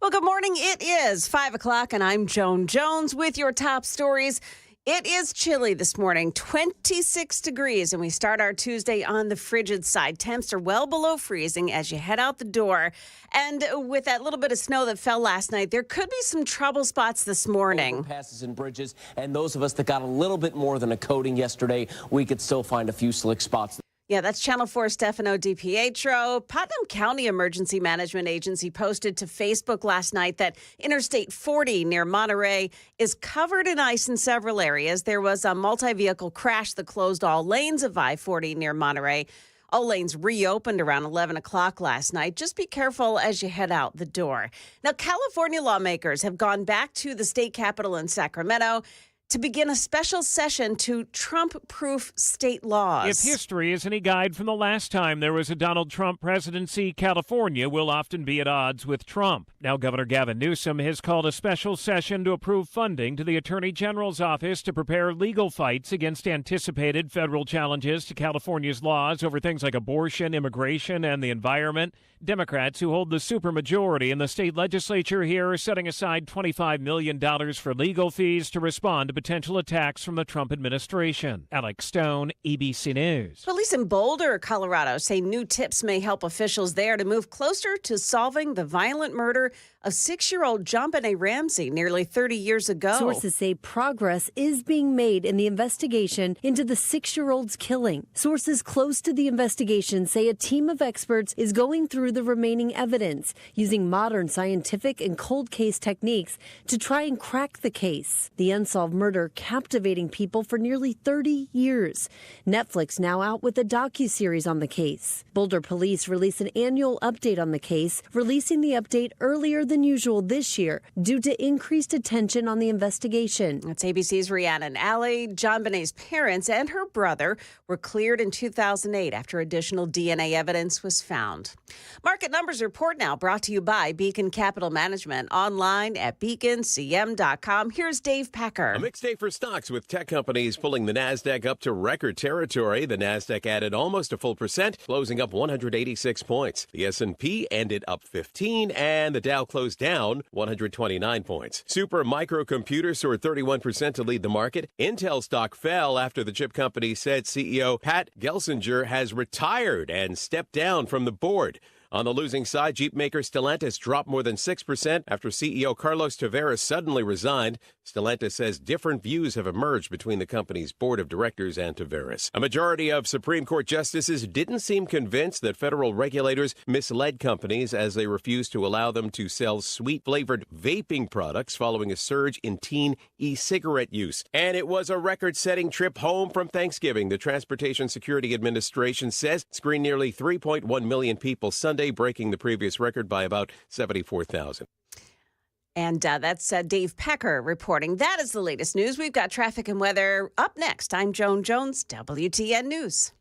Well, good morning. It is 5 o'clock, and I'm Joan Jones with your top stories. It is chilly this morning, 26 degrees, and we start our Tuesday on the frigid side. Temps are well below freezing as you head out the door. And with that little bit of snow that fell last night, there could be some trouble spots this morning. Overpasses and bridges, and those of us that got a little bit more than a coating yesterday, we could still find a few slick spots. Yeah, that's Channel 4 Stefano DiPietro. Putnam County Emergency Management Agency posted to Facebook last night that Interstate 40 near Monterey is covered in ice in several areas. There was a multi-vehicle crash that closed all lanes of I-40 near Monterey. All lanes reopened around 11 o'clock last night. Just be careful as you head out the door. Now, California lawmakers have gone back to the state capitol in Sacramento to begin a special session to Trump-proof state laws. If history is any guide from the last time there was a Donald Trump presidency, California will often be at odds with Trump. Now, Governor Gavin Newsom has called a special session to approve funding to the Attorney General's office to prepare legal fights against anticipated federal challenges to California's laws over things like abortion, immigration, and the environment. Democrats who hold the supermajority in the state legislature here are setting aside $25 million for legal fees to respond to potential attacks from the Trump administration. Alex Stone, ABC News. Police in Boulder, Colorado say new tips may help officials there to move closer to solving the violent murder of 6-year-old JonBenet Ramsey nearly 30 years ago. Sources say progress is being made in the investigation into the 6-year-old's killing. Sources close to the investigation say a team of experts is going through the remaining evidence, using modern scientific and cold case techniques to try and crack the case. The unsolved murder captivating people for nearly 30 years. Netflix now out with a docuseries on the case. Boulder police released an annual update on the case, releasing the update earlier than usual this year due to increased attention on the investigation. That's ABC's Rhiannon Alley. JonBenet's parents and her brother were cleared in 2008 after additional DNA evidence was found. Market Numbers Report now brought to you by Beacon Capital Management, online at beaconcm.com. Here's Dave Packer. A mixed day for stocks with tech companies pulling the Nasdaq up to record territory. The Nasdaq added almost a full percent, closing up 186 points. The S&P ended up 15 and the Dow closed down 129 points. Super Microcomputer soared 31% to lead the market. Intel stock fell after the chip company said CEO Pat Gelsinger has retired and stepped down from the board. On the losing side, Jeep maker Stellantis dropped more than 6% after CEO Carlos Tavares suddenly resigned. Stellantis says different views have emerged between the company's board of directors and Tavares. A majority of Supreme Court justices didn't seem convinced that federal regulators misled companies as they refused to allow them to sell sweet-flavored vaping products following a surge in teen e-cigarette use. And it was a record-setting trip home from Thanksgiving. The Transportation Security Administration says it screened nearly 3.1 million people Sunday, breaking the previous record by about 74,000. And that's Dave Packer reporting. That is the latest news. We've got traffic and weather up next. I'm Joan Jones, WTN News.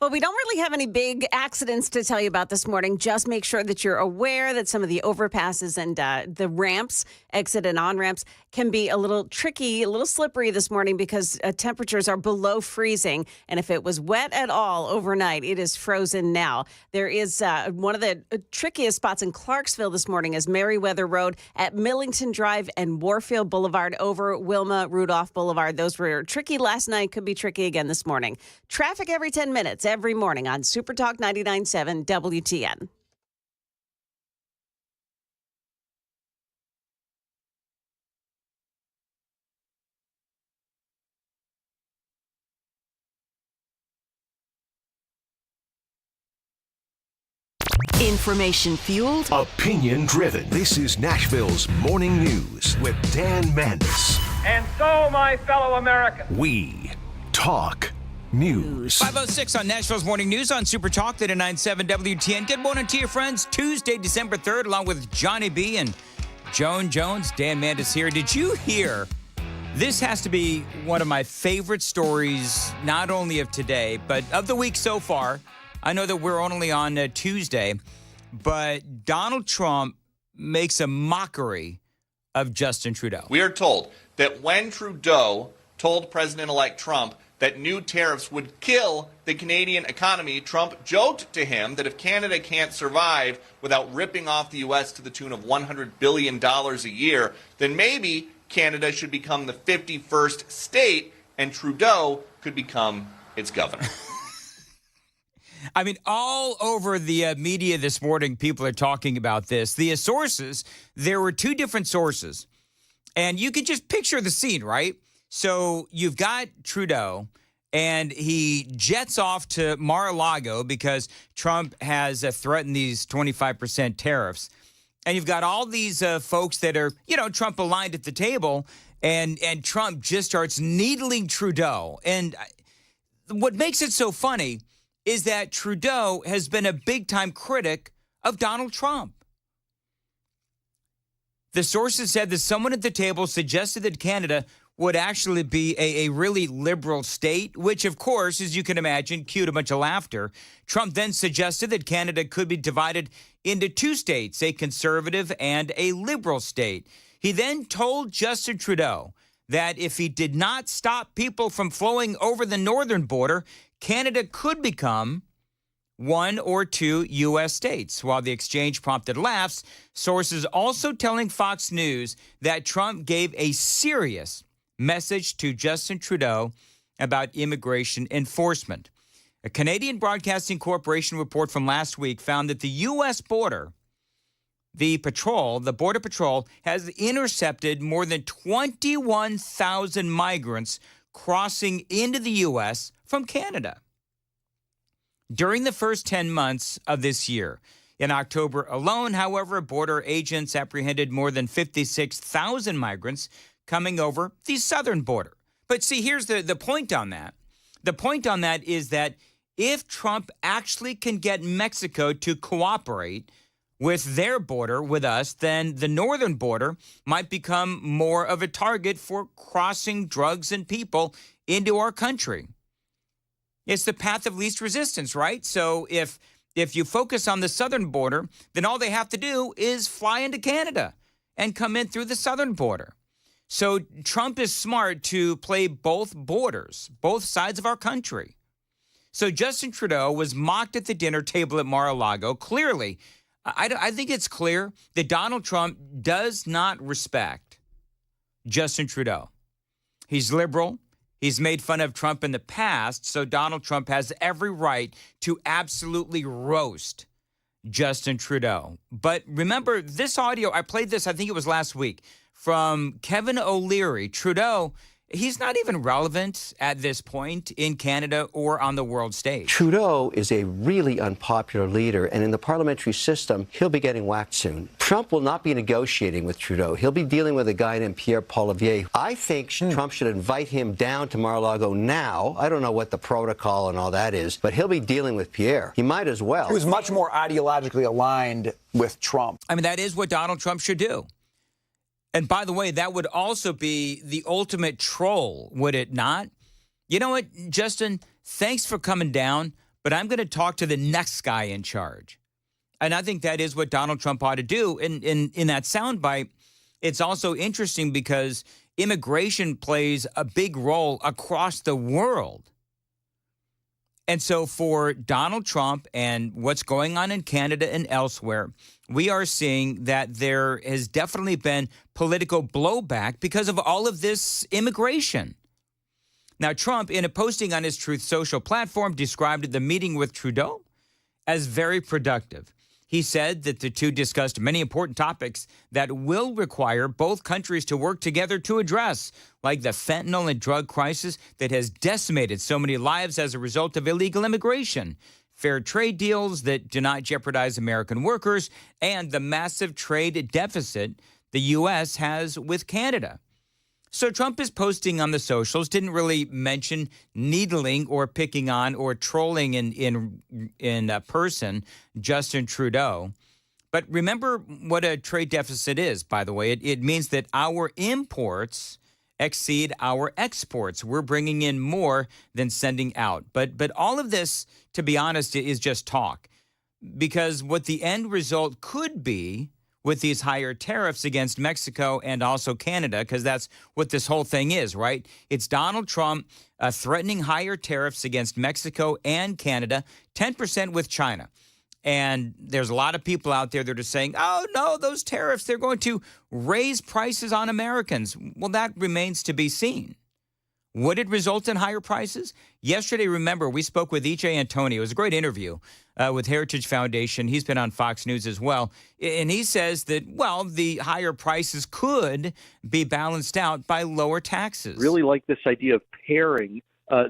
Well, we don't really have any big accidents to tell you about this morning. Just make sure that you're aware that some of the overpasses and the ramps, exit and on-ramps, can be a little tricky, a little slippery this morning because temperatures are below freezing. And if it was wet at all overnight, it is frozen now. There is one of the trickiest spots in Clarksville this morning is Meriwether Road at Millington Drive and Warfield Boulevard over Wilma Rudolph Boulevard. Those were tricky last night, could be tricky again this morning. Traffic every 10 minutes. Every morning on Super Talk 99.7 WTN. Information fueled, opinion driven. This is Nashville's Morning News with Dan Mandis. And so, my fellow Americans, we talk news. 5:06 on Nashville's Morning News on Super Talk 99.7 WTN. Good morning to your friends. Tuesday, December 3rd, along with Johnny B and Joan Jones. Dan Mandis here. Did you hear? This has to be one of my favorite stories, not only of today, but of the week so far. I know that we're only on Tuesday, but Donald Trump makes a mockery of Justin Trudeau. We are told that when Trudeau told President-elect Trump that new tariffs would kill the Canadian economy, Trump joked to him that if Canada can't survive without ripping off the U.S. to the tune of $100 billion a year, then maybe Canada should become the 51st state and Trudeau could become its governor. I mean, all over the media this morning, people are talking about this. The sources, there were two different sources. And you can just picture the scene, right? So you've got Trudeau, and he jets off to Mar-a-Lago because Trump has threatened these 25% tariffs. And you've got all these folks that are, Trump aligned at the table, and Trump just starts needling Trudeau. And what makes it so funny is that Trudeau has been a big-time critic of Donald Trump. The sources said that someone at the table suggested that Canada would actually be a really liberal state, which, of course, as you can imagine, cued a bunch of laughter. Trump then suggested that Canada could be divided into two states, a conservative and a liberal state. He then told Justin Trudeau that if he did not stop people from flowing over the northern border, Canada could become one or two U.S. states. While the exchange prompted laughs, sources also telling Fox News that Trump gave a serious message to Justin Trudeau about immigration enforcement. A Canadian Broadcasting Corporation report from last week found that the U.S. border, the Border Patrol, has intercepted more than 21,000 migrants crossing into the U.S. from Canada. During the first 10 months of this year, in October alone, however, border agents apprehended more than 56,000 migrants coming over the southern border. But see, here's the point on that. The point on that is that if Trump actually can get Mexico to cooperate with their border with us, then the northern border might become more of a target for crossing drugs and people into our country. It's the path of least resistance, right? So if you focus on the southern border, then all they have to do is fly into Canada and come in through the southern border. So Trump is smart to play both borders, both sides of our country. So Justin Trudeau was mocked at the dinner table at Mar-a-Lago. Clearly, I think it's clear that Donald Trump does not respect Justin Trudeau. He's liberal. He's made fun of Trump in the past, so Donald Trump has every right to absolutely roast Justin Trudeau. But remember, this audio, I played this, I think it was last week, from Kevin O'Leary. Trudeau, he's not even relevant at this point in Canada or on the world stage. Trudeau is a really unpopular leader, and in the parliamentary system, he'll be getting whacked soon. Trump will not be negotiating with Trudeau. He'll be dealing with a guy named Pierre Poilievre. I think Trump should invite him down to Mar-a-Lago now. I don't know what the protocol and all that is, but he'll be dealing with Pierre. He might as well. He was much more ideologically aligned with Trump. I mean, that is what Donald Trump should do. And by the way, that would also be the ultimate troll, would it not? You know what, Justin? Thanks for coming down, but I'm going to talk to the next guy in charge. And I think that is what Donald Trump ought to do. And in that soundbite, it's also interesting because immigration plays a big role across the world. And so for Donald Trump and what's going on in Canada and elsewhere, we are seeing that there has definitely been political blowback because of all of this immigration. Now, Trump, in a posting on his Truth Social platform, described the meeting with Trudeau as very productive. He said that the two discussed many important topics that will require both countries to work together to address, like the fentanyl and drug crisis that has decimated so many lives as a result of illegal immigration, fair trade deals that do not jeopardize American workers, and the massive trade deficit the U.S. has with Canada. So Trump is posting on the socials, didn't really mention needling or picking on or trolling in person Justin Trudeau. But remember what a trade deficit is, by the way. It means that our imports exceed our exports. We're bringing in more than sending out. But all of this, to be honest, is just talk. Because what the end result could be with these higher tariffs against Mexico and also Canada, because that's what this whole thing is, right? It's Donald Trump threatening higher tariffs against Mexico and Canada, 10% with China. And there's a lot of people out there that are saying, oh, no, those tariffs, they're going to raise prices on Americans. Well, that remains to be seen. Would it result in higher prices? Yesterday, remember, we spoke with E.J. Antoni. It was a great interview with Heritage Foundation. He's been on Fox News as well. And he says that, well, the higher prices could be balanced out by lower taxes. Really like this idea of pairing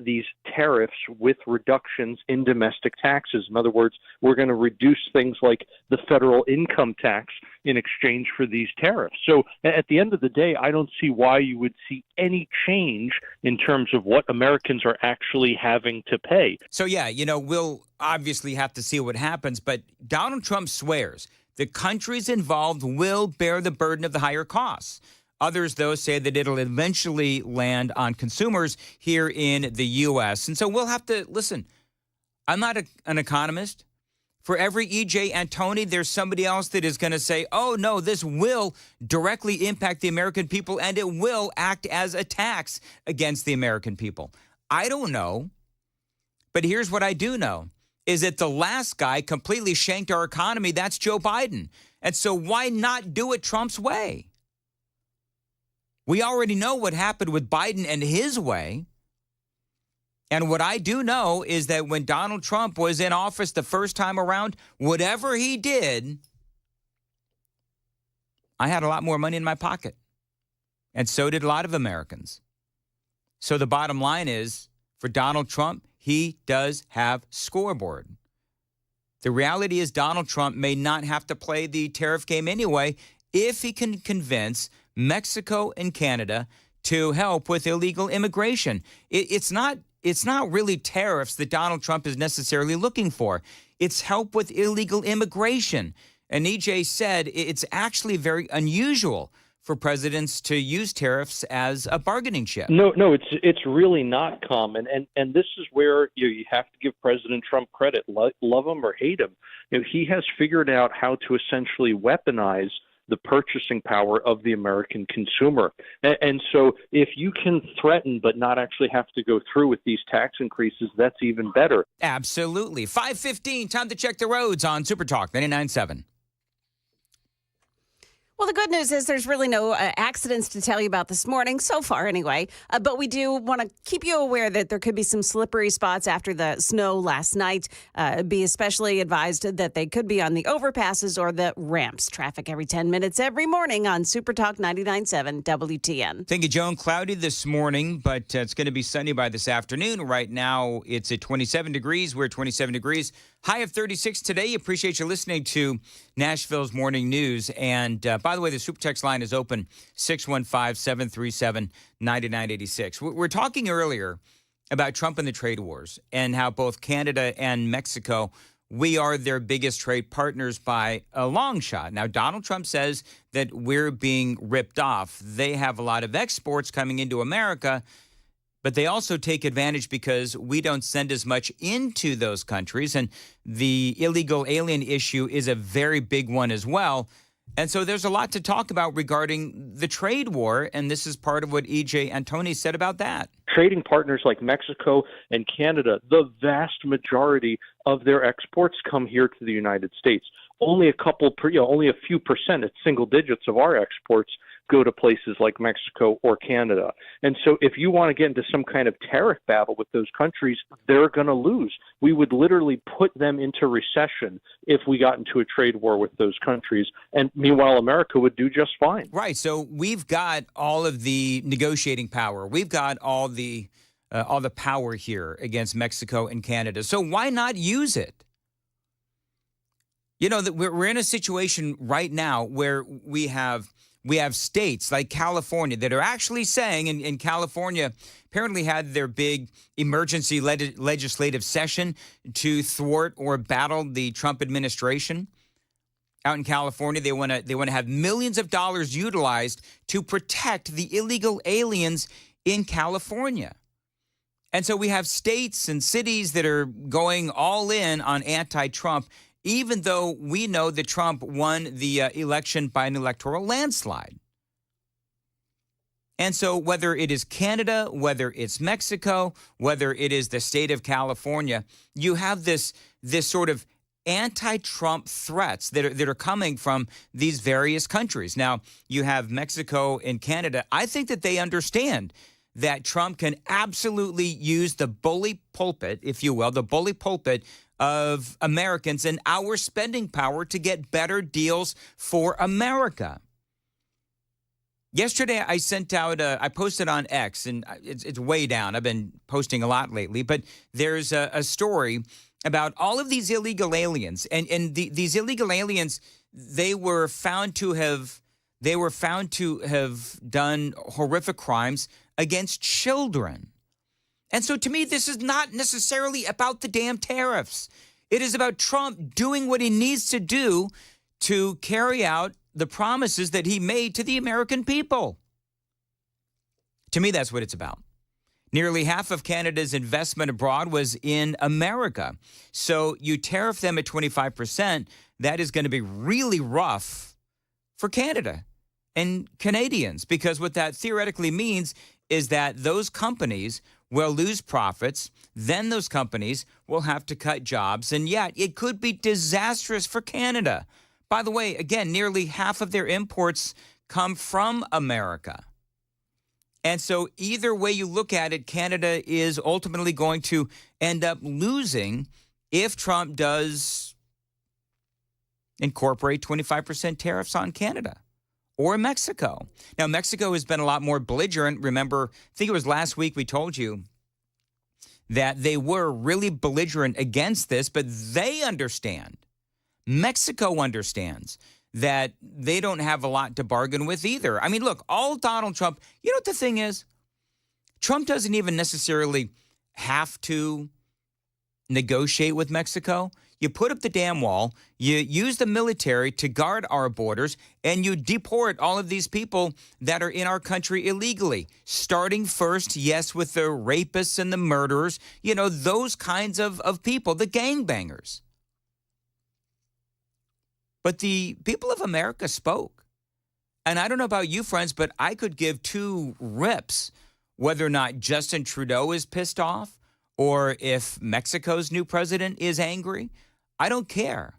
these tariffs with reductions in domestic taxes. In other words, we're going to reduce things like the federal income tax in exchange for these tariffs. So at the end of the day, I don't see why you would see any change in terms of what Americans are actually having to pay. So, yeah, we'll obviously have to see what happens. But Donald Trump swears the countries involved will bear the burden of the higher costs. Others, though, say that it'll eventually land on consumers here in the U.S. And so we'll have to listen. I'm not an economist. For every E.J. Antoni, there's somebody else that is going to say, oh, no, this will directly impact the American people and it will act as a tax against the American people. I don't know. But here's what I do know, is that the last guy completely shanked our economy. That's Joe Biden. And so why not do it Trump's way? We already know what happened with Biden and his way. And what I do know is that when Donald Trump was in office the first time around, whatever he did, I had a lot more money in my pocket. And so did a lot of Americans. So the bottom line is, for Donald Trump, he does have scoreboard. The reality is Donald Trump may not have to play the tariff game anyway if he can convince Mexico and Canada to help with illegal immigration. It's not really tariffs that Donald Trump is necessarily looking for. It's help with illegal immigration. And EJ said it's actually very unusual for presidents to use tariffs as a bargaining chip. No, it's really not common. And this is where you have to give President Trump credit, love him or hate him. He has figured out how to essentially weaponize the purchasing power of the American consumer. And so if you can threaten but not actually have to go through with these tax increases, that's even better. Absolutely. 5:15, time to check the roads on Super Talk 99.7. Well, the good news is there's really no accidents to tell you about this morning, so far anyway. But we do want to keep you aware that there could be some slippery spots after the snow last night. Be especially advised that they could be on the overpasses or the ramps. Traffic every 10 minutes every morning on Super Talk 99.7 WTN. Thank you, Joan. Cloudy this morning, but it's going to be sunny by this afternoon. Right now, it's at 27 degrees. We're at 27 degrees. High of 36 today. Appreciate you listening to Nashville's Morning News. And by the way, the Super Text line is open, 615-737-9986. We're talking earlier about Trump and the trade wars and how both Canada and Mexico, we are their biggest trade partners by a long shot. Now, Donald Trump says that we're being ripped off. They have a lot of exports coming into America. But they also take advantage because we don't send as much into those countries. And the illegal alien issue is a very big one as well. And so there's a lot to talk about regarding the trade war. And this is part of what E.J. Antoni said about that. Trading partners like Mexico and Canada, the vast majority of their exports come here to the United States. Only only a few percent, it's single digits of our exports go to places like Mexico or Canada. And so if you want to get into some kind of tariff battle with those countries, they're going to lose. We would literally put them into recession if we got into a trade war with those countries. And meanwhile, America would do just fine. Right. So we've got all of the negotiating power. We've got all the power here against Mexico and Canada. So why not use it? You know, that we're in a situation right now where we have states like California that are actually saying, and California apparently had their big emergency legislative session to thwart or battle the Trump administration. Out in California, they want to have millions of dollars utilized to protect the illegal aliens in California. And so we have states and cities that are going all in on anti-Trump, even though we know that Trump won the election by an electoral landslide. And so whether it is Canada, whether it's Mexico, whether it is the state of California, you have this sort of anti-Trump threats that are coming from these various countries. Now, you have Mexico and Canada. I think that they understand that Trump can absolutely use the bully pulpit, if you will, the bully pulpit of Americans and our spending power to get better deals for America. Yesterday, I sent out, I posted on X, and it's way down. I've been posting a lot lately, but there's a story about all of these illegal aliens. And these illegal aliens, they were found to have done horrific crimes against children. And so to me, this is not necessarily about the damn tariffs. It is about Trump doing what he needs to do to carry out the promises that he made to the American people. To me, that's what it's about. Nearly half of Canada's investment abroad was in America. So you tariff them at 25%, that is going to be really rough for Canada and Canadians, because what that theoretically means is that those companies will lose profits, then those companies will have to cut jobs, and yet it could be disastrous for Canada. By the way, again, nearly half of their imports come from America. And so either way you look at it, Canada is ultimately going to end up losing if Trump does incorporate 25% tariffs on Canada or Mexico. Now, Mexico has been a lot more belligerent. Remember, I think it was last week we told you that they were really belligerent against this, but they understand. Mexico understands that they don't have a lot to bargain with either. I mean, look, all Donald Trump, you know what the thing is? Trump doesn't even necessarily have to negotiate with Mexico. You put up the damn wall, you use the military to guard our borders, and you deport all of these people that are in our country illegally. Starting first, yes, with the rapists and the murderers, you know, those kinds of people, the gangbangers. But the people of America spoke. And I don't know about you, friends, but I could give two rips whether or not Justin Trudeau is pissed off or if Mexico's new president is angry. I don't care.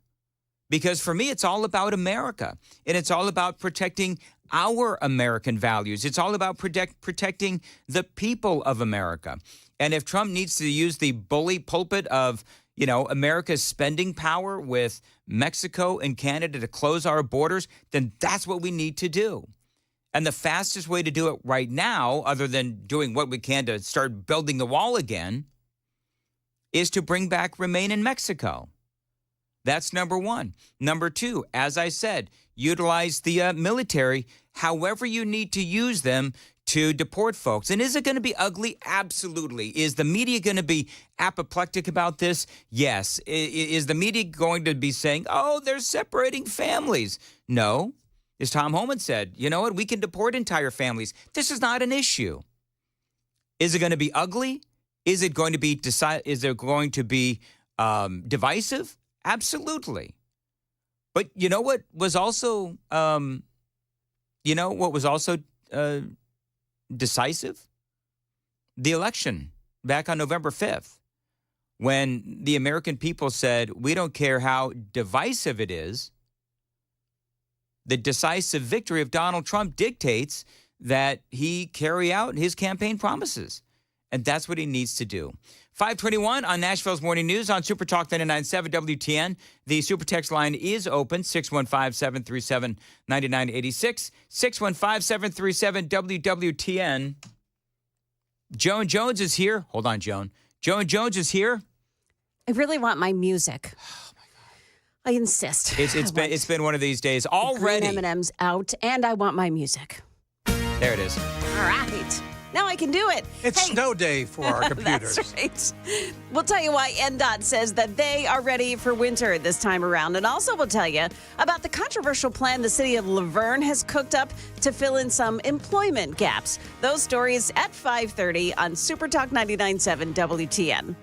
Because for me, it's all about America. And it's all about protecting our American values. It's all about protecting the people of America. And if Trump needs to use the bully pulpit of, you know, America's spending power with Mexico and Canada to close our borders, then that's what we need to do. And the fastest way to do it right now, other than doing what we can to start building the wall again, is to bring back Remain in Mexico. That's number one. Number two, as I said, utilize the military however you need to use them to deport folks. And is it going to be ugly? Absolutely. Is the media going to be apoplectic about this? Yes. Is the media going to be saying, oh, they're separating families? No. As Tom Homan said, you know what? We can deport entire families. This is not an issue. Is it going to be ugly? Is it going to be divisive? Absolutely. But you know what was also decisive? The election back on November 5th, when the American people said, we don't care how divisive it is. The decisive victory of Donald Trump dictates that he carry out his campaign promises. And that's what he needs to do. 521 on Nashville's Morning News on Super Talk 99.7 WTN. The Super Text line is open, 615-737-9986, 615-737-WWTN. Joan Jones is here. Hold on, Joan. Joan Jones is here. I really want my music. Oh, my God. I insist. It's been one of these days already. Green M&M's out, and I want my music. There it is. All right. Now I can do it. It's snow day for our computers. That's right. We'll tell you why NDOT says that they are ready for winter this time around. And also we'll tell you about the controversial plan the city of Laverne has cooked up to fill in some employment gaps. Those stories at 5:30 on Super Talk 99.7 WTN.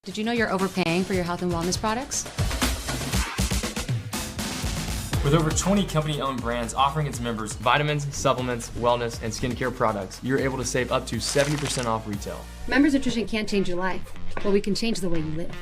Did you know you're overpaying for your health and wellness products? With over 20 company-owned brands offering its members vitamins, supplements, wellness, and skincare products, you're able to save up to 70% off retail. Members Nutrition can't change your life, but we can change the way you live.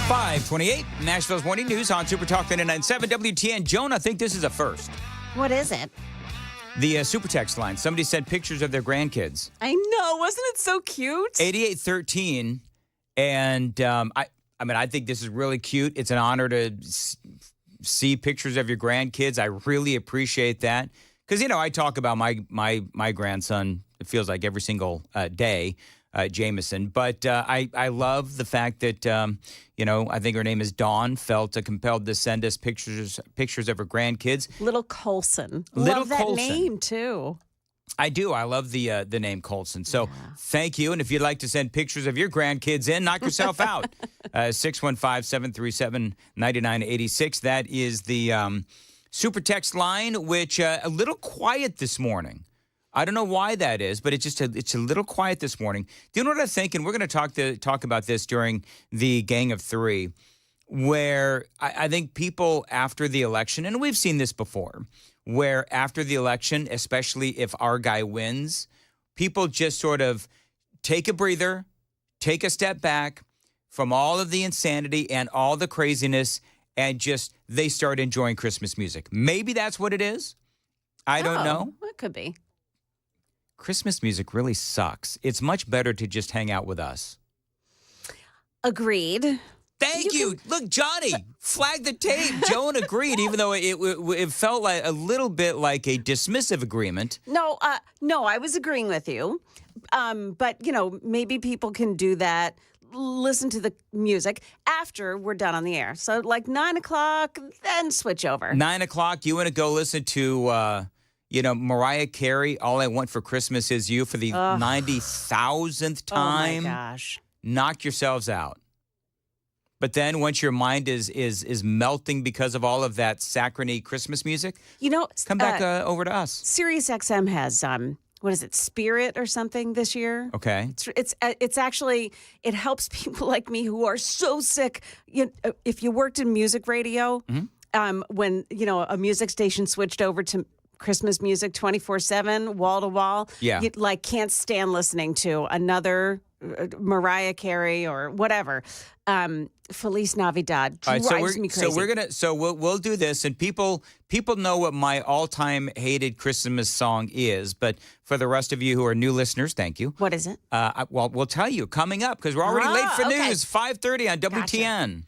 .528, Nashville's Morning News on Super Talk 99.7 WTN. Joan, I think this is a first. What is it? The Super Text line. Somebody sent pictures of their grandkids. I know. Wasn't it so cute? 8813. And I think this is really cute. It's an honor to see pictures of your grandkids. I really appreciate that. Because, I talk about my grandson, it feels like every single day. Jameson. But I love the fact that, I think her name is Dawn, felt compelled to send us pictures of her grandkids. Little Colson. Little love that Colson. name, too. I do. I love the name Colson. So thank you. And if you'd like to send pictures of your grandkids in, knock yourself out. 615-737-9986. That is the Super Text line, which a little quiet this morning. I don't know why that is, but it's a little quiet this morning. Do you know what I think? And we're going to talk about this during the Gang of Three, where I think people after the election, and we've seen this before, where after the election, especially if our guy wins, people just sort of take a breather, take a step back from all of the insanity and all the craziness, and just they start enjoying Christmas music. Maybe that's what it is. I don't know. It could be. Christmas music really sucks. It's much better to just hang out with us. Agreed. Thank you. Look, Johnny, flag the tape. Joan agreed, even though it felt like a little bit like a dismissive agreement. No, I was agreeing with you. But, maybe people can do that, listen to the music after we're done on the air. So like 9 o'clock, then switch over. 9 o'clock, you want to go listen to... Mariah Carey, All I Want for Christmas Is You for the 90,000th time. Oh, my gosh. Knock yourselves out. But then once your mind is melting because of all of that saccharine Christmas music, come back over to us. Sirius XM has, what is it, Spirit or something this year? Okay. It's actually, it helps people like me who are so sick. If you worked in music radio, when, a music station switched over to Christmas music 24/7, wall to wall. Yeah. You can't stand listening to another Mariah Carey or whatever. Feliz Navidad drives me crazy. So we'll do this, and people know what my all-time hated Christmas song is, but for the rest of you who are new listeners, thank you. What is it? We'll tell you coming up because we're already late for news. 5:30 on WTN. Gotcha.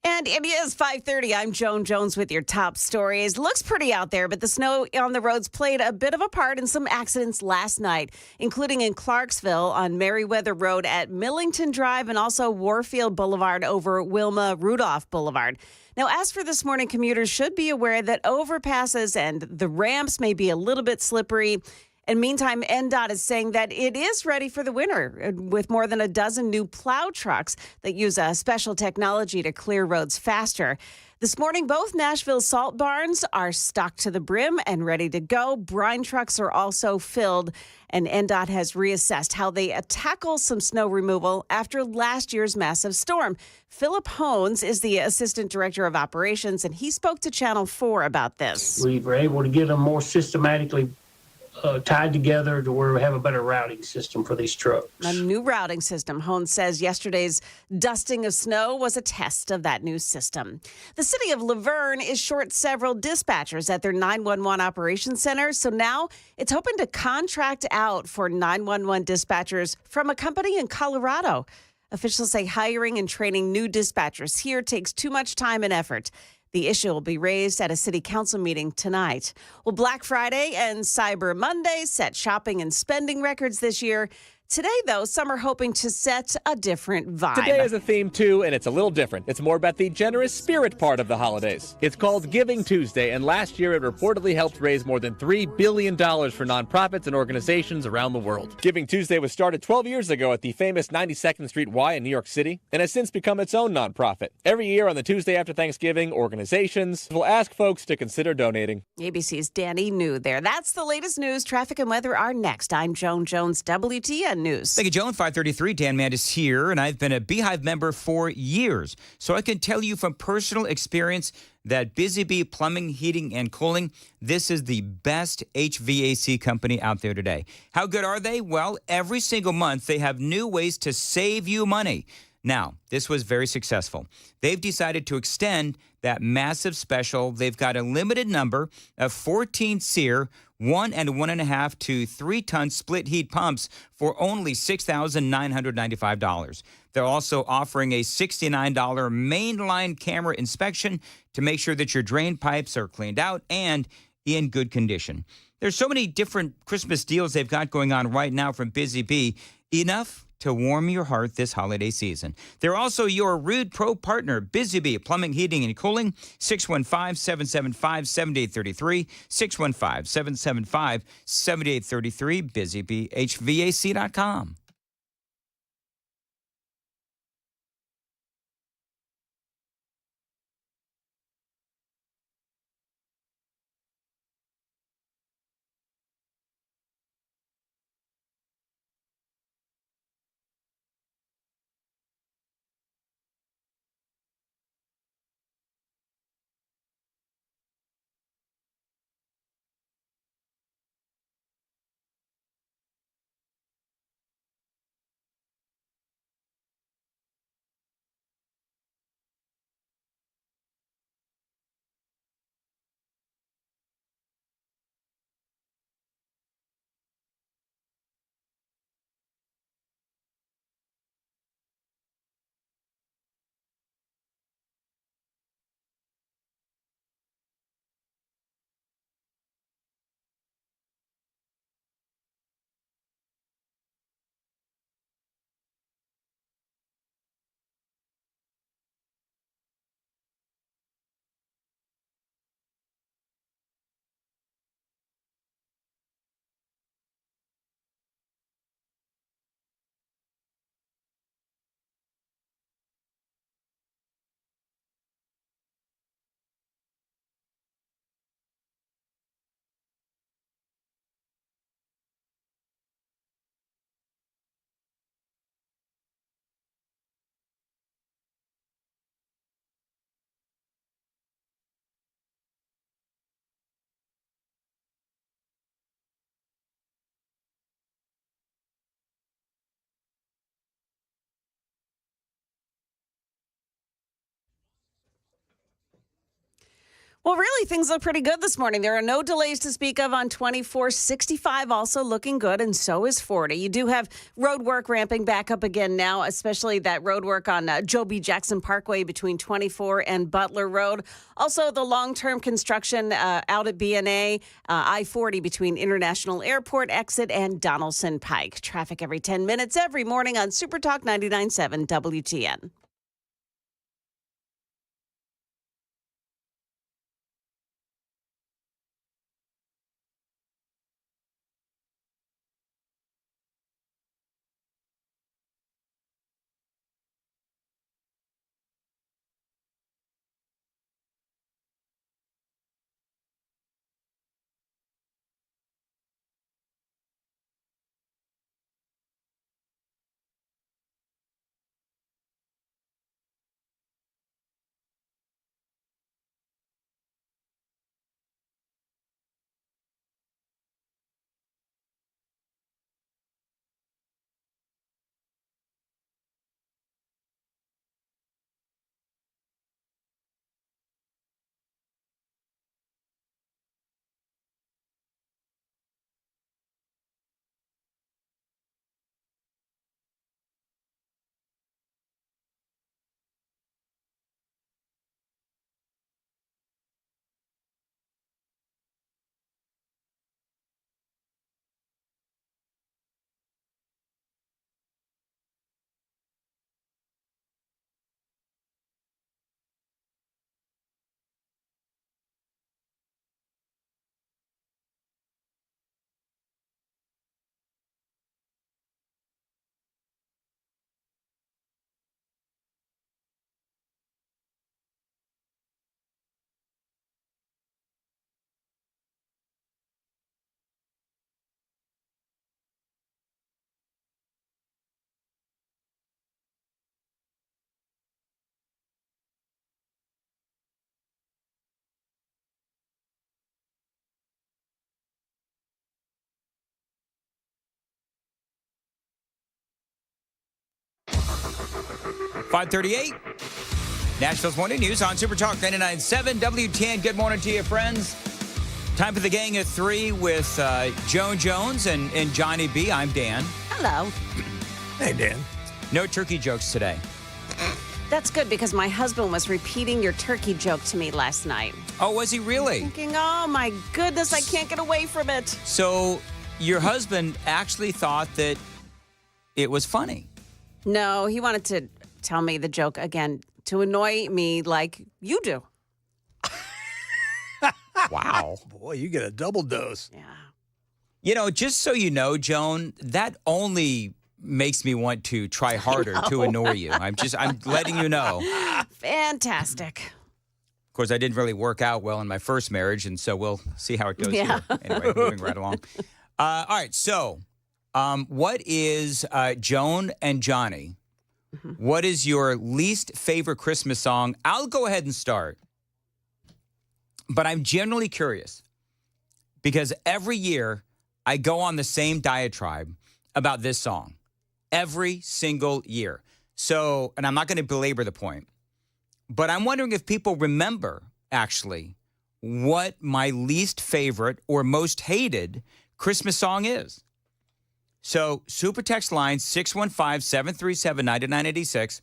And it is 5:30. I'm Joan Jones with your top stories. Looks pretty out there, but the snow on the roads played a bit of a part in some accidents last night, including in Clarksville on Meriwether Road at Millington Drive and also Warfield Boulevard over Wilma Rudolph Boulevard. Now, as for this morning, commuters should be aware that overpasses and the ramps may be a little bit slippery. And meantime, NDOT is saying that it is ready for the winter with more than a dozen new plow trucks that use a special technology to clear roads faster. This morning, both Nashville salt barns are stocked to the brim and ready to go. Brine trucks are also filled, and NDOT has reassessed how they tackle some snow removal after last year's massive storm. Philip Hones is the Assistant Director of Operations, and he spoke to Channel 4 about this. We were able to get them more systematically tied together to where we have a better routing system for these trucks. A new routing system. Hones says yesterday's dusting of snow was a test of that new system. The city of Laverne is short several dispatchers at their 911 operations center, so now it's hoping to contract out for 911 dispatchers from a company in Colorado. Officials say hiring and training new dispatchers here takes too much time and effort. The issue will be raised at a city council meeting tonight. Well, Black Friday and Cyber Monday set shopping and spending records this year. Today, though, some are hoping to set a different vibe. Today is a theme, too, and it's a little different. It's more about the generous spirit part of the holidays. It's called Giving Tuesday, and last year it reportedly helped raise more than $3 billion for nonprofits and organizations around the world. Giving Tuesday was started 12 years ago at the famous 92nd Street Y in New York City, and has since become its own nonprofit. Every year on the Tuesday after Thanksgiving, organizations will ask folks to consider donating. ABC's Danny New there. That's the latest news. Traffic and weather are next. I'm Joan Jones, WTN News. Thank you, Joan. 533, Dan Mandis here, and I've been a Beehive member for years. So I can tell you from personal experience that Busy Bee Plumbing, Heating, and Cooling, this is the best HVAC company out there today. How good are they? Well, every single month they have new ways to save you money. Now, this was very successful. They've decided to extend that massive special. They've got a limited number of 14 SEER 1 and 1.5 to 3 ton split heat pumps for only $6,995. They're also offering a $69 mainline camera inspection to make sure that your drain pipes are cleaned out and in good condition. There's so many different Christmas deals they've got going on right now from Busy Bee. Enough to warm your heart this holiday season. They're also your Rude Pro partner, Busy Bee Plumbing, Heating, and Cooling, 615-775-7833, 615-775-7833, busybeehvac.com. Well, really, things look pretty good this morning. There are no delays to speak of on 24. 65 also looking good, and so is 40. You do have road work ramping back up again now, especially that road work on Joe B. Jackson Parkway between 24 and Butler Road. Also, the long-term construction out at BNA, I-40 between International Airport exit and Donaldson Pike. Traffic every 10 minutes every morning on Super Talk 99.7 WTN. 538. Nashville's Morning News on Super Talk 99.7 WTN. Good morning to you, friends. Time for the gang at 3 with Joan Jones and Johnny B. I'm Dan. Hello. Hey, Dan. No turkey jokes today. That's good because my husband was repeating your turkey joke to me last night. Oh, was he really? Thinking, oh my goodness, I can't get away from it. So your husband actually thought that it was funny. No, he wanted to tell me the joke again to annoy me like you do. Wow. Boy, you get a double dose. Yeah. You know, just so you know, Joan, that only makes me want to try harder to annoy you. I'm letting you know. Fantastic. Of course, I didn't really work out well in my first marriage, and so we'll see how it goes Yeah. here. Anyway, moving right along. All right, so what is Joan and Johnny? What is your least favorite Christmas song? I'll go ahead and start. But I'm generally curious because every year I go on the same diatribe about this song. Every single year. So, and I'm not going to belabor the point, but I'm wondering if people remember actually what my least favorite or most hated Christmas song is. So, super text line 615-737-9986.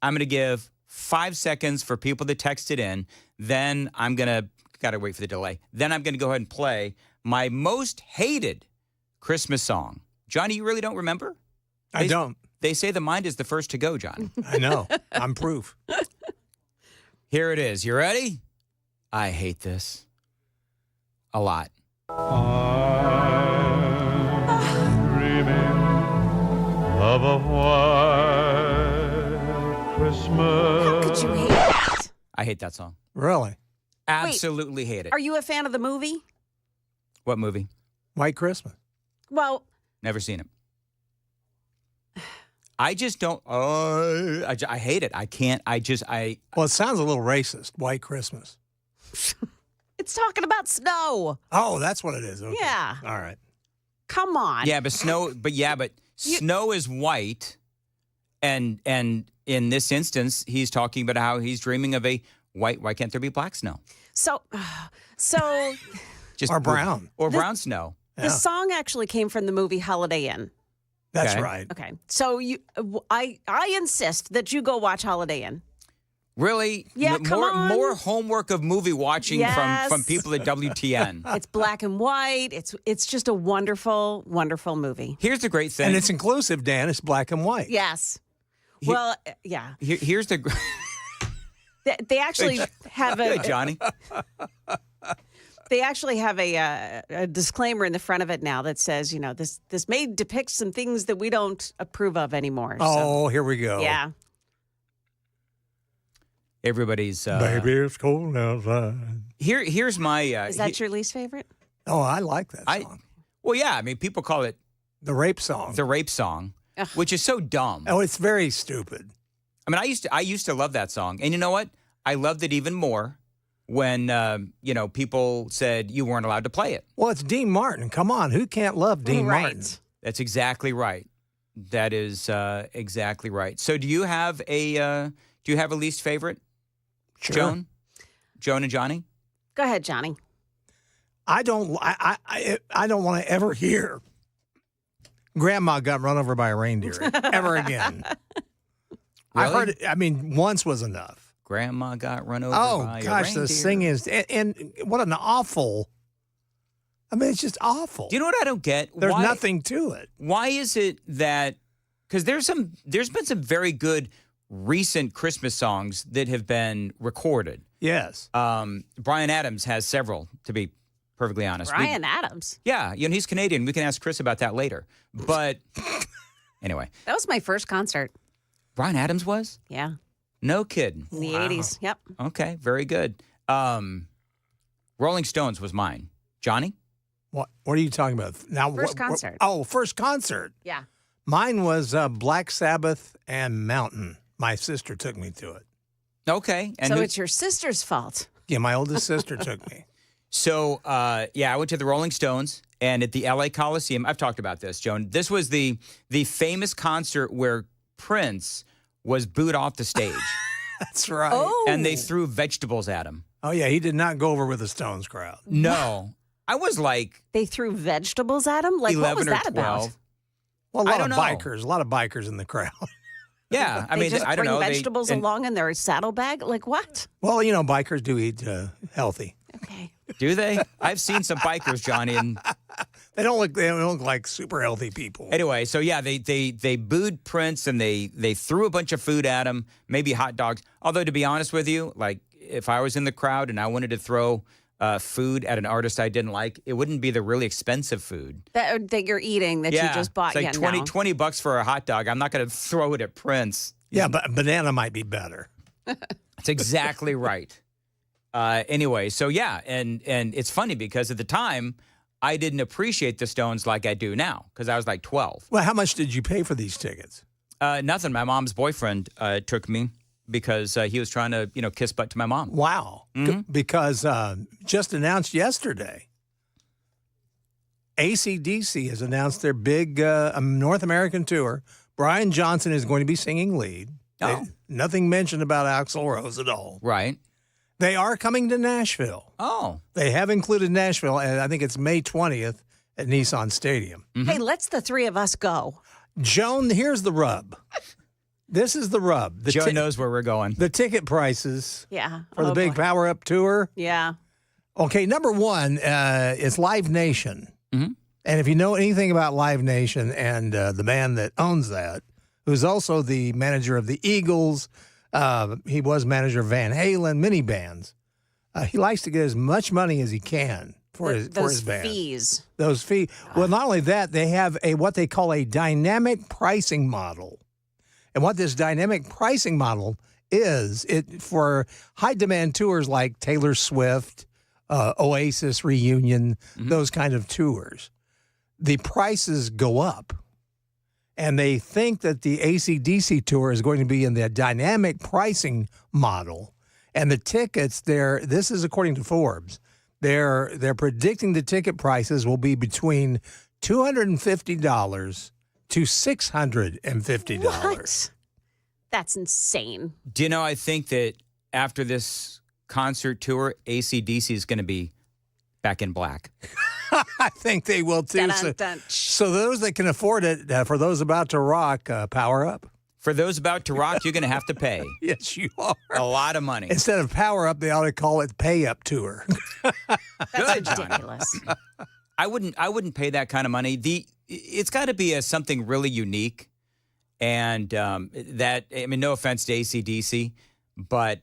I'm going to give 5 seconds for people to text it in. Then I'm going to, got to wait for the delay. Then I'm going to go ahead and play my most hated Christmas song. Johnny, you really don't remember? I don't. They say the mind is the first to go, Johnny. I know. I'm proof. Here it is. You ready? I hate this. A lot. Dreaming of a white Christmas. How could you hate that? I hate that song. Really? Absolutely hate it. Are you a fan of the movie? What movie? White Christmas. Well, Never seen it. I just don't. I hate it. I can't. Well, it sounds a little racist. White Christmas. it's talking about snow. Oh, that's what it is. Okay. Yeah. All right. Come on. Yeah, but snow. Snow is white, and in this instance, he's talking about how he's dreaming of a white. Why can't there be black snow? So, Or brown. Or brown snow. The song actually came from the movie Holiday Inn. That's Okay. right. Okay. So I insist that you go watch Holiday Inn. Really? Yeah, come on. More homework of movie watching Yes. from people at WTN. It's black and white. It's just a wonderful, wonderful movie. Here's the great thing. And it's inclusive, Dan. It's black and white. Yes. Here- Well, yeah. Here's the. They actually have Hey, Johnny. They actually have a disclaimer in the front of it now that says, this may depict some things that we don't approve of anymore. Oh, here we go. Yeah. Everybody's. Baby, it's cold outside. Here's my. Is that your least favorite? Oh, I like that song. Well, yeah. I mean, people call it The rape song. the rape song, which is so dumb. Oh, it's very stupid. I mean, I used to love that song, and you know what? I loved it even more when people said you weren't allowed to play it. Well, it's Dean Martin. Come on, who can't love Dean Martin? That's exactly right. That is exactly right. So, do you have a least favorite, Sure. Joan and Johnny? Go ahead, Johnny. I don't want to ever hear Grandma got run over by a reindeer ever again. I Really? heard it. I mean, once was enough. Grandma got run over Oh by a gosh, reindeer. the singing is and what an awful. I mean, it's just awful. Do you know what I don't get? There's Why- nothing to it. Why is it that? Because there's been some very good recent Christmas songs that have been recorded. Yes. Bryan Adams has several, to be perfectly honest. Bryan Adams. Yeah, he's Canadian. We can ask Chris about that later. But anyway, That was my first concert. Bryan Adams was? Yeah. No kidding. In the 80s. Yep. Okay, very good. Rolling Stones was mine. Johnny? What are you talking about now? First concert. First concert. Yeah. Mine was Black Sabbath and Mountain. My sister took me to it. Okay. And So who- it's your sister's fault. Yeah, my oldest sister took me. So, I went to the Rolling Stones, and at the LA Coliseum, I've talked about this, Joan. This was the famous concert where Prince was booed off the stage. That's right. Oh. And they threw vegetables at him. Oh, yeah. He did not go over with the Stones crowd. No. I was like... They threw vegetables at him? Like, 11 what was or that 12. about? Well, a lot of bikers in the crowd. Yeah. I They mean, just I don't bring know. vegetables along in their saddlebag? Like what? Well, you know, bikers do eat healthy. Okay. Do they? I've seen some bikers, Johnny, and they don't look like super healthy people. Anyway, so yeah, they booed Prince and they threw a bunch of food at him, maybe hot dogs. Although to be honest with you, like if I was in the crowd and I wanted to throw food at an artist I didn't like, it wouldn't be the really expensive food That you're eating that you just bought. It's like $20 for a hot dog. I'm not going to throw it at Prince. Yeah, but banana might be better. That's exactly right. Anyway, so yeah, and it's funny because at the time I didn't appreciate the Stones like I do now because I was like 12. Well, how much did you pay for these tickets? Nothing. My mom's boyfriend took me because he was trying to, kiss butt to my mom. Wow. Mm-hmm. Because just announced yesterday, AC/DC has announced their big North American tour. Brian Johnson is going to be singing lead. Oh. Nothing mentioned about Axl Rose at all. Right. They are coming to Nashville. Oh. They have included Nashville, and I think it's May 20th at Nissan Stadium. Mm-hmm. Hey, let's the three of us go. Joan, here's the rub. This is the rub. Joe knows where we're going. The ticket prices Yeah. for the big Power Up tour. Yeah. Okay, number one is Live Nation. Mm-hmm. And if you know anything about Live Nation and the man that owns that, who's also the manager of the Eagles, he was manager of Van Halen, many bands. He likes to get as much money as he can for his band. Fees. Those fees. Well, not only that, they have what they call a dynamic pricing model. And what this dynamic pricing model is, it for high demand tours like Taylor Swift, Oasis reunion, those kind of tours, the prices go up. And they think that the AC/DC tour is going to be in the dynamic pricing model. And the tickets this is according to Forbes, they're predicting the ticket prices will be between $250 to $650. What? That's insane. Do you know, I think that after this concert tour, AC/DC is going to be back in black. I think they will too. So those that can afford it, for those about to rock, Power Up. For those about to rock, you're going to have to pay. Yes, you are. A lot of money. Instead of Power Up, they ought to call it Pay Up Tour. That's ridiculous. I wouldn't pay that kind of money. It's got to be something really unique, and no offense to AC/DC, but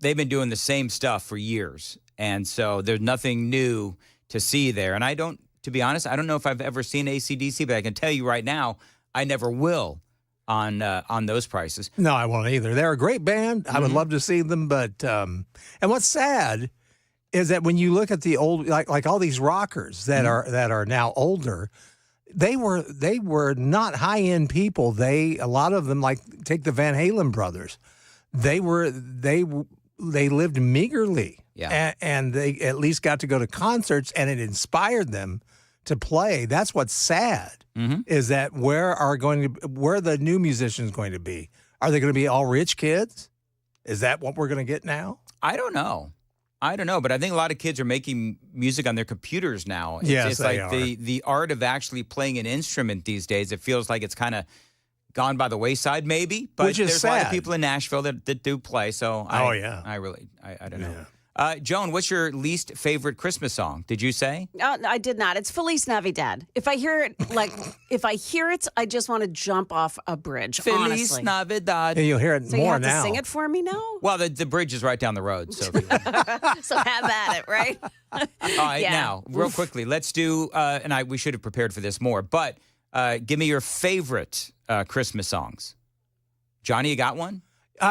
they've been doing the same stuff for years, and so there's nothing new to see there. And to be honest, I don't know if I've ever seen AC/DC, but I can tell you right now, I never will on those prices. No, I won't either. They're a great band. I would love to see them, but and what's sad is that when you look at the old, like all these rockers that are now older, they were not high end people. A lot of them, like take the Van Halen brothers, they lived meagerly. Yeah. And they at least got to go to concerts, and it inspired them to play. That's what's sad, is that where the new musicians going to be? Are they going to be all rich kids? Is that what we're going to get now? I don't know, but I think a lot of kids are making music on their computers now. Yes, it's they like are. the art of actually playing an instrument these days. It feels like it's kind of gone by the wayside, maybe. But Which is there's sad. a lot of people in Nashville that do play. So I don't know. Yeah. Joan, what's your least favorite Christmas song? Did you say? No, I did not. It's Feliz Navidad. If I hear it, I just want to jump off a bridge. Feliz honestly. Navidad. And you'll hear it So more you have now. to sing it for me now? Well, the bridge is right down the road. So, So have at it, right? all right, Yeah. now, real quickly, let's do, we should have prepared for this more, but give me your favorite Christmas songs. Johnny, you got one?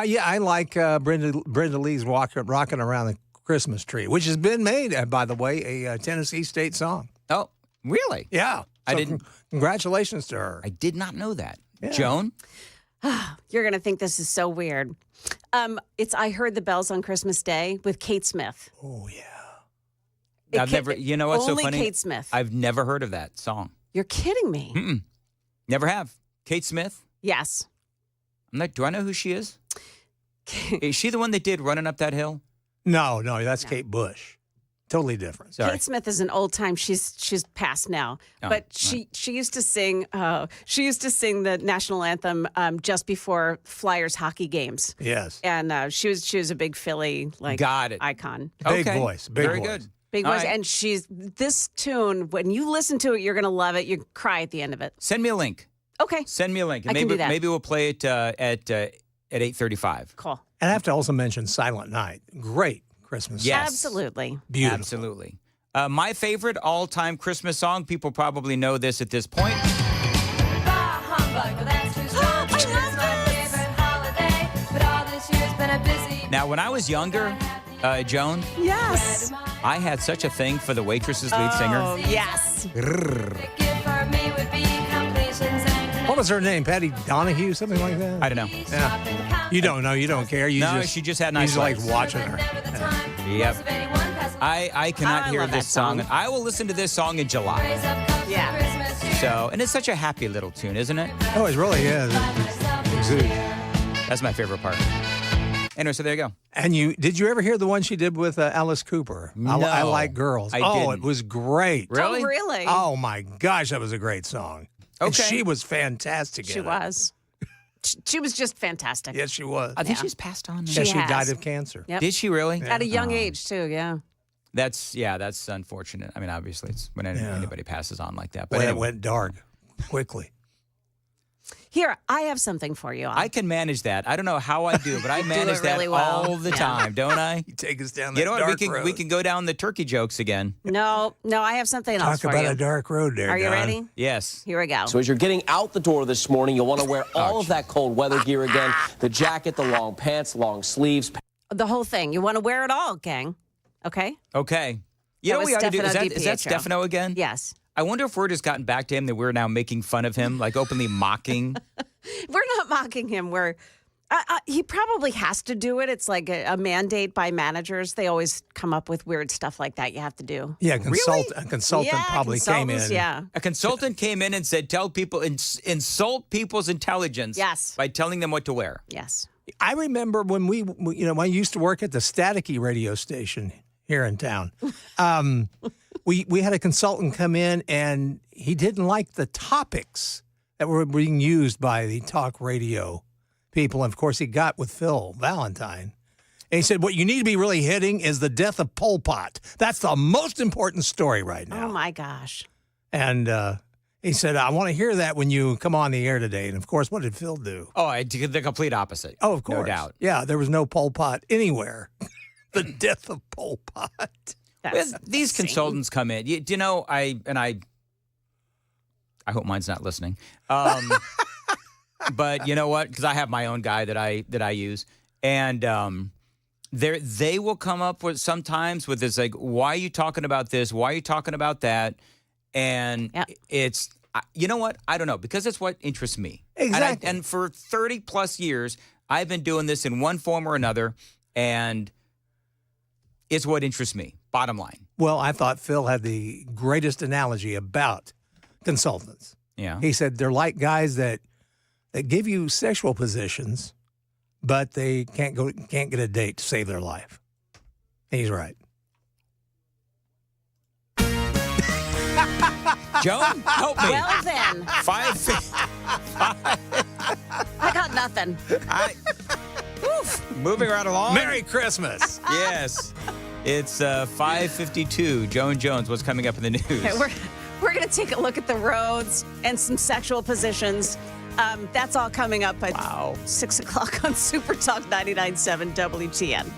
Yeah, I like Brenda Lee's Rocking Around the Christmas Tree, which has been made, by the way, a Tennessee State song. Oh, really? Yeah. I So didn't. Congratulations to her. I did not know that. Yeah. Joan? You're going to think this is so weird. It's I Heard the Bells on Christmas Day with Kate Smith. Oh, yeah. I've never, you know what's so only funny? Kate Smith. I've never heard of that song. You're kidding me. Never have. Kate Smith? Yes. Do I know who she is? Is she the one that did Running Up That Hill? No, that's Kate Bush. Totally different. Sorry. Kate Smith is an old time. She's passed now, but she used to sing. She used to sing the national anthem just before Flyers hockey games. Yes, and she was a big Philly icon. Big voice, very good, big voice. Right. And this tune. When you listen to it, you're gonna love it. You cry at the end of it. Send me a link. Okay, send me a link. I can do that. Maybe we'll play it at 8:35. Cool. And I have to also mention Silent Night. Great Christmas song. Yes. Absolutely. Beautiful. Absolutely. My favorite all-time Christmas song, people probably know this at this point. Now, when I was younger, Joan. Yes. I had such a thing for the Waitress's lead singer. Oh, yes. What was her name? Patty Donahue, something like that? I don't know. Yeah. You don't know. You don't care. She just had nice You like legs. watching her. Yep. I cannot hear love this that song. song. I will listen to this song in July. Yeah. So, and it's such a happy little tune, isn't it? Oh, it really is. That's my favorite part. Anyway, so there you go. And did you ever hear the one she did with Alice Cooper? No. I Like Girls. I didn't. didn't. It was great. Really? Oh, really? Oh, my gosh, that was a great song. And Okay. she was fantastic She in it. was. She was just fantastic. Yes, she was. I think she's passed on. Yeah, she has. died of cancer. Yep. Did she really? At a young age, too, yeah. That's unfortunate. I mean, obviously, it's when anybody passes on like that. But But it anyway. went dark quickly. Here, I have something for you. I can manage that. I don't know how I do, but I manage it really that well. all the Yeah. time, don't I? You take us down You that know what? dark We road. can go down the turkey jokes again. No, I have something else Talk for about you. a dark road there, Are you Don. ready? Yes. Here we go. So as you're getting out the door this morning, you'll want to wear all of that cold weather gear again. The jacket, the long pants, long sleeves. The whole thing. You want to wear it all, gang. Okay? Okay. You That know what was we ought to do? Is Stefano that DiPietro. Stefano again? Yes. I wonder if word has gotten back to him that we're now making fun of him, like openly mocking. We're not mocking him. He probably has to do it. It's like a mandate by managers. They always come up with weird stuff like that you have to do. Yeah, a consultant Yeah, probably came in. consultants, yeah. A consultant came in and said, tell people, insult people's intelligence by telling them what to wear. Yes. I remember when when I used to work at the Staticky radio station here in town. We had a consultant come in and he didn't like the topics that were being used by the talk radio people. And of course, he got with Phil Valentine. And he said, what you need to be really hitting is the death of Pol Pot. That's the most important story right now. Oh, my gosh. And he said, I want to hear that when you come on the air today. And of course, what did Phil do? Oh, I did the complete opposite. Oh, of course. No doubt. Yeah, there was no Pol Pot anywhere. The death of Pol Pot. These consultants come in. You know, I hope mine's not listening. But you know what? Because I have my own guy that I use, and they will come up with sometimes with this like, why are you talking about this? Why are you talking about that? And it's you know what? I don't know, because it's what interests me. Exactly. And for 30 plus years, I've been doing this in one form or another, and it's what interests me. Bottom line. Well, I thought Phil had the greatest analogy about consultants. Yeah. He said they're like guys that give you sexual positions, but they can't get a date to save their life. And he's right. Joan, help me. Well, then. I got nothing. Moving right along. Merry Christmas. Yes. It's 5:52. Joan Jones, what's coming up in the news? Okay, we're going to take a look at the roads and some sexual positions. That's all coming up at 6 o'clock on Super Talk 99.7 WTN.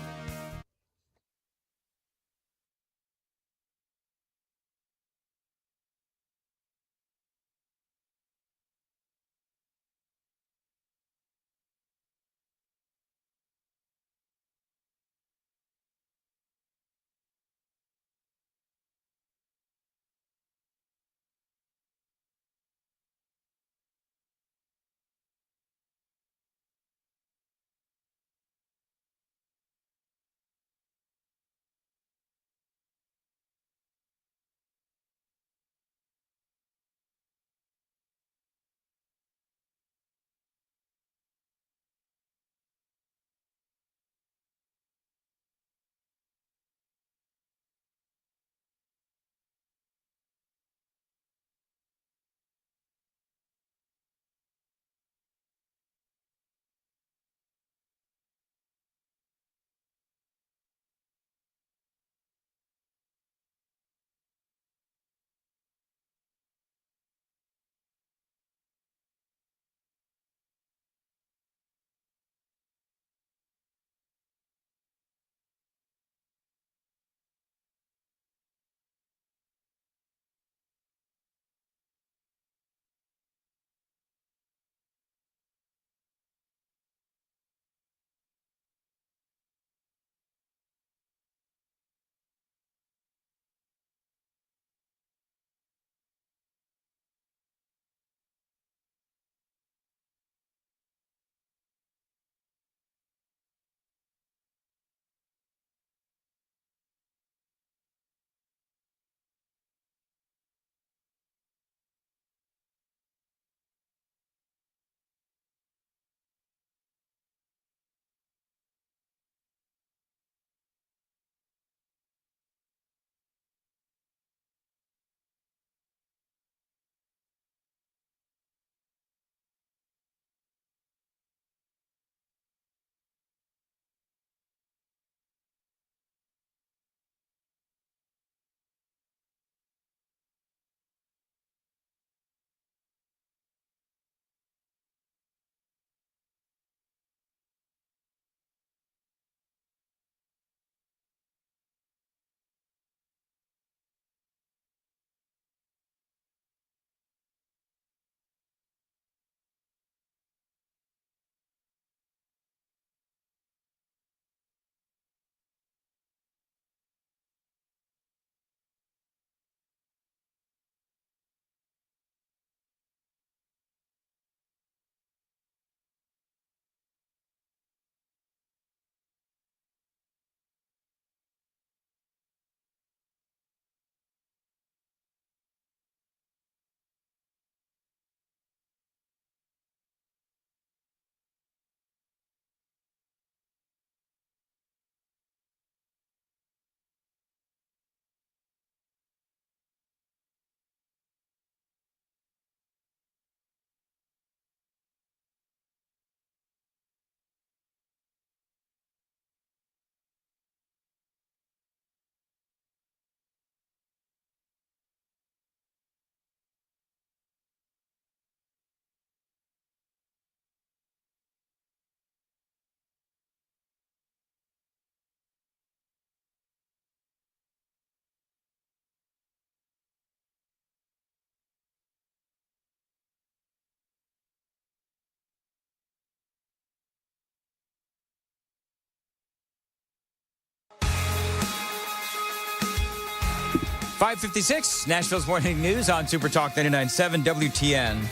5:56, Nashville's Morning News on Super Talk 99.7 WTN.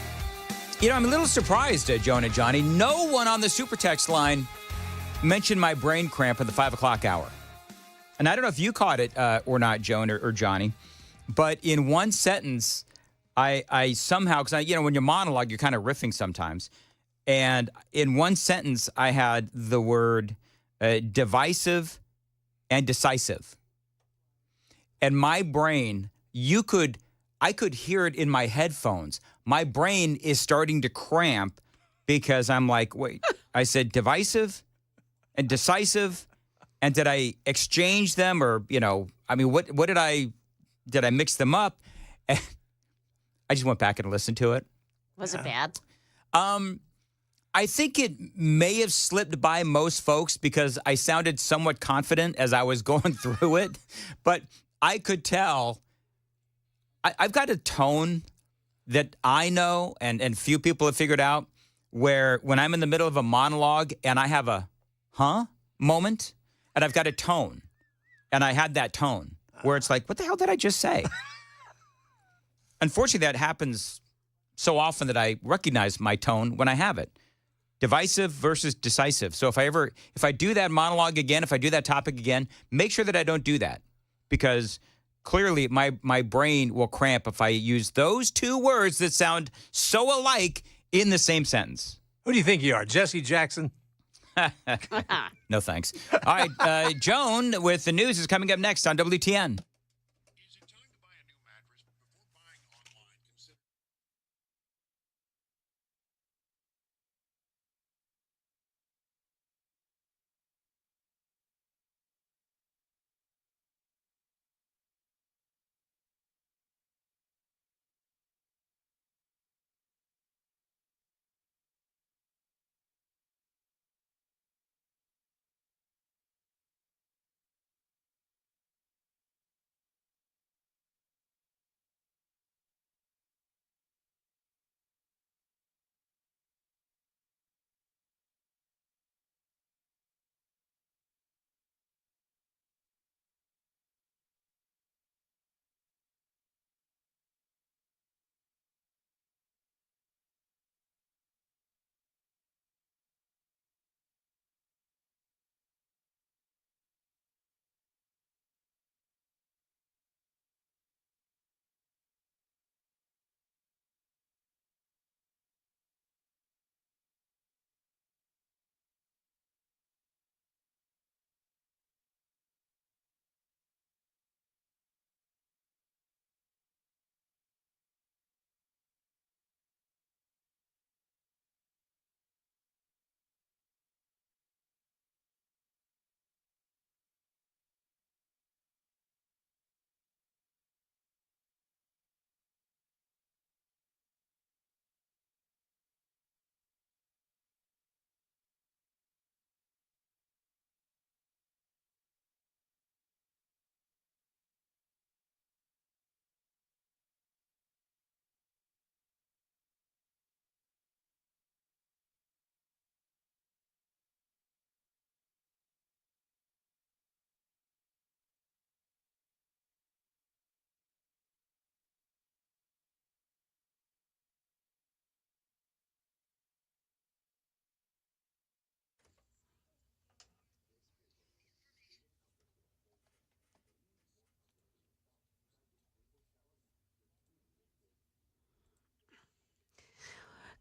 You know, I'm a little surprised, Joan and Johnny. No one on the Super Text line mentioned my brain cramp at the 5 o'clock hour. And I don't know if you caught it or not, Joan or Johnny, but in one sentence, I somehow, because when you monologue, you're kind of riffing sometimes. And in one sentence, I had the word divisive and decisive. And my brain, I could hear it in my headphones. My brain is starting to cramp because I'm like, wait, I said divisive and decisive. And did I exchange them or, what did I mix them up? And I just went back and listened to it. Was it bad? I think it may have slipped by most folks because I sounded somewhat confident as I was going through it. But I could tell I've got a tone that I know and few people have figured out where when I'm in the middle of a monologue and I have a moment and I've got a tone and I had that tone where it's like, what the hell did I just say? Unfortunately, that happens so often that I recognize my tone when I have it. Divisive versus decisive. So if I do that monologue again, if I do that topic again, make sure that I don't do that because clearly my brain will cramp if I use those two words that sound so alike in the same sentence. Who do you think you are, Jesse Jackson? No, thanks. All right, Joan with the news is coming up next on WTN.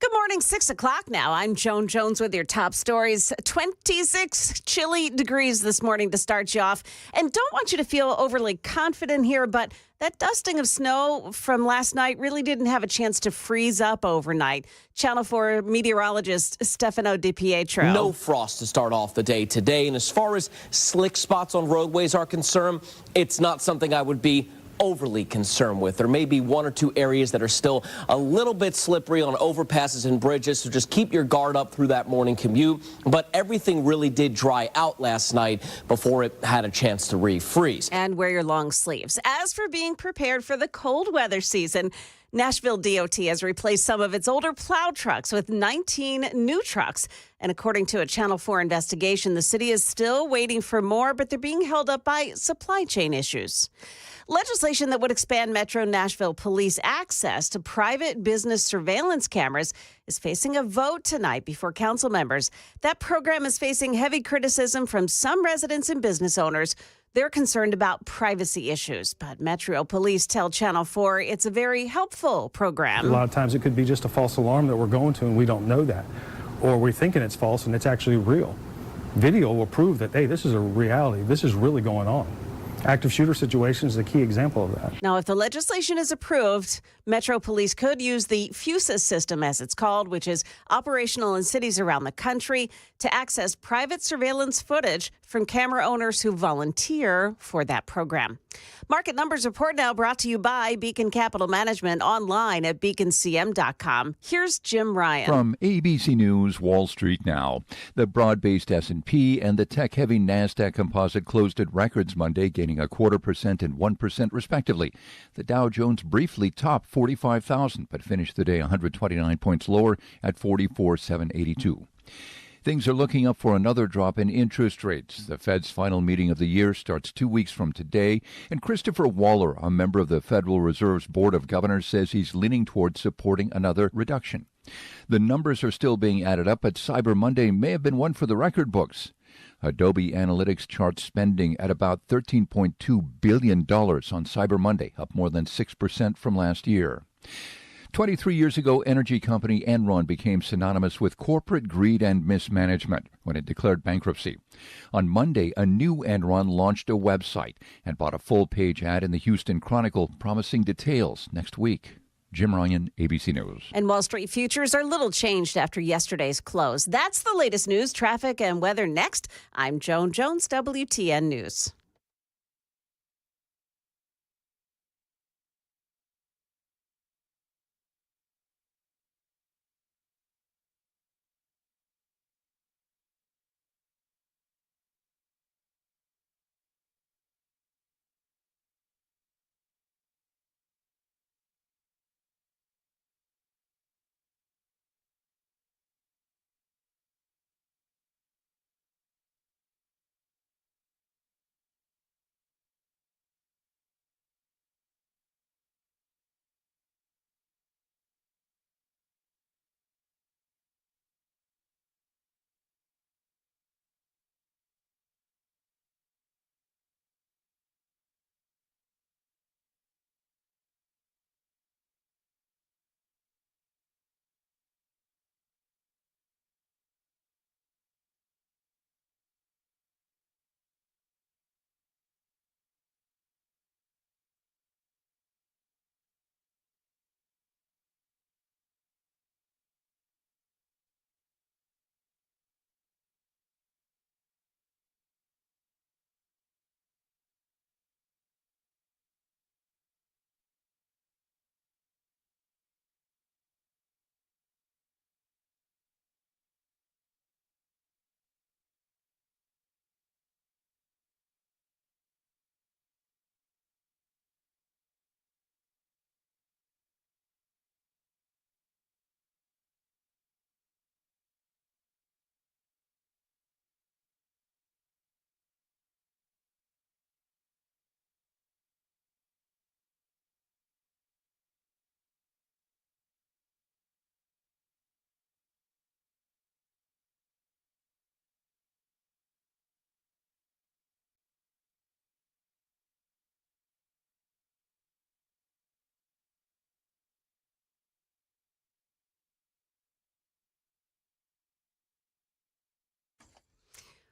Good morning, 6 o'clock now. I'm Joan Jones with your top stories. 26 chilly degrees this morning to start you off. And don't want you to feel overly confident here, but that dusting of snow from last night really didn't have a chance to freeze up overnight. Channel 4 meteorologist Stefano DiPietro. No frost to start off the day today. And as far as slick spots on roadways are concerned, it's not something I would be overly concerned with. There may be one or two areas that are still a little bit slippery on overpasses and bridges, so just keep your guard up through that morning commute. But everything really did dry out last night before it had a chance to refreeze. And wear your long sleeves. As for being prepared for the cold weather season, Nashville DOT has replaced some of its older plow trucks with 19 new trucks. And according to a Channel 4 investigation, the city is still waiting for more, but they're being held up by supply chain issues. Legislation that would expand Metro Nashville police access to private business surveillance cameras is facing a vote tonight before council members. That program is facing heavy criticism from some residents and business owners. They're concerned about privacy issues, but Metro Police tell Channel 4 it's a very helpful program. A lot of times it could be just a false alarm that we're going to and we don't know that. Or we're thinking it's false and it's actually real. Video will prove that, hey, this is a reality. This is really going on. Active shooter situation is a key example of that. Now, if the legislation is approved, Metro Police could use the FUSA system, as it's called, which is operational in cities around the country, to access private surveillance footage from camera owners who volunteer for that program. Market Numbers Report now brought to you by Beacon Capital Management, online at beaconcm.com. Here's Jim Ryan. From ABC News, Wall Street now. The broad-based S&P and the tech-heavy NASDAQ composite closed at records Monday, gaining 0.25% and 1% respectively. The Dow Jones briefly topped 45,000, but finished the day 129 points lower at 44,782. Things are looking up for another drop in interest rates. The Fed's final meeting of the year starts 2 weeks from today, and Christopher Waller, a member of the Federal Reserve's Board of Governors, says he's leaning towards supporting another reduction. The numbers are still being added up, but Cyber Monday may have been one for the record books. Adobe Analytics charts spending at about $13.2 billion on Cyber Monday, up more than 6% from last year. 23 years ago, energy company Enron became synonymous with corporate greed and mismanagement when it declared bankruptcy. On Monday, a new Enron launched a website and bought a full-page ad in the Houston Chronicle promising details next week. Jim Ryan, ABC News. And Wall Street futures are little changed after yesterday's close. That's the latest news, traffic, and weather next. I'm Joan Jones, WTN News.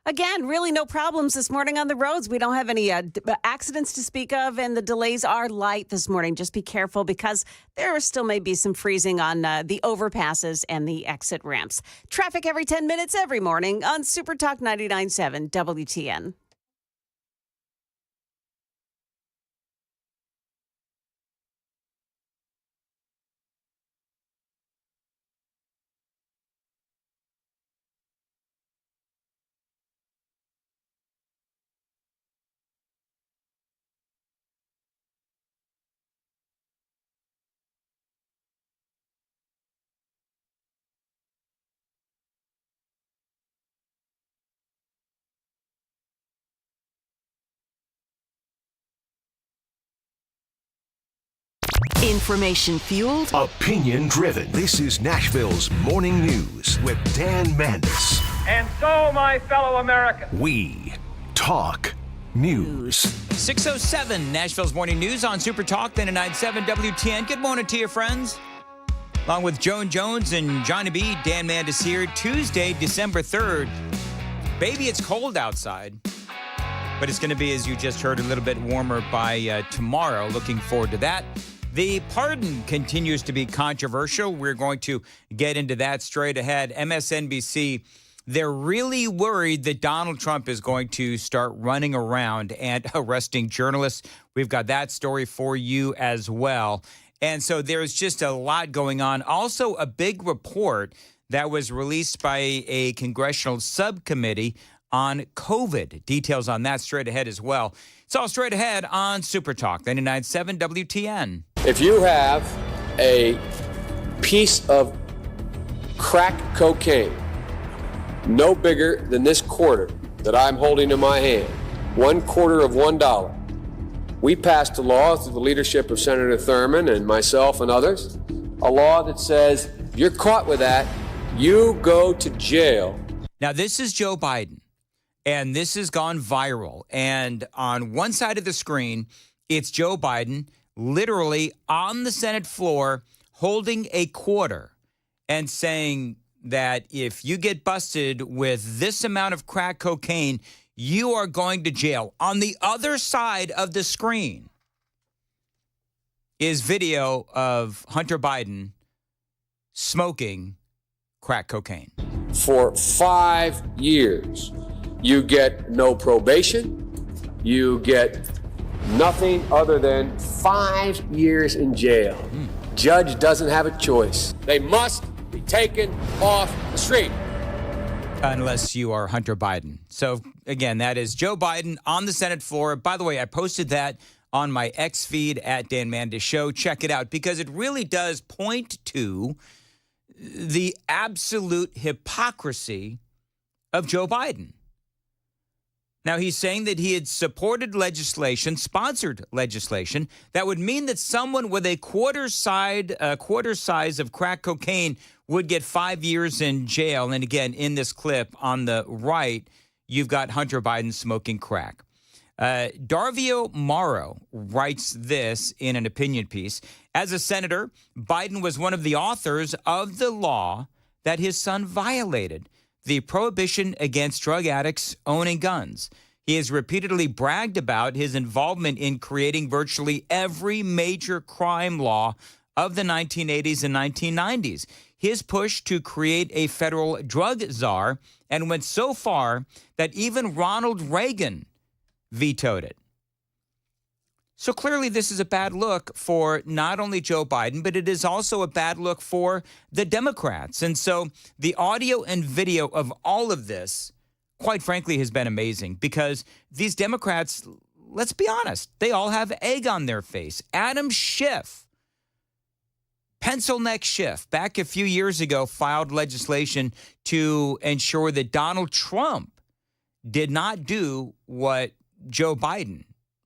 Again, really no problems this morning on the roads. We don't have any accidents to speak of, and the delays are light this morning. Just be careful because there still may be some freezing on the overpasses and the exit ramps. Traffic every 10 minutes every morning on Super Talk 99.7 WTN. Information fueled, opinion driven. This is Nashville's Morning News with Dan Mandis. And so, my fellow Americans, we talk news. 6:07, Nashville's Morning News on Super Talk 99.7 WTN. Good morning to you, friends. Along with Joan Jones and Johnny B, Dan Mandis here. Tuesday, December 3rd. Baby, it's cold outside. But it's going to be, as you just heard, a little bit warmer by tomorrow. Looking forward to that. The pardon continues to be controversial. We're going to get into that straight ahead. MSNBC, they're really worried that Donald Trump is going to start running around and arresting journalists. We've got that story for you as well. And so there's just a lot going on. Also, a big report that was released by a congressional subcommittee on COVID. Details on that straight ahead as well. It's all straight ahead on Super Talk 99.7 WTN. If you have a piece of crack cocaine no bigger than this quarter that I'm holding in my hand, $1/4 of $1, we passed a law through the leadership of Senator Thurmond and myself and others, a law that says if you're caught with that, you go to jail. Now, this is Joe Biden, and this has gone viral. And on one side of the screen, it's Joe Biden literally on the Senate floor holding a quarter and saying that if you get busted with this amount of crack cocaine, you are going to jail. On the other side of the screen is video of Hunter Biden smoking crack cocaine. For 5 years, you get no probation. You get nothing other than 5 years in jail. Judge doesn't have a choice. They must be taken off the street. Unless you are Hunter Biden. So, again, that is Joe Biden on the Senate floor. By the way, I posted that on my X feed at Dan Mandis Show. Check it out because it really does point to the absolute hypocrisy of Joe Biden. Now, he's saying that he had supported legislation, sponsored legislation, that would mean that someone with a quarter size of crack cocaine would get 5 years in jail. And again, in this clip on the right, you've got Hunter Biden smoking crack. Darvio Morrow writes this in an opinion piece. As a senator, Biden was one of the authors of the law that his son violated, the prohibition against drug addicts owning guns. He has repeatedly bragged about his involvement in creating virtually every major crime law of the 1980s and 1990s. His push to create a federal drug czar and went so far that even Ronald Reagan vetoed it. So clearly this is a bad look for not only Joe Biden, but it is also a bad look for the Democrats. And so the audio and video of all of this, quite frankly, has been amazing because these Democrats, let's be honest, they all have egg on their face. Adam Schiff, Pencil Neck Schiff, back a few years ago, filed legislation to ensure that Donald Trump did not do what Joe Biden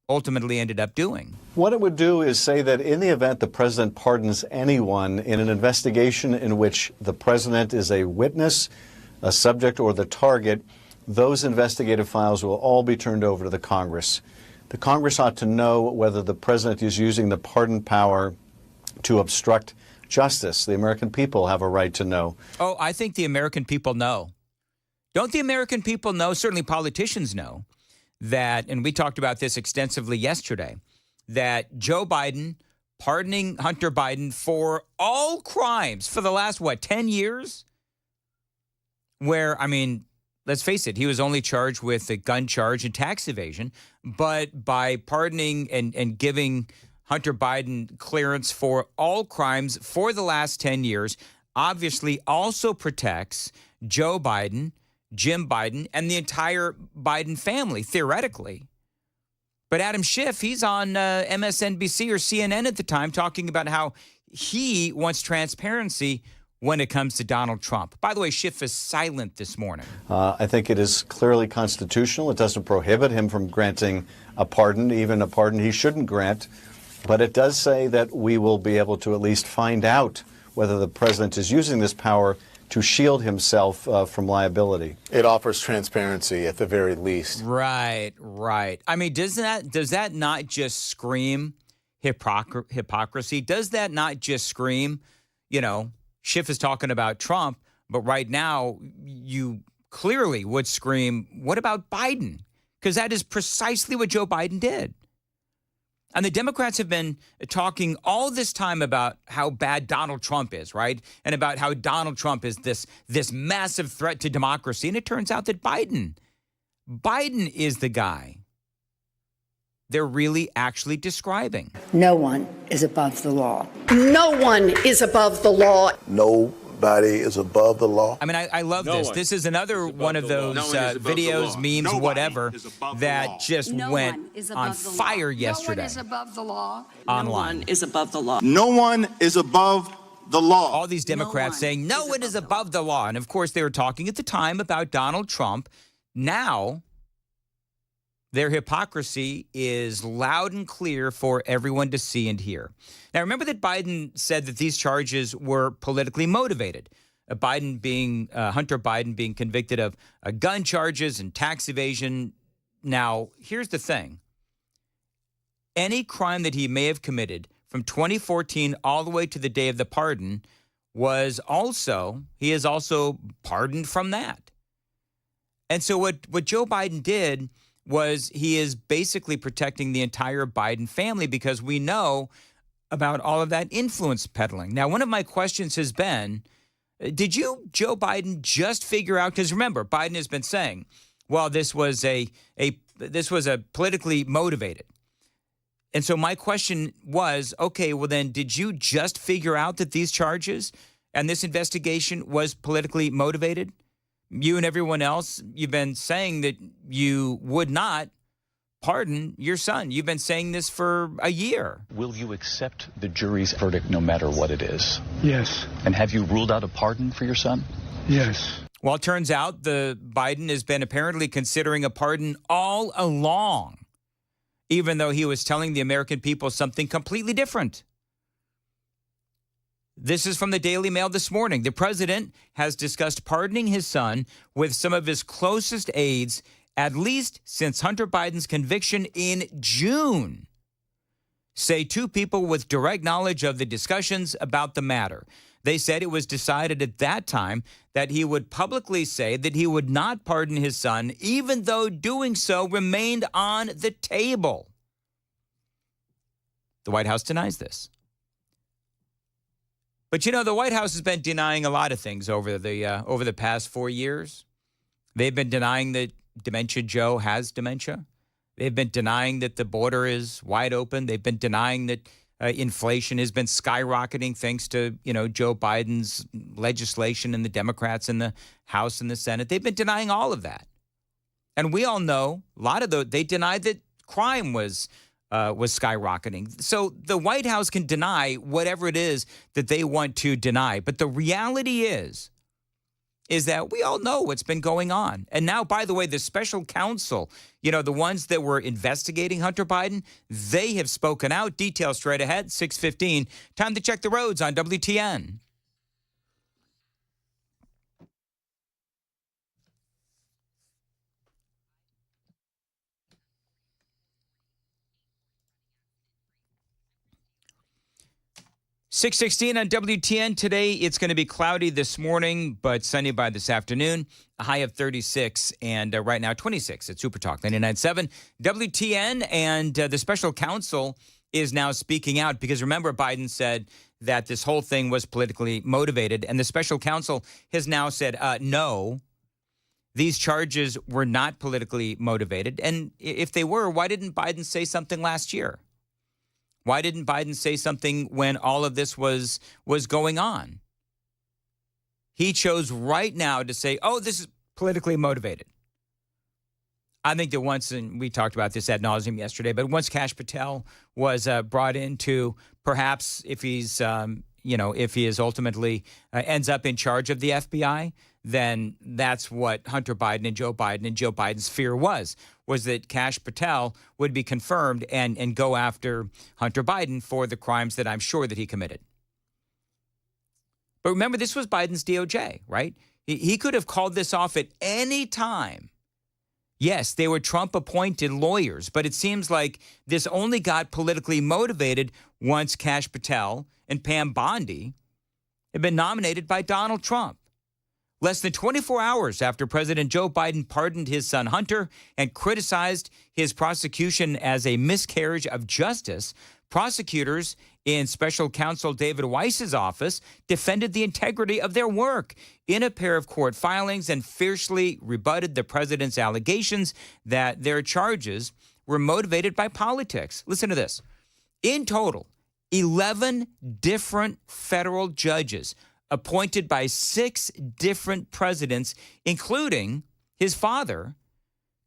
ultimately ended up doing. What it would do is say that in the event the president pardons anyone in an investigation in which the president is a witness, a subject, or the target, those investigative files will all be turned over to the Congress. The Congress ought to know whether the president is using the pardon power to obstruct justice. The American people have a right to know. Oh, I think the American people know. Don't the American people know, certainly politicians know, that, and we talked about this extensively yesterday, that Joe Biden pardoning Hunter Biden for all crimes for the last, 10 years? Where, I mean, let's face it, he was only charged with a gun charge and tax evasion, but by pardoning and giving Hunter Biden clearance for all crimes for the last 10 years, obviously also protects Joe Biden, Jim Biden, and the entire Biden family, theoretically. But Adam Schiff, he's on MSNBC or CNN at the time talking about how he wants transparency when it comes to Donald Trump. By the way, Schiff is silent this morning. I think it is clearly constitutional. It doesn't prohibit him from granting a pardon, even a pardon he shouldn't grant. But it does say that we will be able to at least find out whether the president is using this power to shield himself from liability. It offers transparency at the very least. Right. I mean, does that not just scream hypocrisy? Does that not just scream, Schiff is talking about Trump, but right now you clearly would scream, what about Biden? Because that is precisely what Joe Biden did. And the Democrats have been talking all this time about how bad Donald Trump is, right? And about how Donald Trump is this massive threat to democracy. And it turns out that Biden is the guy they're really actually describing. No one is above the law. No one is above the law. Nobody is above the law. I mean, I love this. This is another one of those videos, memes, whatever, that just went on fire yesterday. No one is above the law. Online. No one is above the law. No one is above the law. All these Democrats saying no one is above the law. And of course, they were talking at the time about Donald Trump. Now, their hypocrisy is loud and clear for everyone to see and hear. Now, remember that Biden said that these charges were politically motivated. Hunter Biden being convicted of gun charges and tax evasion. Now, here's the thing. Any crime that he may have committed from 2014 all the way to the day of the pardon he is also pardoned from that. And so what Joe Biden did was he is basically protecting the entire Biden family because we know about all of that influence peddling. Now, one of my questions has been, did you, Joe Biden, just figure out, because remember, Biden has been saying, well, this was a politically motivated. And so my question was, okay, well then, did you just figure out that these charges and this investigation was politically motivated? You and everyone else, you've been saying that you would not pardon your son. You've been saying this for a year. Will you accept the jury's verdict no matter what it is? Yes. And have you ruled out a pardon for your son? Yes. Well, it turns out the Biden has been apparently considering a pardon all along, even though he was telling the American people something completely different. This is from the Daily Mail this morning. The president has discussed pardoning his son with some of his closest aides, at least since Hunter Biden's conviction in June. Say two people with direct knowledge of the discussions about the matter. They said it was decided at that time that he would publicly say that he would not pardon his son, even though doing so remained on the table. The White House denies this. But, the White House has been denying a lot of things over the past 4 years. They've been denying that Dementia Joe has dementia. They've been denying that the border is wide open. They've been denying that inflation has been skyrocketing thanks to, Joe Biden's legislation and the Democrats in the House and the Senate. They've been denying all of that. And we all know they denied that crime was skyrocketing. So the White House can deny whatever it is that they want to deny. But the reality is that we all know what's been going on. And now, by the way, the special counsel, the ones that were investigating Hunter Biden, they have spoken out. Details straight ahead, 6:15. Time to check the roads on WTN. .16 on WTN. Today, it's going to be cloudy this morning, but sunny by this afternoon. A high of 36 and right now 26 at Super Talk 99.7 WTN. And the special counsel is now speaking out because remember, Biden said that this whole thing was politically motivated. And the special counsel has now said, no, these charges were not politically motivated. And if they were, why didn't Biden say something last year? Why didn't Biden say something when all of this was going on? He chose right now to say, oh, this is politically motivated. I think that once, and we talked about this ad nauseum yesterday, but once Kash Patel was brought into perhaps if he is ultimately ends up in charge of the FBI, then that's what Hunter Biden and Joe Biden's fear was that Kash Patel would be confirmed and go after Hunter Biden for the crimes that I'm sure that he committed. But remember, this was Biden's DOJ, right? He could have called this off at any time. Yes, they were Trump-appointed lawyers, but it seems like this only got politically motivated once Kash Patel and Pam Bondi had been nominated by Donald Trump. Less than 24 hours after President Joe Biden pardoned his son Hunter and criticized his prosecution as a miscarriage of justice, prosecutors in Special Counsel David Weiss's office defended the integrity of their work in a pair of court filings and fiercely rebutted the president's allegations that their charges were motivated by politics. Listen to this. In total, 11 different federal judges appointed by 6 different presidents, including his father,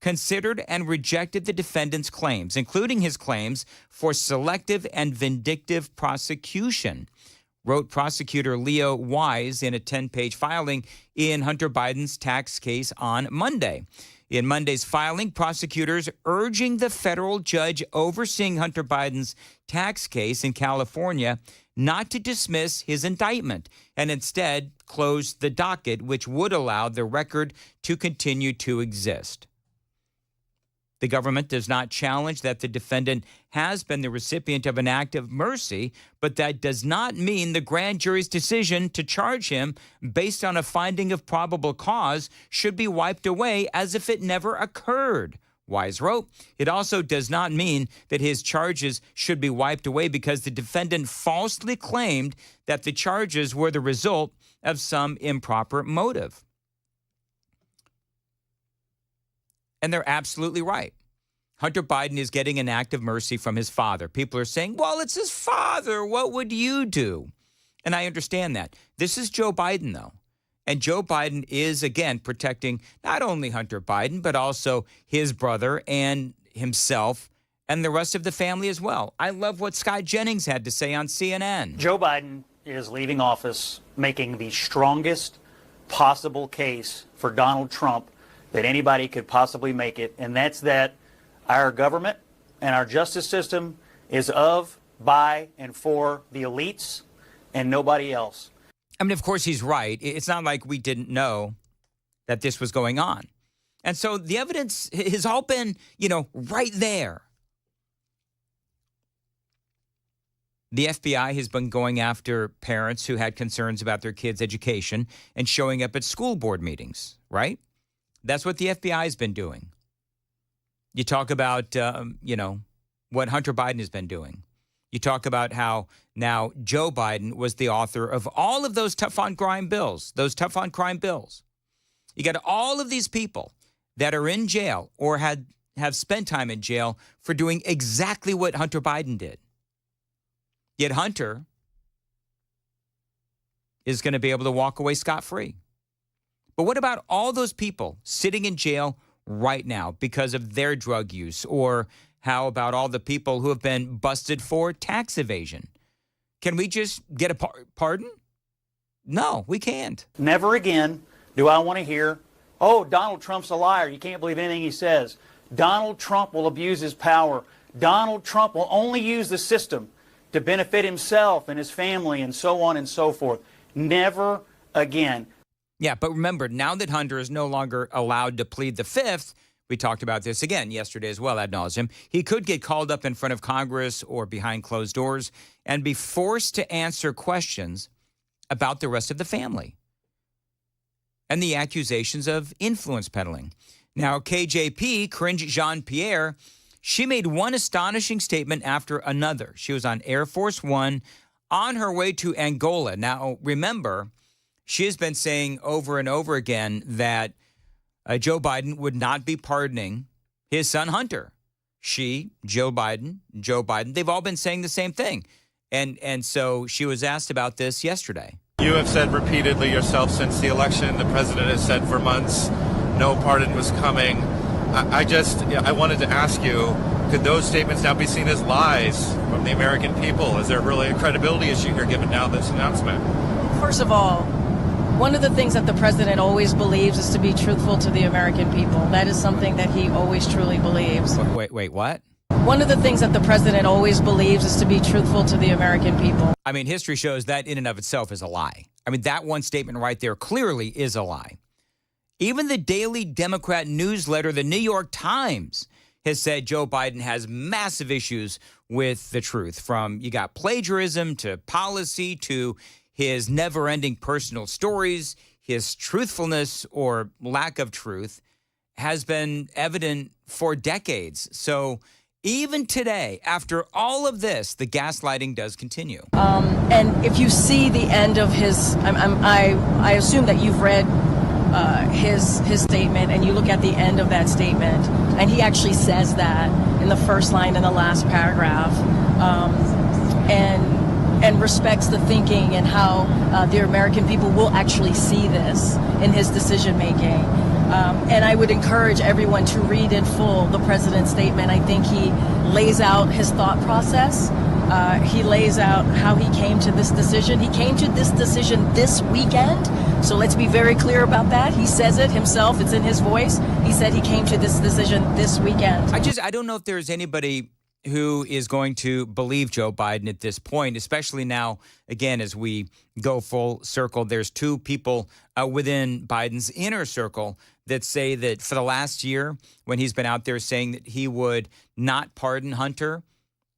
considered and rejected the defendant's claims, including his claims for selective and vindictive prosecution, wrote prosecutor Leo Wise in a 10-page filing in Hunter Biden's tax case on Monday. In Monday's filing, prosecutors urging the federal judge overseeing Hunter Biden's tax case in California not to dismiss his indictment and instead close the docket, which would allow the record to continue to exist. The government does not challenge that the defendant has been the recipient of an act of mercy, but that does not mean the grand jury's decision to charge him based on a finding of probable cause should be wiped away as if it never occurred. Wise wrote, it also does not mean that his charges should be wiped away because the defendant falsely claimed that the charges were the result of some improper motive. And they're absolutely right. Hunter Biden is getting an act of mercy from his father. People are saying, well, it's his father. What would you do? And I understand that. This is Joe Biden, though. And Joe Biden is, again, protecting not only Hunter Biden, but also his brother and himself and the rest of the family as well. I love what Scott Jennings had to say on CNN. Joe Biden is leaving office making the strongest possible case for Donald Trump that anybody could possibly make it, and that's that our government and our justice system is of, by, and for the elites and nobody else. I mean, of course, he's right. It's not like we didn't know that this was going on. And so the evidence has all been, right there. The FBI has been going after parents who had concerns about their kids' education and showing up at school board meetings, right? That's what the FBI has been doing. You talk about, what Hunter Biden has been doing. You talk about how now Joe Biden was the author of all of those tough-on-crime bills, You got all of these people that are in jail or have spent time in jail for doing exactly what Hunter Biden did. Yet Hunter is going to be able to walk away scot-free. But what about all those people sitting in jail right now because of their drug use? Or how about all the people who have been busted for tax evasion? Can we just get a pardon? No, we can't. Never again do I want to hear, oh, Donald Trump's a liar. You can't believe anything he says. Donald Trump will abuse his power. Donald Trump will only use the system to benefit himself and his family and so on and so forth. Never again. Yeah, but remember, now that Hunter is no longer allowed to plead the Fifth, we talked about this again yesterday as well ad nauseum, he could get called up in front of Congress or behind closed doors and be forced to answer questions about the rest of the family and the accusations of influence peddling. Now, KJP, Karine Jean-Pierre, she made one astonishing statement after another. She was on Air Force One on her way to Angola. Now, remember, she has been saying over and over again that Joe Biden would not be pardoning his son Hunter. She, Joe Biden, they've all been saying the same thing. And so she was asked about this yesterday. You have said repeatedly yourself since the election, the president has said for months, no pardon was coming. I wanted to ask you, could those statements now be seen as lies from the American people? Is there really a credibility issue here given now this announcement? First of all, One of the things that the president always believes is to be truthful to the American people. That is something that he always truly believes. Wait, what? One of the things that the president always believes is to be truthful to the American people. I mean, history shows that in and of itself is a lie. I mean, that one statement right there clearly is a lie. Even the daily Democrat newsletter, the New York Times, has said Joe Biden has massive issues with the truth. From you got plagiarism to policy to his never-ending personal stories, his truthfulness or lack of truth has been evident for decades. So even today, after all of this, the gaslighting does continue. And if you see the end of his, I assume that you've read his statement, and you look at the end of that statement, and he actually says that in the first line in the last paragraph, and respects the thinking and how the American people will actually see this in his decision making. And I would encourage everyone to read in full the president's statement. I think he lays out his thought process. He lays out how he came to this decision. He came to this decision this weekend. So let's be very clear about that. He says it himself. It's in his voice. He said he came to this decision this weekend. I don't know if there's anybody who is going to believe Joe Biden at this point, especially now, again, as we go full circle. There's two people within Biden's inner circle that say that for the last year, when he's been out there saying that he would not pardon Hunter,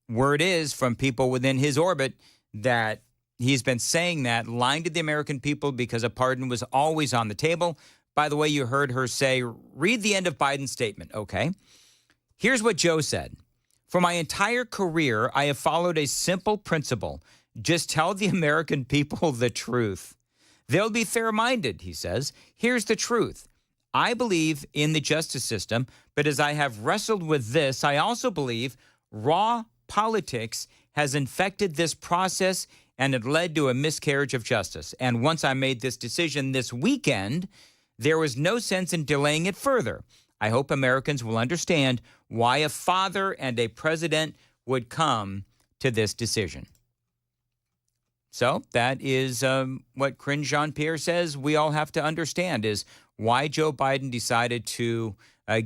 word is from people within his orbit that he's been saying that, lying to the American people because a pardon was always on the table. By the way, you heard her say, read the end of Biden's statement. Okay. Here's what Joe said. For my entire career, I have followed a simple principle. Just tell the American people the truth. They'll be fair-minded, he says. Here's the truth. I believe in the justice system, but as I have wrestled with this, I also believe raw politics has infected this process and it led to a miscarriage of justice. And once I made this decision this weekend, there was no sense in delaying it further. I hope Americans will understand why a father and a president would come to this decision. So that is what Karine Jean-Pierre says we all have to understand is why Joe Biden decided to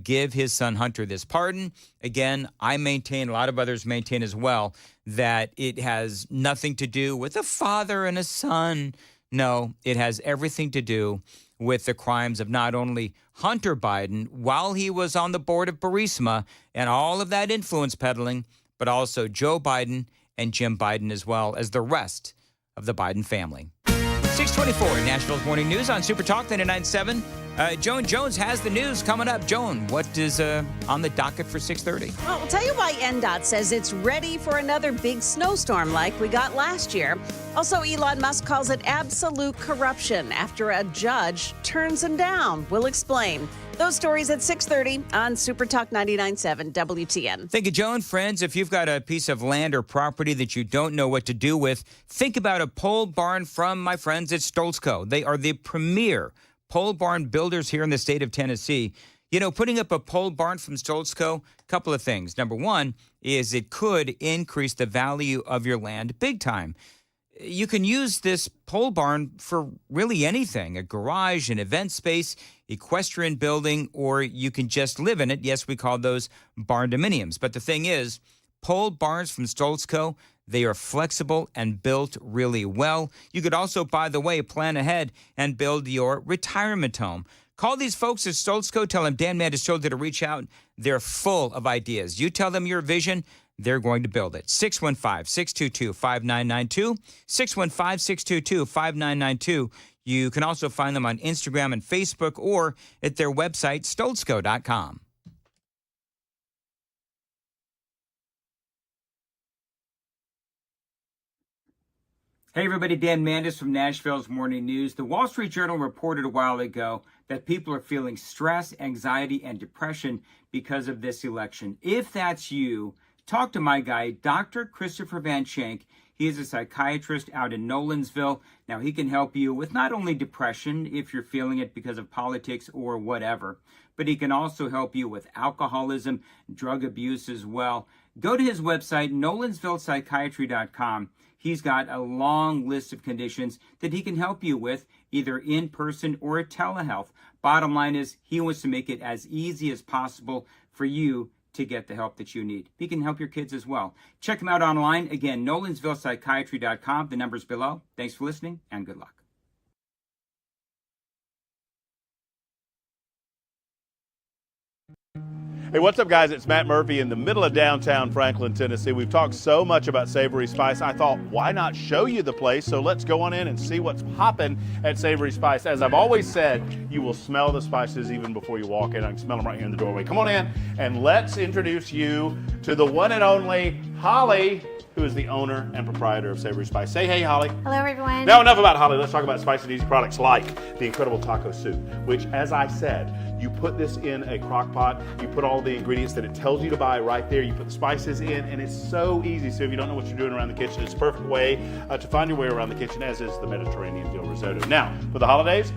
give his son Hunter this pardon. Again, I maintain, a lot of others maintain as well, that it has nothing to do with a father and a son. No, it has everything to do with the crimes of not only Hunter Biden while he was on the board of Burisma and all of that influence peddling, but also Joe Biden and Jim Biden as well as the rest of the Biden family. 624 Nashville's Morning News on Super Talk 99.7. Joan Jones has the news coming up. Joan, what is on the docket for 6:30? Well, I'll tell you why NDOT says it's ready for another big snowstorm like we got last year. Also, Elon Musk calls it absolute corruption after a judge turns him down. We'll explain. Those stories at 6:30 on Super Talk 99.7 WTN. Thank you, Joan. Friends, if you've got a piece of land or property that you don't know what to do with, think about a pole barn from my friends at Stoltzco. They are the premier pole barn builders here in the state of Tennessee. You know, putting up a pole barn from Stoltzco, a couple of things. Number one is it could increase the value of your land big time. You can use this pole barn for really anything, a garage, an event space, equestrian building, or you can just live in it. Yes, we call those barn-dominiums. But the thing is, pole barns from Stoltzco, they are flexible and built really well. You could also, by the way, plan ahead and build your retirement home. Call these folks at Stoltzco. Tell them Dan Mandis told you to reach out. They're full of ideas. You tell them your vision, they're going to build it. 615-622-5992. 615-622-5992. You can also find them on Instagram and Facebook or at their website, stoltzco.com. Hey, everybody. Dan Mandis from Nashville's Morning News. The Wall Street Journal reported a while ago that people are feeling stress, anxiety, and depression because of this election. If that's you, talk to my guy, Dr. Christopher Van Schenk. He is a psychiatrist out in Nolensville. Now, he can help you with not only depression, if you're feeling it because of politics or whatever, but he can also help you with alcoholism, drug abuse as well. Go to his website, nolansvillepsychiatry.com. He's got a long list of conditions that he can help you with, either in person or telehealth. Bottom line is, he wants to make it as easy as possible for you to get the help that you need. He can help your kids as well. Check him out online. Again, nolansvillepsychiatry.com. The number's below. Thanks for listening, and good luck. Hey, what's up, guys? It's Matt Murphy in the middle of downtown Franklin, Tennessee. We've talked so much about Savory Spice. I thought, why not show you the place? So let's go on in and see what's popping at Savory Spice. As I've always said, you will smell the spices even before you walk in. I can smell them right here in the doorway. Come on in, and let's introduce you to the one and only Holly, who is the owner and proprietor of Savory Spice. Say hey, Holly. Hello, everyone. Now, enough about Holly. Let's talk about spicy and easy products like the incredible taco soup, which, as I said, you put this in a crock pot, you put all the ingredients that it tells you to buy right there, you put the spices in, and it's so easy. So if you don't know what you're doing around the kitchen, it's a perfect way to find your way around the kitchen, as is the Mediterranean dill risotto. Now, for the holidays,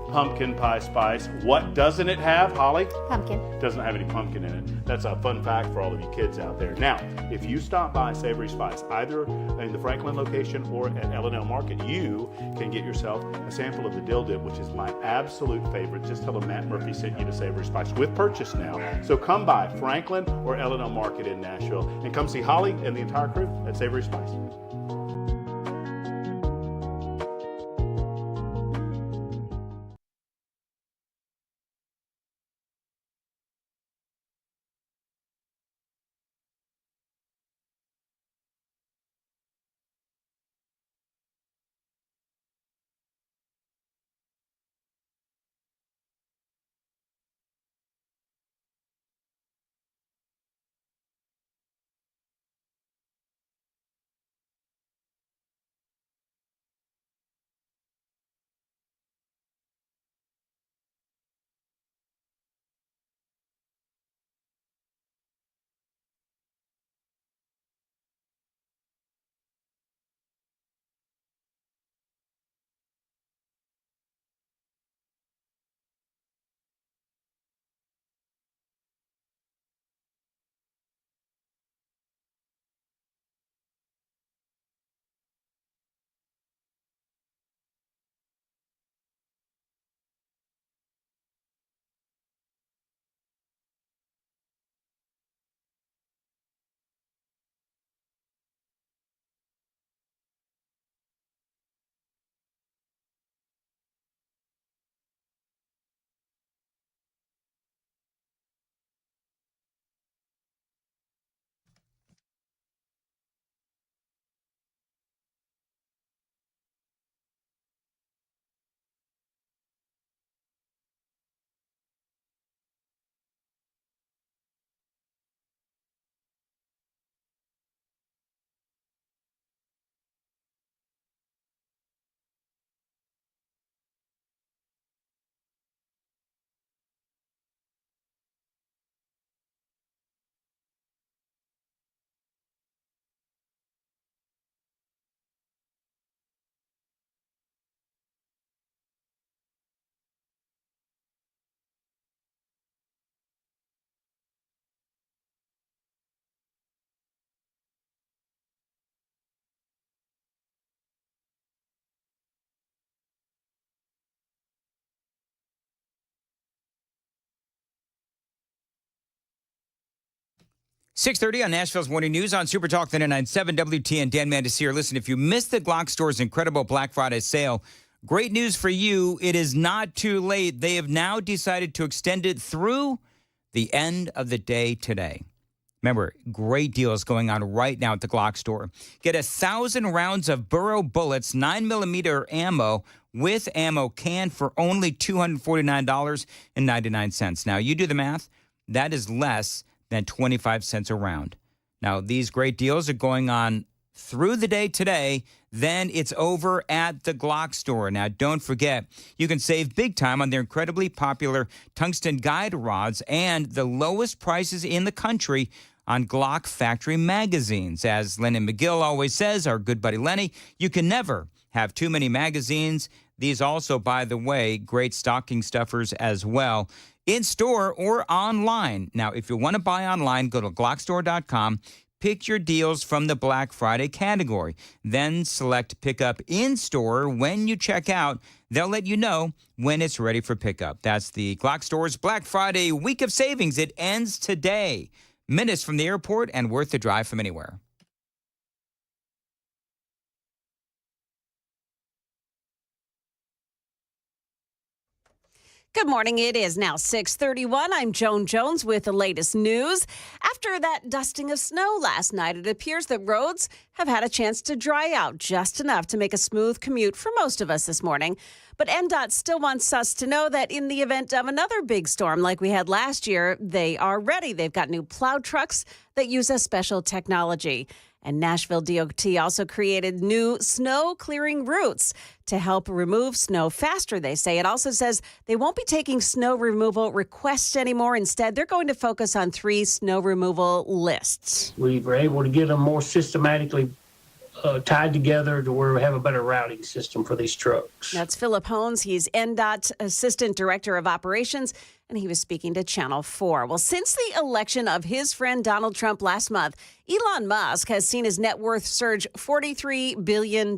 pumpkin pie spice. What doesn't it have, Holly? Pumpkin. Doesn't have any pumpkin in it. That's a fun fact for all of you kids out there. Now, if you stop by Savory Spice, either in the Franklin location or at L&L Market, you can get yourself a sample of the dill dip, which is my absolute favorite. Just tell them Matt Murphy sent you to Savory Spice with purchase now. So come by Franklin or L&L Market in Nashville and come see Holly and the entire crew at Savory Spice. .30 on Nashville's Morning News on Super Talk 99.7 WTN. Dan Mandis here. Listen, if you missed the Glock Store's incredible Black Friday sale, great news for you. It is not too late. They have now decided to extend it through the end of the day today. Remember, great deals going on right now at the Glock Store. Get 1,000 rounds of Burrow Bullets 9mm ammo with ammo can for only $249.99. Now, you do the math. That is less than 25 cents a round. Now, these great deals are going on through the day today. Then it's over at the Glock Store. Now, don't forget, you can save big time on their incredibly popular tungsten guide rods and the lowest prices in the country on Glock Factory magazines. As Lenny McGill always says, our good buddy Lenny, you can never have too many magazines. These also, by the way, great stocking stuffers as well, in store or online. Now, if you want to buy online, go to glockstore.com. Pick your deals from the Black Friday category. Then select Pickup in Store. When you check out, they'll let you know when it's ready for pickup. That's the Glock Store's Black Friday week of savings. It ends today. Minutes from the airport and worth the drive from anywhere. Good morning. It is now 6:31. I'm Joan Jones with the latest news. After that dusting of snow last night, it appears that roads have had a chance to dry out just enough to make a smooth commute for most of us this morning. But NDOT still wants us to know that in the event of another big storm like we had last year, they are ready. They've got new plow trucks that use a special technology. And Nashville DOT also created new snow clearing routes to help remove snow faster, they say. It also says they won't be taking snow removal requests anymore. Instead, they're going to focus on 3 snow removal lists. We were able to get them more systematically tied together to where we have a better routing system for these trucks. That's Philip Hones. He's NDOT Assistant Director of Operations, and he was speaking to Channel 4. Well, since the election of his friend Donald Trump last month, Elon Musk has seen his net worth surge $43 billion.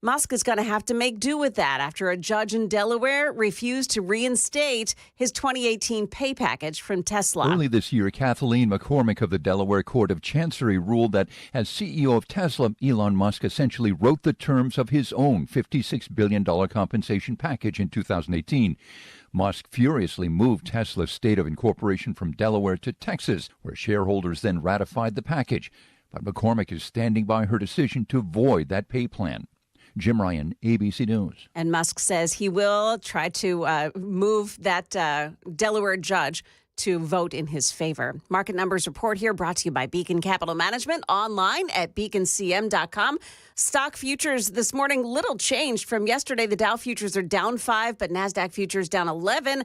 Musk is going to have to make do with that after a judge in Delaware refused to reinstate his 2018 pay package from Tesla. Early this year, Kathleen McCormick of the Delaware Court of Chancery ruled that as CEO of Tesla, Elon Musk essentially wrote the terms of his own $56 billion compensation package in 2018. Musk furiously moved Tesla's state of incorporation from Delaware to Texas, where shareholders then ratified the package. But McCormick is standing by her decision to void that pay plan. Jim Ryan, ABC News. And Musk says he will try to move that Delaware judge to vote in his favor. Market Numbers Report here brought to you by Beacon Capital Management, online at beaconcm.com. Stock futures this morning, little changed from yesterday. The Dow futures are down 5, but NASDAQ futures down 11.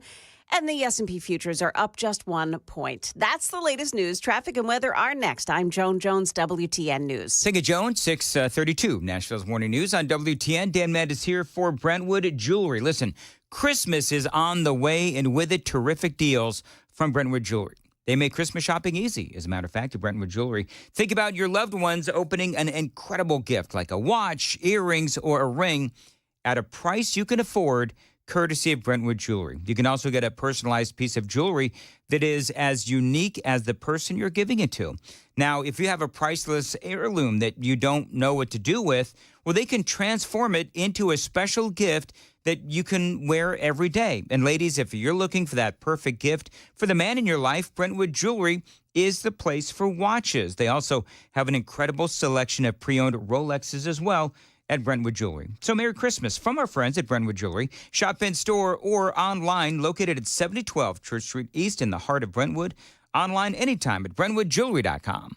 And the S&P futures are up just 1 point. That's the latest news. Traffic and weather are next. I'm Joan Jones, WTN News. Thank you, Joan. 6:32, Nashville's Morning News on WTN. Dan Mandis here for Brentwood Jewelry. Listen, Christmas is on the way, and with it, terrific deals from Brentwood Jewelry. They make Christmas shopping easy, as a matter of fact, at Brentwood Jewelry. Think about your loved ones opening an incredible gift like a watch, earrings, or a ring at a price you can afford, courtesy of Brentwood Jewelry. You can also get a personalized piece of jewelry that is as unique as the person you're giving it to. Now, if you have a priceless heirloom that you don't know what to do with, well, they can transform it into a special gift that you can wear every day. And ladies, if you're looking for that perfect gift for the man in your life, Brentwood Jewelry is the place for watches. They also have an incredible selection of pre-owned Rolexes as well at Brentwood Jewelry. So Merry Christmas from our friends at Brentwood Jewelry. Shop in store or online, located at 7012 Church Street East in the heart of Brentwood. Online anytime at brentwoodjewelry.com.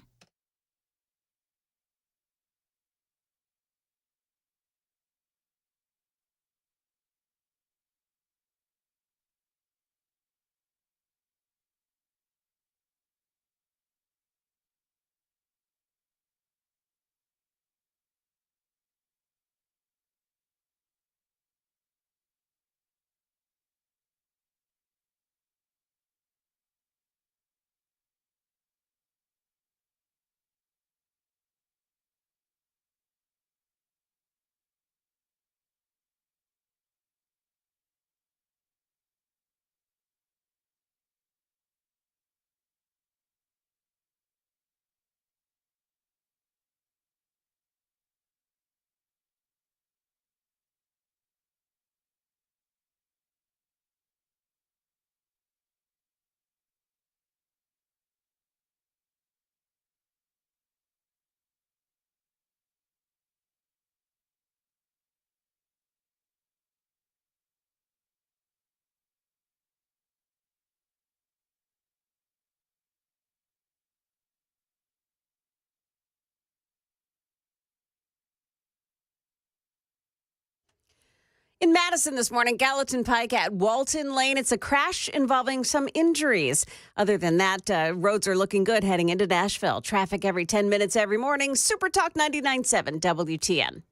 In Madison this morning, Gallatin Pike at Walton Lane. It's a crash involving some injuries. Other than that, roads are looking good heading into Nashville. Traffic every 10 minutes every morning. Super Talk 99.7 WTN.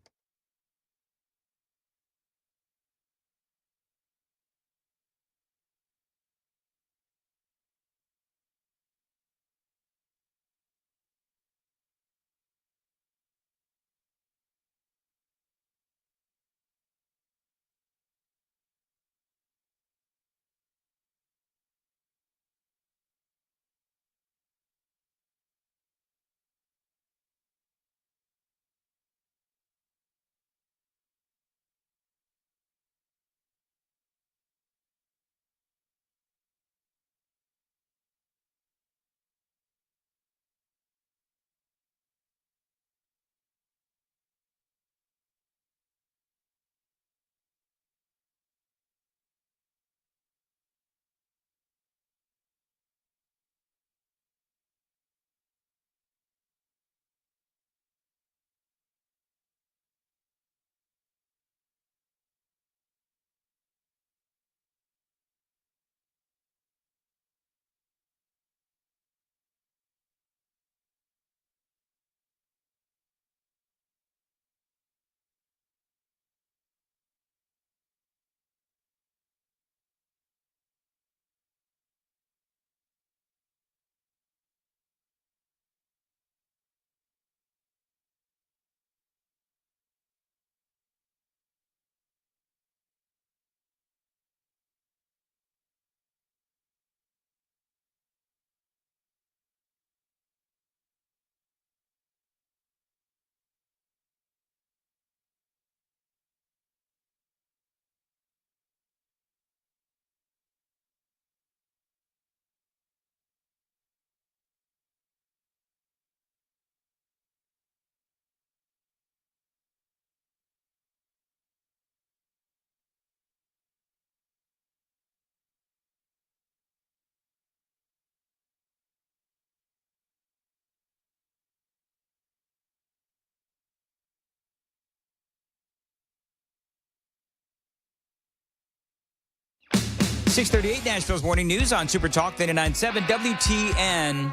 .638 Nashville's Morning News on Super Talk 99.7 WTN.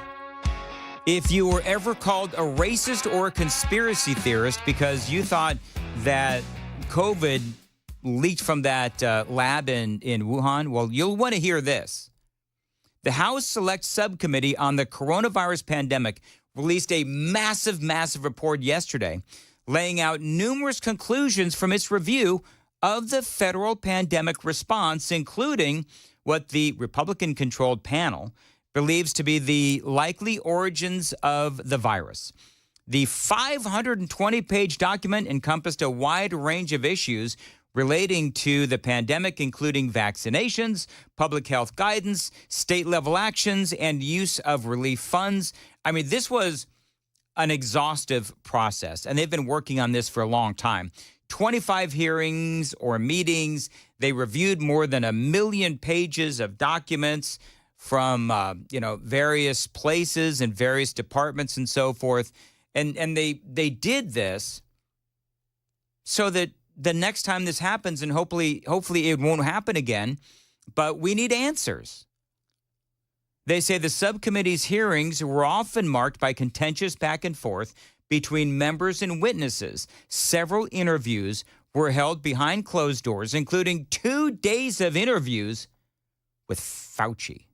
If you were ever called a racist or a conspiracy theorist because you thought that COVID leaked from that lab in Wuhan, well, you'll want to hear this. The House Select Subcommittee on the Coronavirus Pandemic released a massive report yesterday, laying out numerous conclusions from its review of the federal pandemic response, including what the Republican-controlled panel believes to be the likely origins of the virus. The 520-page document encompassed a wide range of issues relating to the pandemic, including vaccinations, public health guidance, state-level actions, and use of relief funds. I mean, this was an exhaustive process, and they've been working on this for a long time. 25 hearings or meetings. They reviewed more than 1 million pages of documents from, various places and various departments and so forth. And they did this so that the next time this happens, and hopefully it won't happen again, but we need answers. They say the subcommittee's hearings were often marked by contentious back and forth between members and witnesses. Several interviews were held behind closed doors, including 2 days of interviews with Fauci.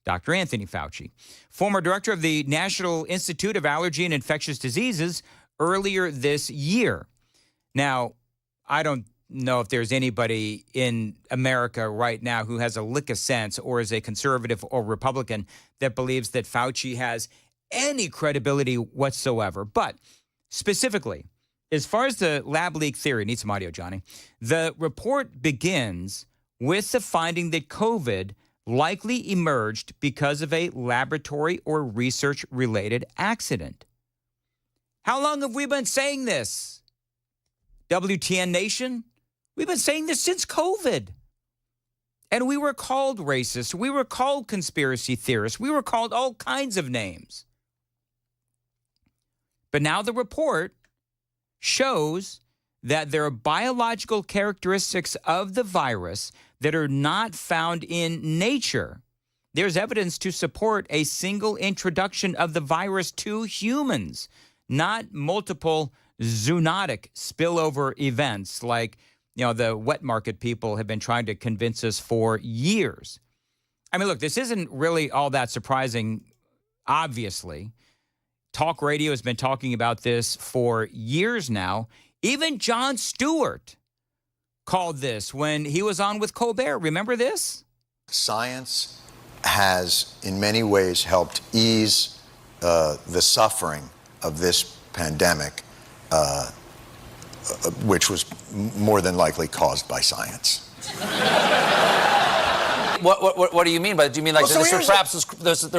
Dr. Anthony Fauci, former director of the National Institute of Allergy and Infectious Diseases, earlier this year. Now, I don't know if there's anybody in America right now who has a lick of sense or is a conservative or Republican that believes that Fauci has any credibility whatsoever. But specifically, as far as the lab leak theory, need some audio, Johnny, the report begins with the finding that COVID likely emerged because of a laboratory or research-related accident. How long have we been saying this? WTN Nation? We've been saying this since COVID. And we were called racist. We were called conspiracy theorists. We were called all kinds of names. But now the report shows that there are biological characteristics of the virus that are not found in nature. There's evidence to support a single introduction of the virus to humans, not multiple zoonotic spillover events like, the wet market people have been trying to convince us for years. I mean, look, this isn't really all that surprising, obviously. Talk radio has been talking about this for years now. Even Jon Stewart called this when he was on with Colbert. Remember this? Science has, in many ways, helped ease the suffering of this pandemic, which was more than likely caused by science. What do you mean by that? Do you mean like there's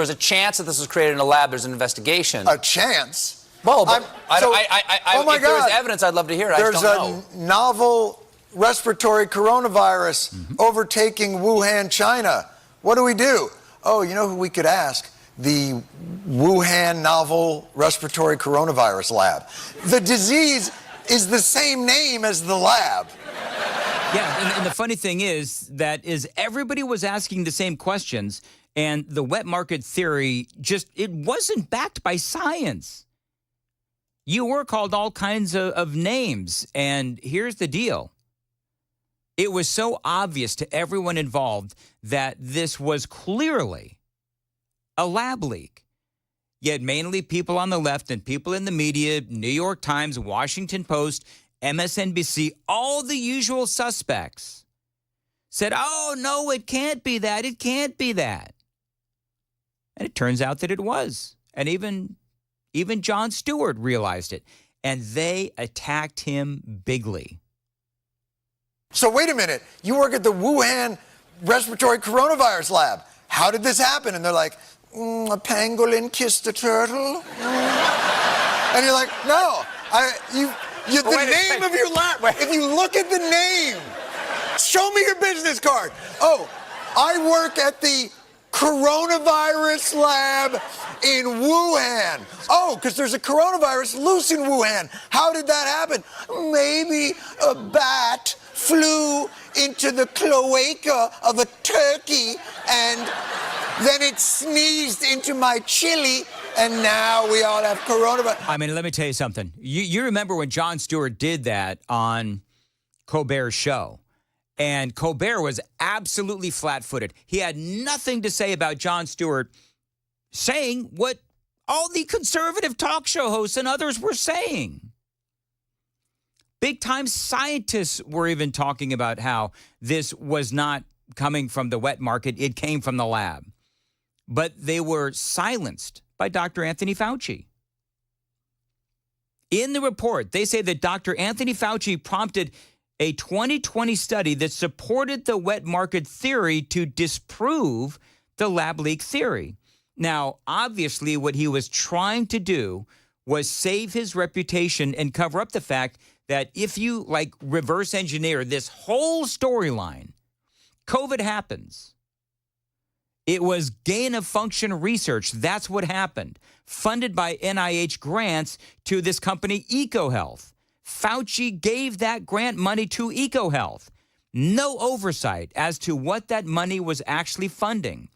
a chance that this was created in a lab? There's an investigation. A chance? Well, oh my if there's God. evidence, I'd love to hear it. There's I just don't know. a novel respiratory coronavirus overtaking Wuhan, China. What do? Oh, you know who we could ask? The Wuhan Novel Respiratory Coronavirus Lab. The disease is the same name as the lab. Yeah, and the funny thing is everybody was asking the same questions, and the wet market theory it wasn't backed by science. You were called all kinds of names, and here's the deal. It was so obvious to everyone involved that this was clearly a lab leak. Yet mainly people on the left and people in the media, New York Times, Washington Post, MSNBC, all the usual suspects said, oh, no, it can't be that. It can't be that. And it turns out that it was. And even Jon Stewart realized it. And they attacked him bigly. So wait a minute. You work at the Wuhan Respiratory Coronavirus Lab. How did this happen? And they're like, a pangolin kissed a turtle. And you're like, no, the name of your lab. If you look at the name, show me your business card. Oh, I work at the coronavirus lab in Wuhan. Oh, because there's a coronavirus loose in Wuhan. How did that happen? Maybe a bat flew into the cloaca of a turkey and then it sneezed into my chili, and now we all have coronavirus. I mean, let me tell you something. You remember when Jon Stewart did that on Colbert's show, and Colbert was absolutely flat-footed. He had nothing to say about Jon Stewart saying what all the conservative talk show hosts and others were saying. Big-time scientists were even talking about how this was not coming from the wet market. It came from the lab. But they were silenced by Dr. Anthony Fauci. In the report, they say that Dr. Anthony Fauci prompted a 2020 study that supported the wet market theory to disprove the lab leak theory. Now, obviously, what he was trying to do was save his reputation and cover up the fact that if you, reverse engineer this whole storyline, COVID happens. It was gain-of-function research. That's what happened. Funded by NIH grants to this company, EcoHealth. Fauci gave that grant money to EcoHealth. No oversight as to what that money was actually funding.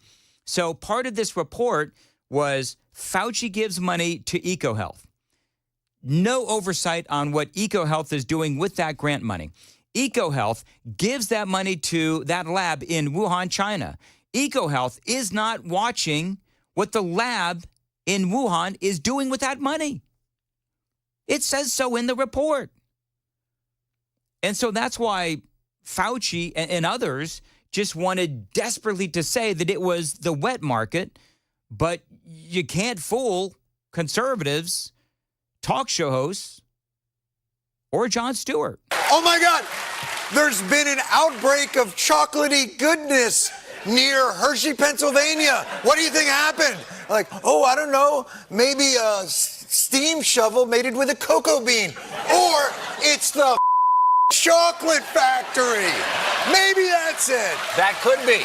So part of this report was Fauci gives money to EcoHealth. No oversight on what EcoHealth is doing with that grant money. EcoHealth gives that money to that lab in Wuhan, China. EcoHealth is not watching what the lab in Wuhan is doing with that money. It says so in the report. And so that's why Fauci and others just wanted desperately to say that it was the wet market, but you can't fool conservatives, talk show hosts, or Jon Stewart. Oh my God, there's been an outbreak of chocolatey goodness near Hershey, Pennsylvania. What do you think happened? Like, oh, I don't know, maybe a steam shovel mated with a cocoa bean. Or it's the chocolate factory. Maybe that's it. That could be.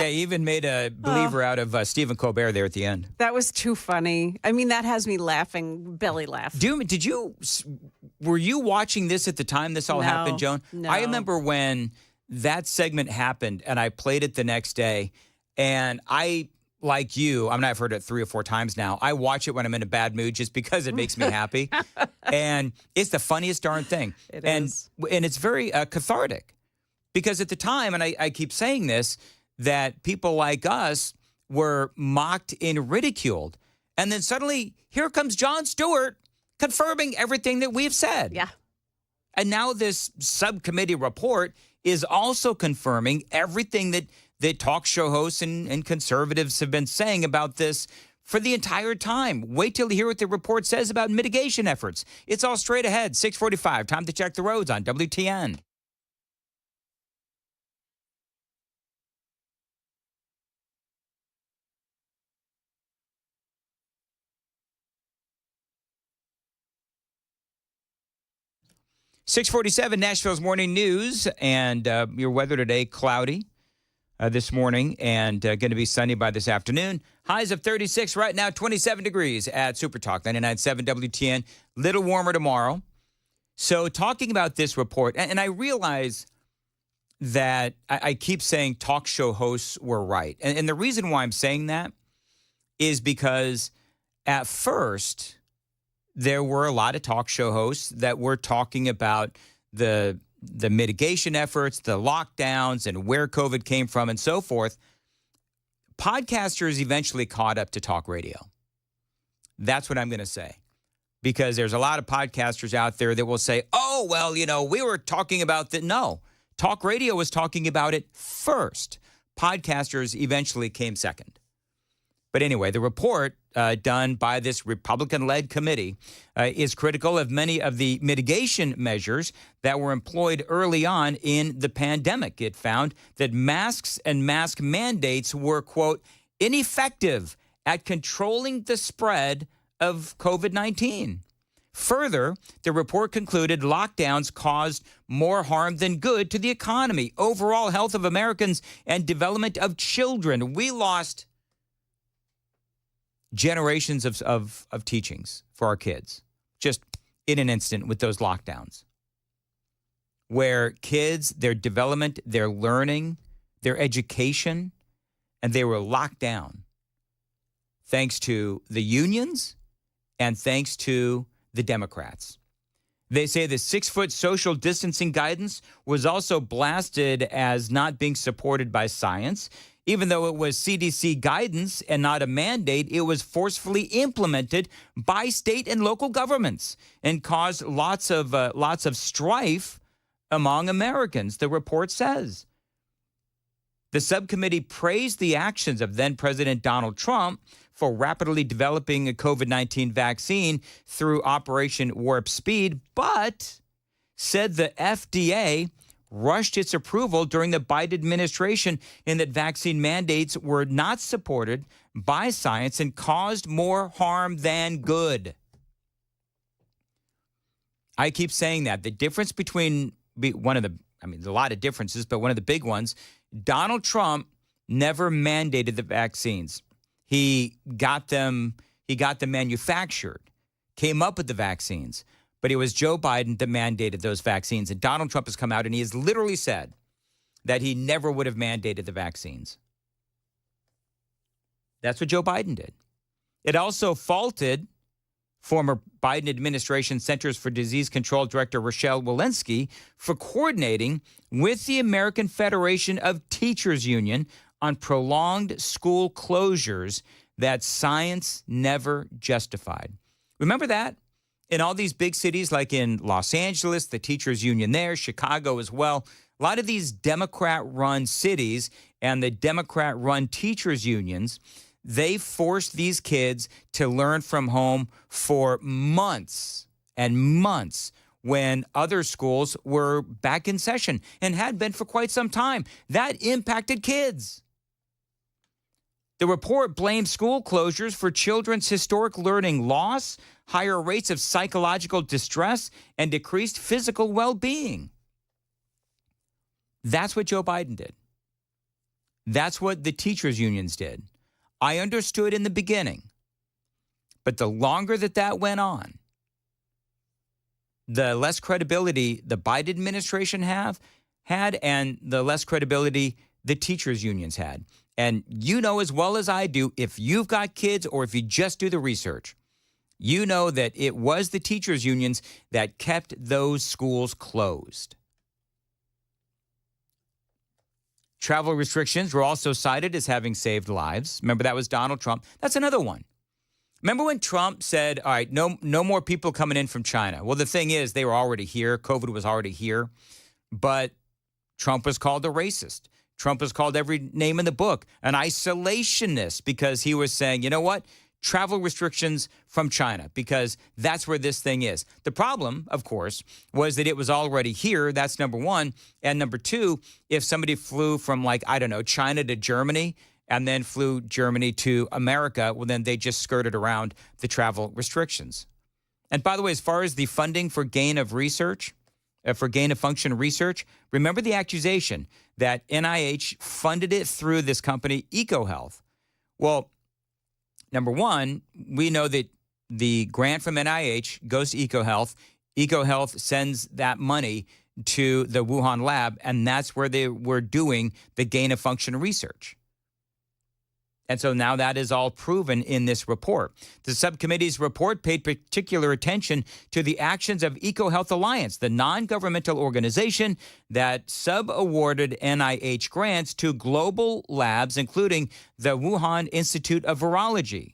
Yeah, he even made a believer out of Stephen Colbert there at the end. That was too funny. I mean, that has me laughing, belly laugh. Did you were you watching this at the time this all happened, Joan? No. I remember when that segment happened and I played it the next day, and I, like you, I've heard it 3 or 4 times now. I watch it when I'm in a bad mood just because it makes me happy. And it's the funniest darn thing. It is. And it's very cathartic because at the time, and I keep saying this, that people like us were mocked and ridiculed. And then suddenly, here comes Jon Stewart confirming everything that we've said. Yeah. And now this subcommittee report is also confirming everything that talk show hosts and conservatives have been saying about this for the entire time. Wait till you hear what the report says about mitigation efforts. It's all straight ahead. 6:45, time to check the roads on WTN. .647 Nashville's Morning News, and your weather today, cloudy this morning, and going to be sunny by this afternoon. Highs of 36 right now, 27 degrees at Super Talk 99.7 WTN. Little warmer tomorrow. So talking about this report, and I realize that I keep saying talk show hosts were right. And the reason why I'm saying that is because at first there were a lot of talk show hosts that were talking about the mitigation efforts, the lockdowns, and where COVID came from and so forth. Podcasters eventually caught up to talk radio. That's what I'm going to say. Because there's a lot of podcasters out there that will say, oh, well, we were talking about that. No, talk radio was talking about it first. Podcasters eventually came second. But anyway, the report done by this Republican-led committee is critical of many of the mitigation measures that were employed early on in the pandemic. It found that masks and mask mandates were, quote, ineffective at controlling the spread of COVID-19. Further, the report concluded lockdowns caused more harm than good to the economy, overall health of Americans, and development of children. We lost generations of teachings for our kids, just in an instant with those lockdowns, where kids, their development, their learning, their education, and they were locked down thanks to the unions and thanks to the Democrats. They say the 6-foot social distancing guidance was also blasted as not being supported by science. Even though it was CDC guidance and not a mandate, it was forcefully implemented by state and local governments and caused lots of strife among Americans, the report says. The subcommittee praised the actions of then-President Donald Trump for rapidly developing a COVID-19 vaccine through Operation Warp Speed, but said the FDA rushed its approval during the Biden administration and that vaccine mandates were not supported by science and caused more harm than good. I keep saying that. The difference between there's a lot of differences, but one of the big ones, Donald Trump never mandated the vaccines. He got them manufactured, came up with the vaccines. But it was Joe Biden that mandated those vaccines. And Donald Trump has come out and he has literally said that he never would have mandated the vaccines. That's what Joe Biden did. It also faulted former Biden administration Centers for Disease Control Director Rochelle Walensky for coordinating with the American Federation of Teachers Union on prolonged school closures that science never justified. Remember that? In all these big cities, like in Los Angeles, the teachers union there, Chicago as well, a lot of these Democrat-run cities and the Democrat-run teachers unions, they forced these kids to learn from home for months and months when other schools were back in session and had been for quite some time. That impacted kids. The report blamed school closures for children's historic learning loss, higher rates of psychological distress, and decreased physical well-being. That's what Joe Biden did. That's what the teachers' unions did. I understood in the beginning, but the longer that went on, the less credibility the Biden administration had and the less credibility the teachers' unions had. And you know as well as I do, if you've got kids or if you just do the research, you know that it was the teachers' unions that kept those schools closed. Travel restrictions were also cited as having saved lives. Remember, that was Donald Trump. That's another one. Remember when Trump said, all right, no more people coming in from China? Well, the thing is, they were already here. COVID was already here. But Trump was called a racist. Trump was called every name in the book, an isolationist, because he was saying, you know what? Travel restrictions from China, because that's where this thing is. The problem, of course, was that it was already here. That's number one. And number two, if somebody flew from, like, I don't know, China to Germany and then flew Germany to America, well, then they just skirted around the travel restrictions. And by the way, as far as the funding for gain of research, for gain of function research, remember the accusation that NIH funded it through this company, EcoHealth. Well, number one, we know that the grant from NIH goes to EcoHealth. EcoHealth sends that money to the Wuhan lab, and that's where they were doing the gain of function research. And so now that is all proven in this report. The subcommittee's report paid particular attention to the actions of EcoHealth Alliance, the non-governmental organization that sub-awarded NIH grants to global labs, including the Wuhan Institute of Virology.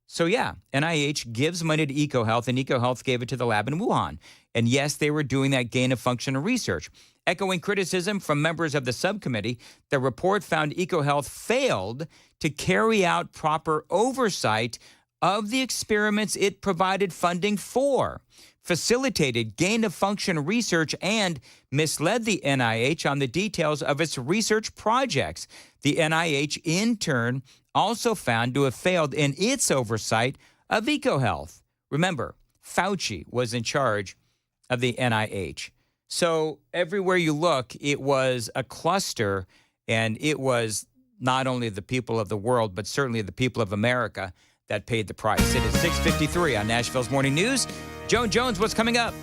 So yeah, NIH gives money to EcoHealth, and EcoHealth gave it to the lab in Wuhan. And yes, they were doing that gain of function research. Echoing criticism from members of the subcommittee, the report found EcoHealth failed to carry out proper oversight of the experiments it provided funding for, facilitated gain of function research, and misled the NIH on the details of its research projects. The NIH, in turn, also found to have failed in its oversight of EcoHealth. Remember, Fauci was in charge of the NIH. So everywhere you look, it was a cluster, and it was not only the people of the world, but certainly the people of America that paid the price. It is 6:53 on Nashville's Morning News. Joan Jones, what's coming up?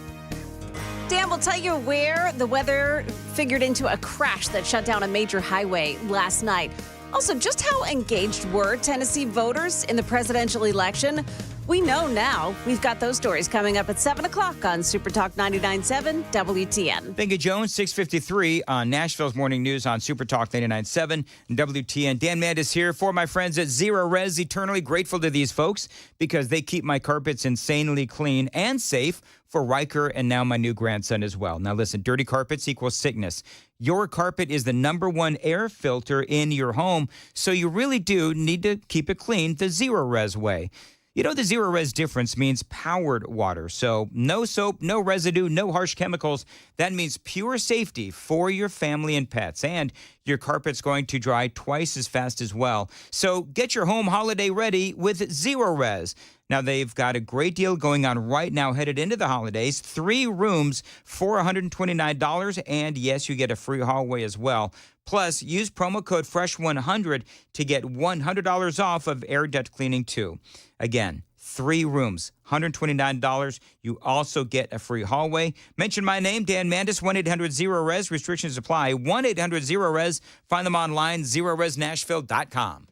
Dan will tell you where the weather figured into a crash that shut down a major highway last night. Also, just how engaged were Tennessee voters in the presidential election? We know now. We've got those stories coming up at 7 o'clock on Super Talk 99.7 WTN. Thank you, Joan. 6:53 on Nashville's Morning News on Super Talk 99.7 WTN. Dan Mandis here for my friends at Zero Res. Eternally grateful to these folks because they keep my carpets insanely clean and safe for Riker and now my new grandson as well. Now listen, dirty carpets equals sickness. Your carpet is the #1 air filter in your home, so you really do need to keep it clean the Zero Res way. You know, the Zero Res difference means powered water. So no soap, no residue, no harsh chemicals. That means pure safety for your family and pets. And your carpet's going to dry twice as fast as well. So get your home holiday ready with Zero Res. Now, they've got a great deal going on right now headed into the holidays. 3 rooms for $129. And yes, you get a free hallway as well. Plus, use promo code FRESH100 to get $100 off of air duct cleaning too. Again, 3 rooms, $129. You also get a free hallway. Mention my name, Dan Mandis, 1-800-0-RES. Restrictions apply. 1-800-0-RES. Find them online, zeroresnashville.com.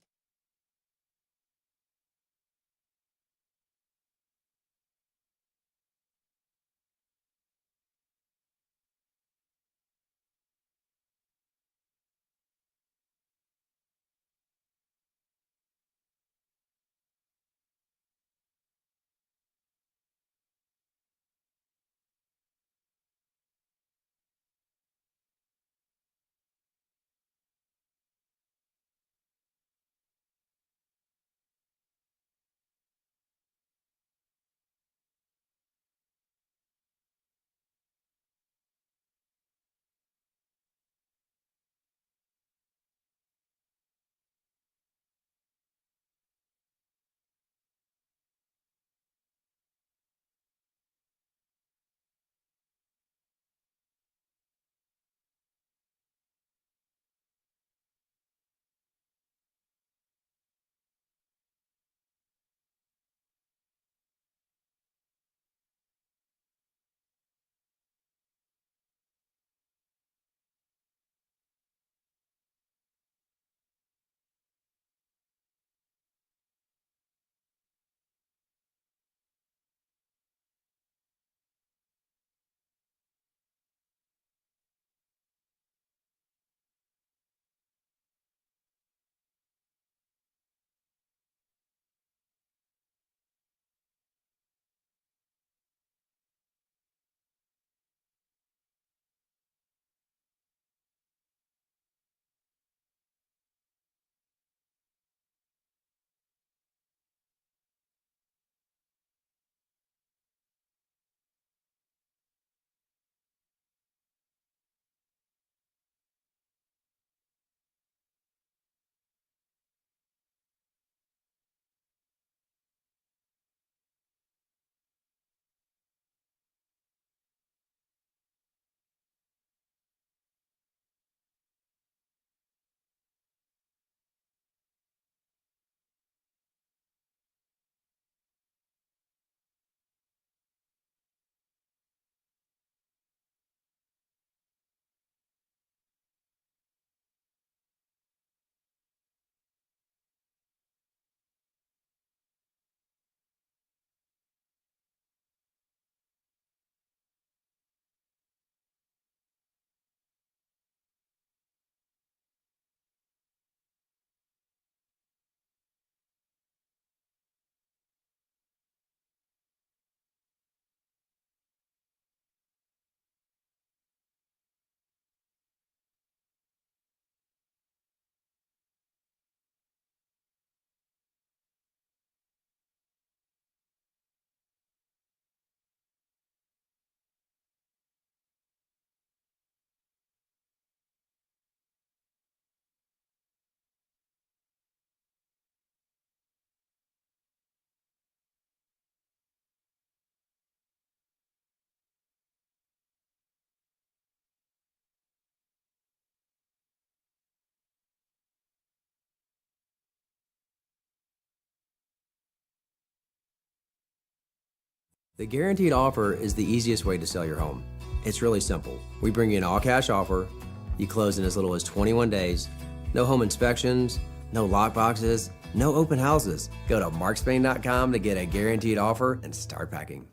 The guaranteed offer is the easiest way to sell your home. It's really simple. We bring you an all-cash offer. You close in as little as 21 days. No home inspections, no lock boxes, no open houses. Go to markspain.com to get a guaranteed offer and start packing.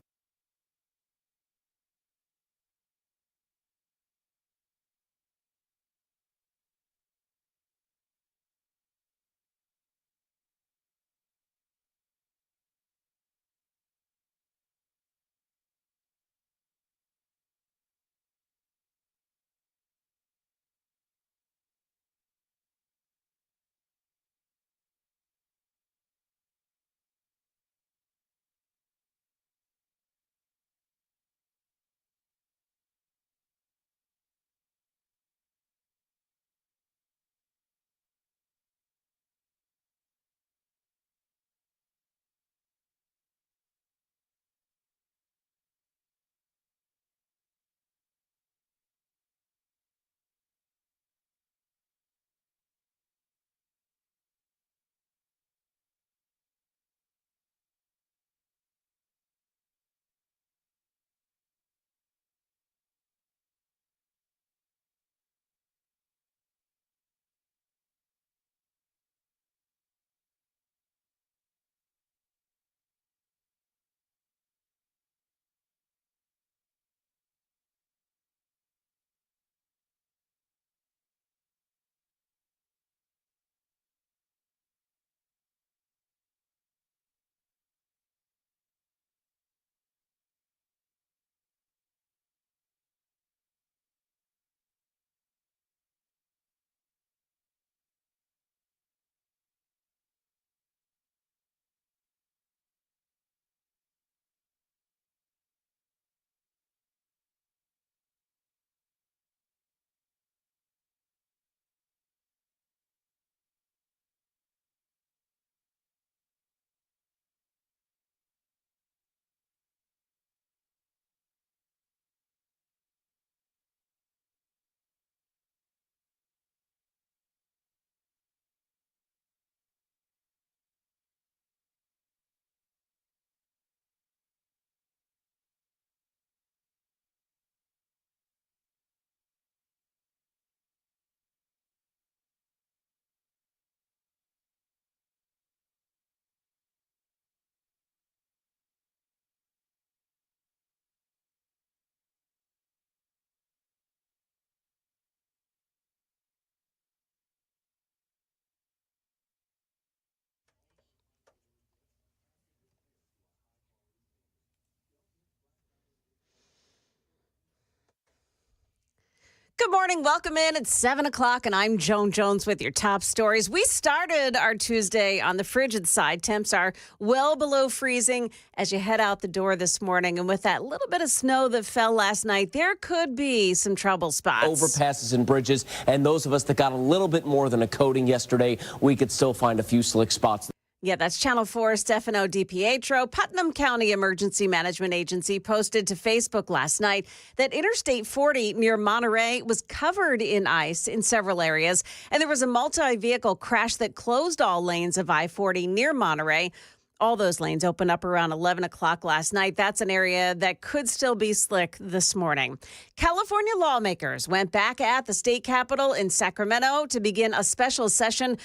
Good morning. Welcome in. It's 7 o'clock, and I'm Joan Jones with your top stories. We started our Tuesday on the frigid side. Temps are well below freezing as you head out the door this morning. And with that little bit of snow that fell last night, there could be some trouble spots. Overpasses and bridges. And those of us that got a little bit more than a coating yesterday, we could still find a few slick spots. Yeah, that's Channel 4's Stefano DiPietro. Putnam County Emergency Management Agency posted to Facebook last night that Interstate 40 near Monterey was covered in ice in several areas, and there was a multi-vehicle crash that closed all lanes of I-40 near Monterey. All those lanes opened up around 11 o'clock last night. That's an area that could still be slick this morning. California lawmakers went back at the state capitol in Sacramento to begin a special session.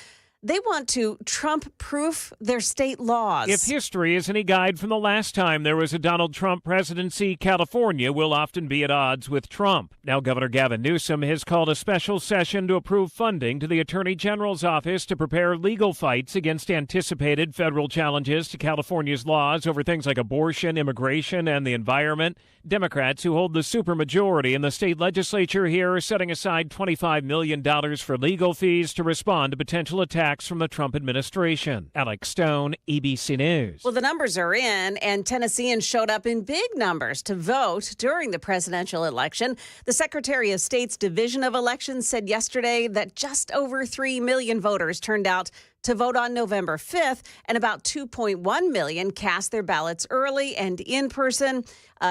They want to Trump-proof their state laws. If history is any guide from the last time there was a Donald Trump presidency, California will often be at odds with Trump. Now, Governor Gavin Newsom has called a special session to approve funding to the Attorney General's office to prepare legal fights against anticipated federal challenges to California's laws over things like abortion, immigration, and the environment. Democrats who hold the supermajority in the state legislature here are setting aside $25 million for legal fees to respond to potential attacks from the Trump administration. Alex Stone, ABC News. Well, the numbers are in, and Tennesseans showed up in big numbers to vote during the presidential election. The Secretary of State's Division of Elections said yesterday that just over 3 million voters turned out to vote on November 5th, and about 2.1 million cast their ballots early and in person.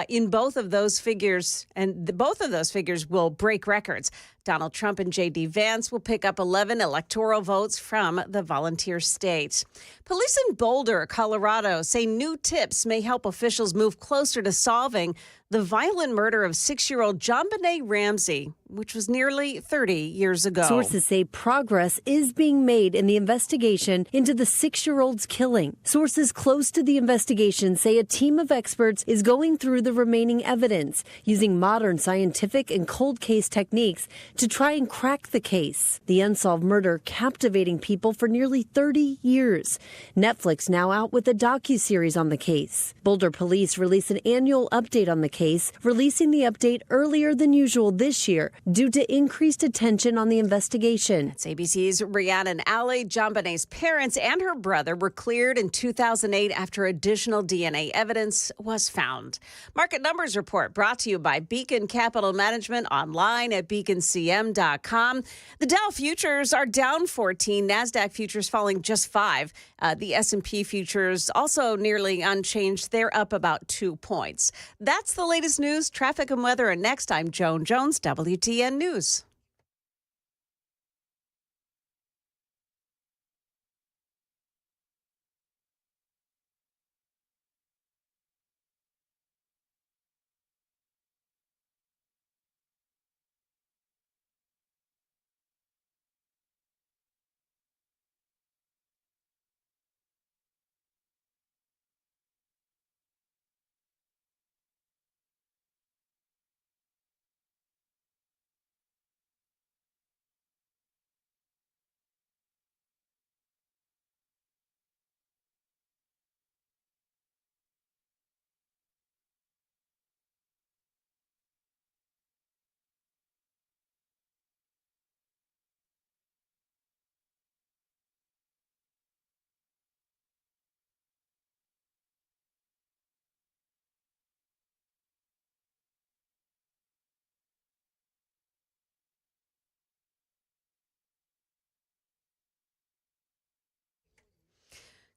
In both of those figures, and both of those figures will break records. Donald Trump and J.D. Vance will pick up 11 electoral votes from the volunteer state. Police in Boulder, Colorado, say new tips may help officials move closer to solving the violent murder of 6-year-old JonBenet Ramsey, which was nearly 30 years ago. Sources say progress is being made in the investigation into the 6-year-old's killing. Sources close to the investigation say a team of experts is going through the remaining evidence, using modern scientific and cold case techniques to try and crack the case. The unsolved murder captivating people for nearly 30 years. Netflix now out with a docuseries on the case. Boulder police release an annual update on the case, releasing the update earlier than usual this year due to increased attention on the investigation. It's ABC's Rhiannon Alley. JonBenet's parents and her brother were cleared in 2008 after additional DNA evidence was found. Market Numbers Report brought to you by Beacon Capital Management, online at beaconcm.com. The Dow futures are down 14. NASDAQ futures falling just 5. The S&P futures also nearly unchanged. They're up about 2 points. That's the latest news, traffic, and weather. And next, I'm Joan Jones, WTN News.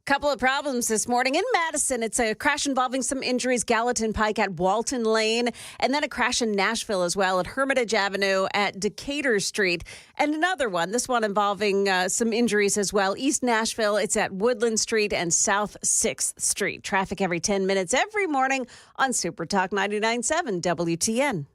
Couple of problems this morning in Madison. It's a crash involving some injuries, Gallatin Pike at Walton Lane, and then a crash in Nashville as well at Hermitage Avenue at Decatur Street. And another one, this one involving some injuries as well. East Nashville, it's at Woodland Street and South 6th Street. Traffic every 10 minutes every morning on Super Talk 99.7 WTN.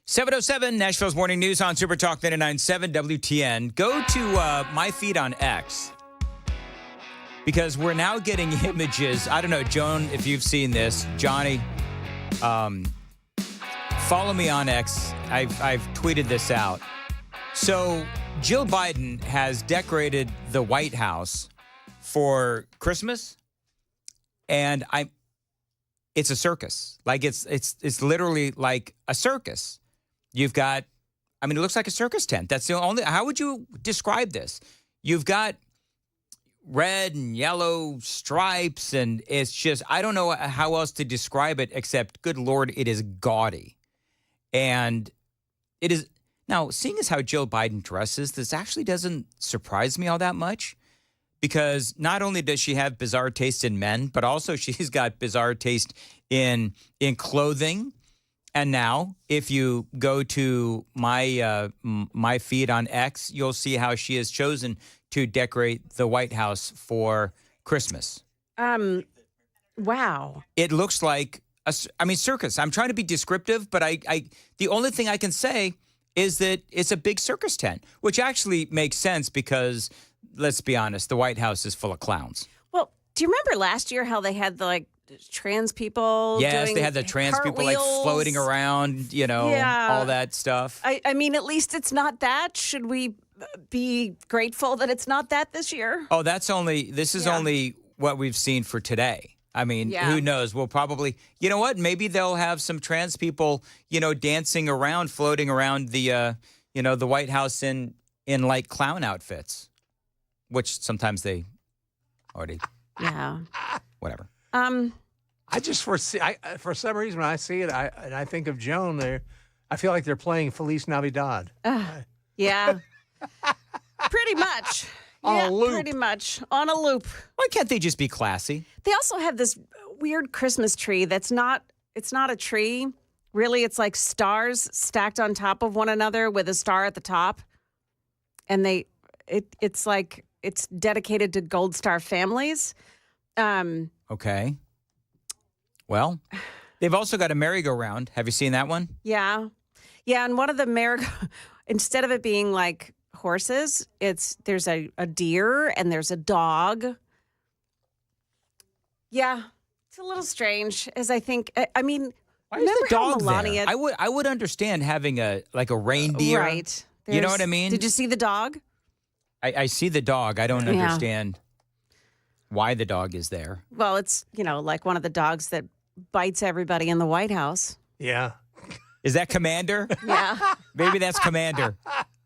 .707 Nashville's Morning News on Super Talk 99.7 WTN. Go to my feed on X because we're now getting images. I don't know, Joan, if you've seen this. Johnny, follow me on X I've tweeted this out. So Jill Biden has decorated the White House for Christmas, and it's a circus. Like it's literally like a circus. You've got, I mean, it looks like a circus tent. That's the only, how would you describe this? You've got red and yellow stripes, and it's just, I don't know how else to describe it except, good Lord, it is gaudy. And it is, now, seeing as how Jill Biden dresses, this actually doesn't surprise me all that much, because not only does she have bizarre taste in men, but also she's got bizarre taste in clothing. And now, if you go to my feed on X, you'll see how she has chosen to decorate the White House for Christmas. Wow. It looks like circus. I'm trying to be descriptive, but the only thing I can say is that it's a big circus tent, which actually makes sense because, let's be honest, the White House is full of clowns. Well, do you remember last year how they had the trans people? Yes, doing they had the trans people floating around, all that stuff. I mean, at least it's not that. Should we be grateful that it's not that this year? Oh, this is only what we've seen for today. I mean, who knows? We'll probably, you know what? Maybe they'll have some trans people, dancing around, floating around the, the White House in like clown outfits, which sometimes they already. Yeah. Whatever. I just foresee, for some reason, when I see it, I think of Joan there. I feel like they're playing Feliz Navidad. Yeah. Pretty much. On a loop. Pretty much. On a loop. Why can't they just be classy? They also have this weird Christmas tree it's not a tree. Really, it's like stars stacked on top of one another with a star at the top. And it's like it's dedicated to Gold Star families. Okay. Well, they've also got a merry-go-round. Have you seen that one? Yeah. Yeah, and one of the instead of it being like horses, there's a deer and there's a dog. Yeah, it's a little strange, as I think. I mean, why is the dog Melania there? I would understand having a reindeer, right? You know what I mean? Did you see the dog? I see the dog. I don't understand why the dog is there. Well, it's like one of the dogs that bites everybody in the White House. Yeah. Is that Commander? Yeah. Maybe that's Commander.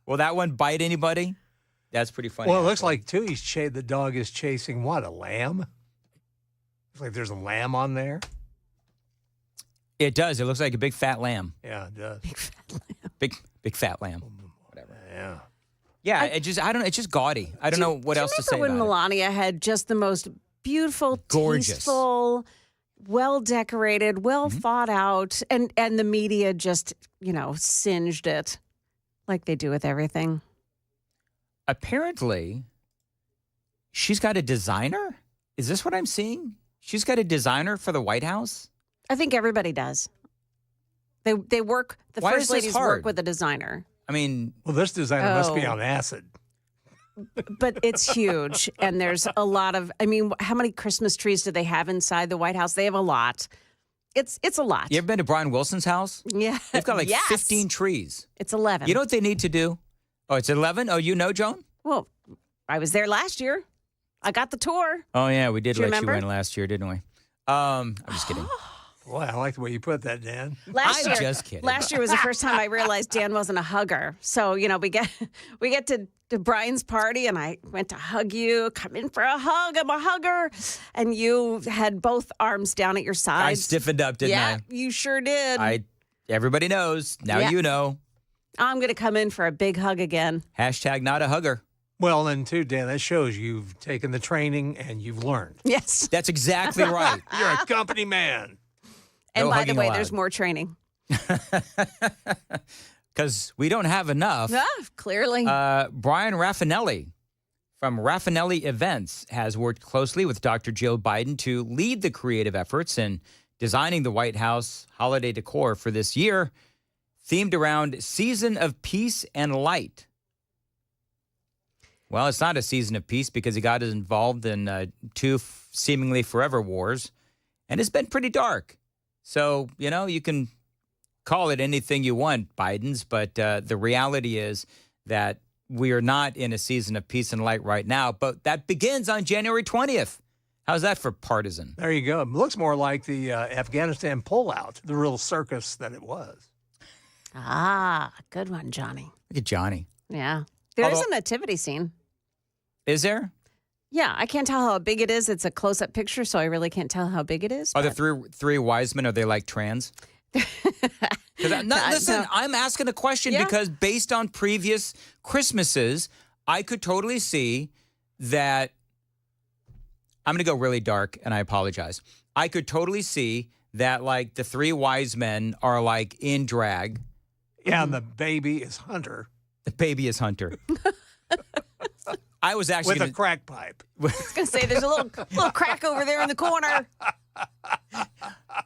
Will that one bite anybody? That's pretty funny. Well, it looks like, too, the dog is chasing what, a lamb? Looks like there's a lamb on there. It does. It looks like a big fat lamb. Yeah, it does. Big fat lamb. Big fat lamb. Whatever. Yeah. Yeah, it's just gaudy. I don't know what else to say when about Melania had just the most beautiful, gorgeous, tasteful, well decorated, well thought out, and the media just, singed it like they do with everything. Apparently, she's got a designer? Is this what I'm seeing? She's got a designer for the White House? I think everybody does. They work, the Why first is this ladies hard? work with a designer. I mean, well, this designer must be on acid. But it's huge, and there's a lot of. I mean, how many Christmas trees do they have inside the White House? They have a lot. It's a lot. You ever been to Brian Wilson's house? Yeah, they've got 15 trees. It's 11. You know what they need to do? Oh, it's 11. Oh, Joan? Well, I was there last year. I got the tour. Oh yeah, we did Do you let you remember? in last year, didn't we? I'm just kidding. Boy, I like the way you put that, Dan. Last year, just kidding. Last year was the first time I realized Dan wasn't a hugger. So, we get to Brian's party, and I went to hug you. Come in for a hug. I'm a hugger. And you had both arms down at your sides. I stiffened up, didn't I? Yeah, you sure did. Everybody knows. Now Yeah. you know. I'm going to come in for a big hug again. Hashtag not a hugger. Well, then, too, Dan, that shows you've taken the training and you've learned. Yes. That's exactly right. You're a company man. And No by the hugging way, allowed. there's more training. Because we don't have enough. Clearly. Brian Raffinelli from Raffinelli Events has worked closely with Dr. Jill Biden to lead the creative efforts in designing the White House holiday decor for this year, themed around Season of Peace and Light. Well, it's not a season of peace because he got involved in two seemingly forever wars, and it's been pretty dark. So, you can call it anything you want, Biden's, but the reality is that we are not in a season of peace and light right now, but that begins on January 20th. How's that for partisan? There you go. It looks more like the Afghanistan pullout, the real circus that it was. Ah, good one, Johnny. Look at Johnny. Yeah. There is a nativity scene. Is there? Yeah, I can't tell how big it is. It's a close-up picture, so I really can't tell how big it is. Are the three wise men, are they like trans? Listen, I'm asking a question because based on previous Christmases, I could totally see that. I'm going to go really dark, and I apologize. I could totally see that, like, the three wise men are, like, in drag. Yeah, and the baby is Hunter. The baby is Hunter. I was actually with a crack pipe. I was going to say, there's a little crack over there in the corner.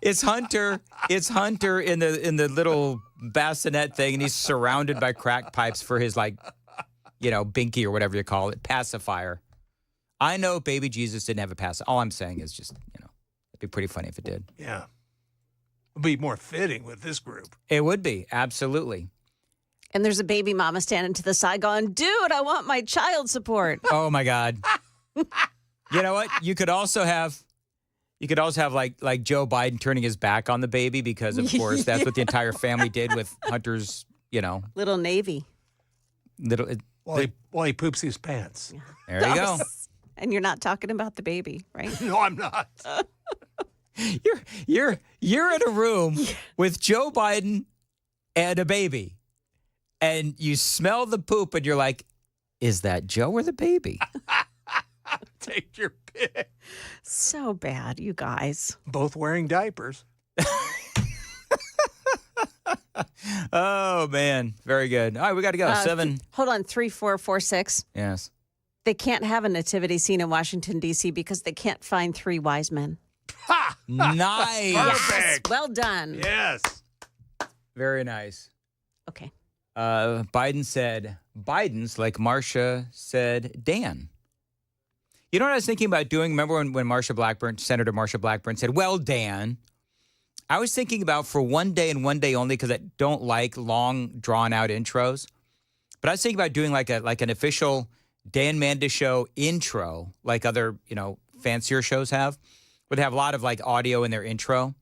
It's Hunter. It's Hunter in the little bassinet thing, and he's surrounded by crack pipes for his, like, binky or whatever you call it, pacifier. I know baby Jesus didn't have a pacifier. All I'm saying is just, it'd be pretty funny if it did. Yeah. It'd be more fitting with this group. It would be, absolutely. And there's a baby mama standing to the side going, dude, I want my child support. Oh, my God. You know what? You could also have like Joe Biden turning his back on the baby because, of course, that's what the entire family did with Hunter's, Little Navy. While he poops his pants. There you go. And you're not talking about the baby, right? No, I'm not. You're in a room with Joe Biden and a baby, and you smell the poop, and you're like, "Is that Joe or the baby?" Take your pick. So bad, you guys. Both wearing diapers. Oh man, very good. All right, we got to go. 7. Hold on, 3446. Yes. They can't have a nativity scene in Washington, D.C. because they can't find 3 wise men. Ha! Nice. Yes, well done. Yes. Very nice. Okay. Biden said, Biden's like Marsha said, Dan. You know what I was thinking about doing? Remember when Senator Marsha Blackburn said, well, Dan, I was thinking about for one day and one day only because I don't like long, drawn-out intros. But I was thinking about doing like an official Dan Mandis show intro, like other, fancier shows have, where they have a lot of like audio in their intro.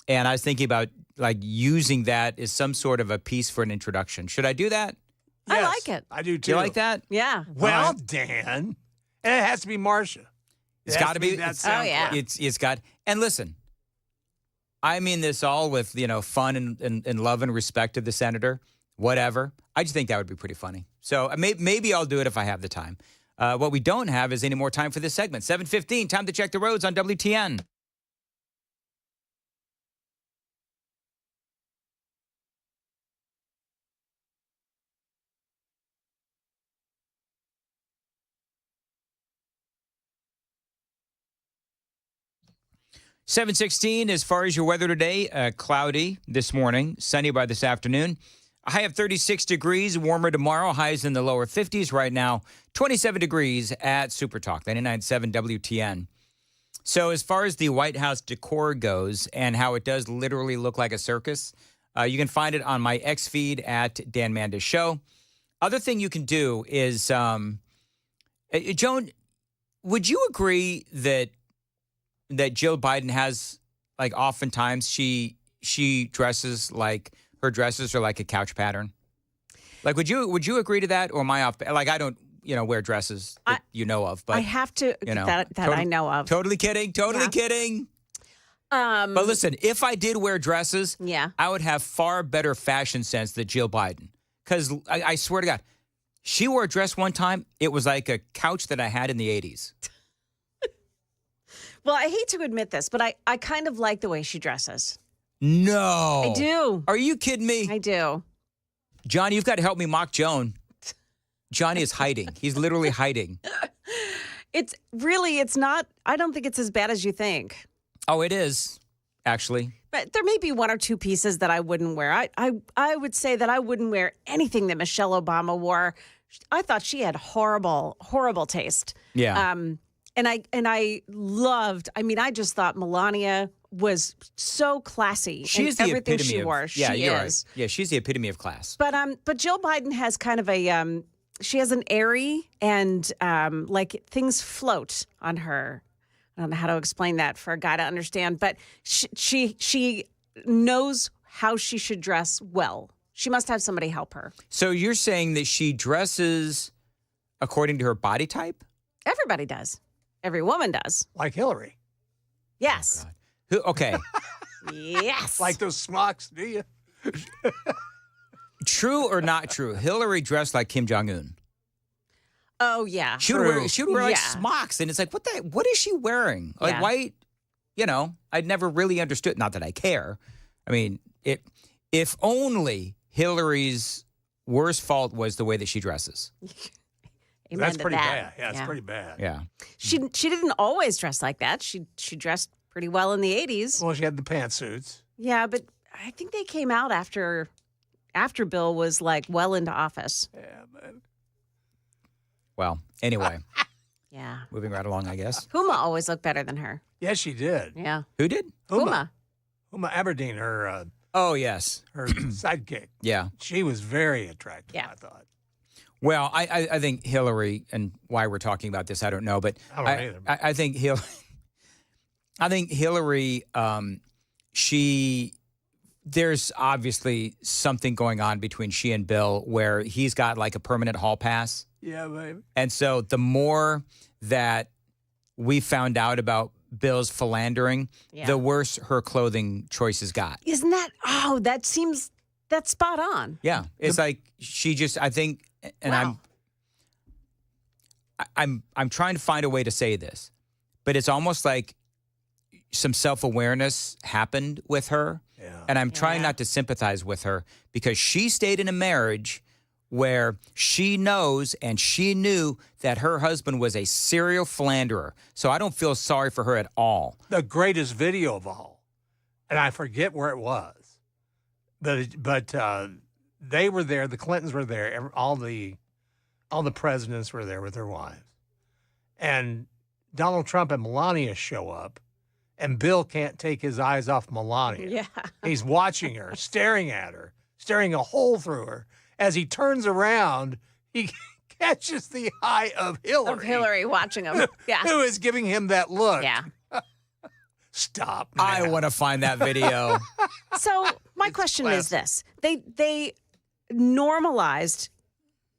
And I was thinking about like using that as some sort of a piece for an introduction. Should I do that? Yes, I like it. I do too. You like that? Yeah. Well, Dan. And it has to be Marsha. It's got to be. Oh, yeah. It's got. And listen, I mean this all with, fun and love and respect of the senator, whatever. I just think that would be pretty funny. So maybe I'll do it if I have the time. What we don't have is any more time for this segment. 7:15, time to check the roads on WTN. $7:16 as far as your weather today, cloudy this morning, sunny by this afternoon. A high of 36 degrees, warmer tomorrow, highs in the lower 50s right now, 27 degrees at Super Talk, 99.7 WTN. So as far as the White House decor goes and how it does literally look like a circus, you can find it on my X feed at Dan Mandis Show. Other thing you can do is, Joan, would you agree that Jill Biden has, like, oftentimes she dresses like her dresses are like a couch pattern? Like, would you agree to that, or am I off? Like, I don't, wear dresses that of, but I have to that I know of. Totally kidding. Kidding. But listen, if I did wear dresses, I would have far better fashion sense than Jill Biden. Because I swear to God, she wore a dress one time. It was like a couch that I had in the 80s. Well, I hate to admit this, but I kind of like the way she dresses. No. I do. Are you kidding me? I do. Johnny, you've got to help me mock Joan. Johnny is hiding. He's literally hiding. It's not, I don't think it's as bad as you think. Oh, it is, actually. But there may be one or two pieces that I wouldn't wear. I would say that I wouldn't wear anything that Michelle Obama wore. I thought she had horrible, horrible taste. Yeah. And I loved, I just thought Melania was so classy. She's in the everything epitome she of, wore. Yeah, she you're is. right. Yeah, she's the epitome of class. But Jill Biden has kind of a she has an airy and like things float on her. I don't know how to explain that for a guy to understand, but she knows how she should dress well. She must have somebody help her. So you're saying that she dresses according to her body type? Everybody does. Every woman does. Like Hillary. Yes. Who? Okay. Yes. Like those smocks, do you? True or not true? Hillary dressed like Kim Jong-un. Oh, yeah. She would wear like Yeah. smocks, and it's like, what is she wearing? Like, Yeah. why? You know, I'd never really understood. Not that I care. I mean, if only Hillary's worst fault was the way that she dresses. Amen That's to pretty that. bad. Yeah, it's pretty bad. Yeah. She didn't always dress like that. She dressed pretty well in the 80s. Well, she had the pantsuits. Yeah, but I think they came out after Bill was like well into office. Yeah, man. Well, anyway, Yeah. moving right along, I guess. Huma always looked better than her. Yes, she did. Yeah. Who did? Huma. Huma Aberdeen, her Oh, yes. her sidekick. Yeah. She was very attractive, Yeah. I thought. Well, I think Hillary, and why we're talking about this, I don't know, but I don't either. I think Hillary, there's obviously something going on between she and Bill where he's got like a permanent hall pass. Yeah, baby. And so the more that we found out about Bill's philandering, Yeah. the worse her clothing choices got. Isn't that? Oh, that's spot on. Yeah. It's like she just, I think, and Wow. I'm trying to find a way to say this, but it's almost like some self-awareness happened with her. Yeah. And I'm trying not to sympathize with her because she stayed in a marriage where she knows and she knew that her husband was a serial philanderer. So I don't feel sorry for her at all. The greatest video of all, and I forget where it was, but they were there. The Clintons were there. All the presidents were there with their wives, and Donald Trump and Melania show up, and Bill can't take his eyes off Melania. Yeah. He's watching her, staring at her, staring a hole through her. As he turns around, he catches the eye of Hillary. Of Hillary watching him. Yeah. Who is giving him that look. Yeah. Stop. I want to find that video. So my question is this: they normalized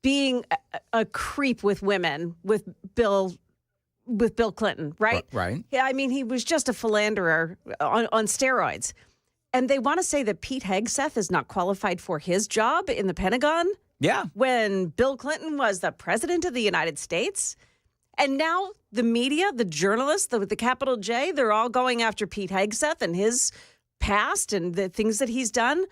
being a creep with women with Bill Clinton, right? Right. Yeah, I mean he was just a philanderer on steroids. And they want to say that Pete Hegseth is not qualified for his job in the Pentagon Yeah. when Bill Clinton was the president of the United States. And now the media, the journalists, the capital J, they're all going after Pete Hegseth and his past and the things that he's done.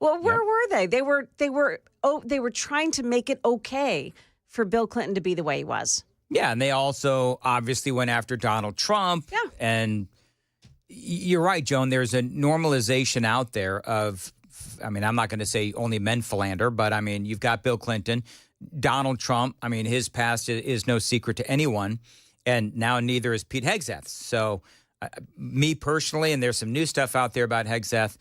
Well, where were they? They were trying to make it okay for Bill Clinton to be the way he was. Yeah, and they also obviously went after Donald Trump. Yeah. And you're right, Joan. There's a normalization out there of, I mean, I'm not going to say only men philander, but I mean, you've got Bill Clinton, Donald Trump. I mean, his past is no secret to anyone. And now neither is Pete Hegseth. So me personally, and there's some new stuff out there about Hegseth.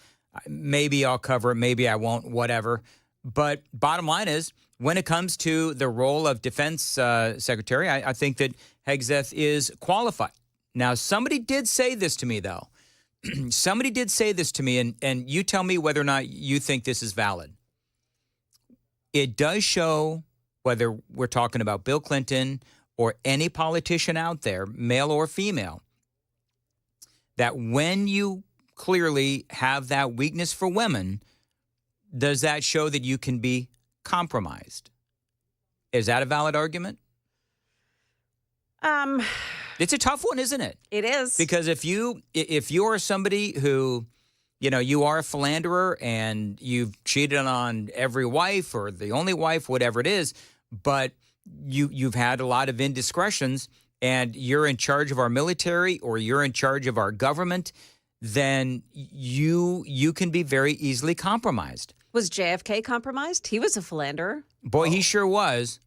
Maybe I'll cover it. Maybe I won't, whatever. But bottom line is, when it comes to the role of defense secretary, I think that Hegseth is qualified. Now, somebody did say this to me, though. Somebody did say this to me, and you tell me whether or not you think this is valid. It does show, whether we're talking about Bill Clinton or any politician out there, male or female, that when you clearly have that weakness for women, does that show that you can be compromised? Is that a valid argument? It's a tough one, isn't it? It is. Because if you're somebody who, you know, you are a philanderer and you've cheated on every wife or the only wife, whatever it is, but you've had a lot of indiscretions and you're in charge of our military or you're in charge of our government, then you can be very easily compromised. Was JFK compromised? He was a philanderer. Boy, he sure was.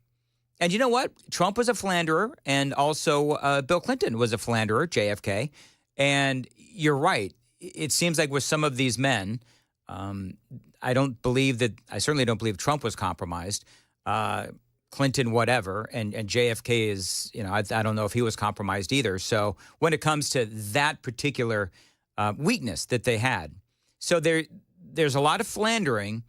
And you know what? Trump was a philanderer, and also Bill Clinton was a philanderer, JFK. And you're right. it seems like with some of these men, I certainly don't believe Trump was compromised. Clinton, whatever, and JFK is, I don't know if he was compromised either. So when it comes to that particular weakness that they had, so there's a lot of philandering,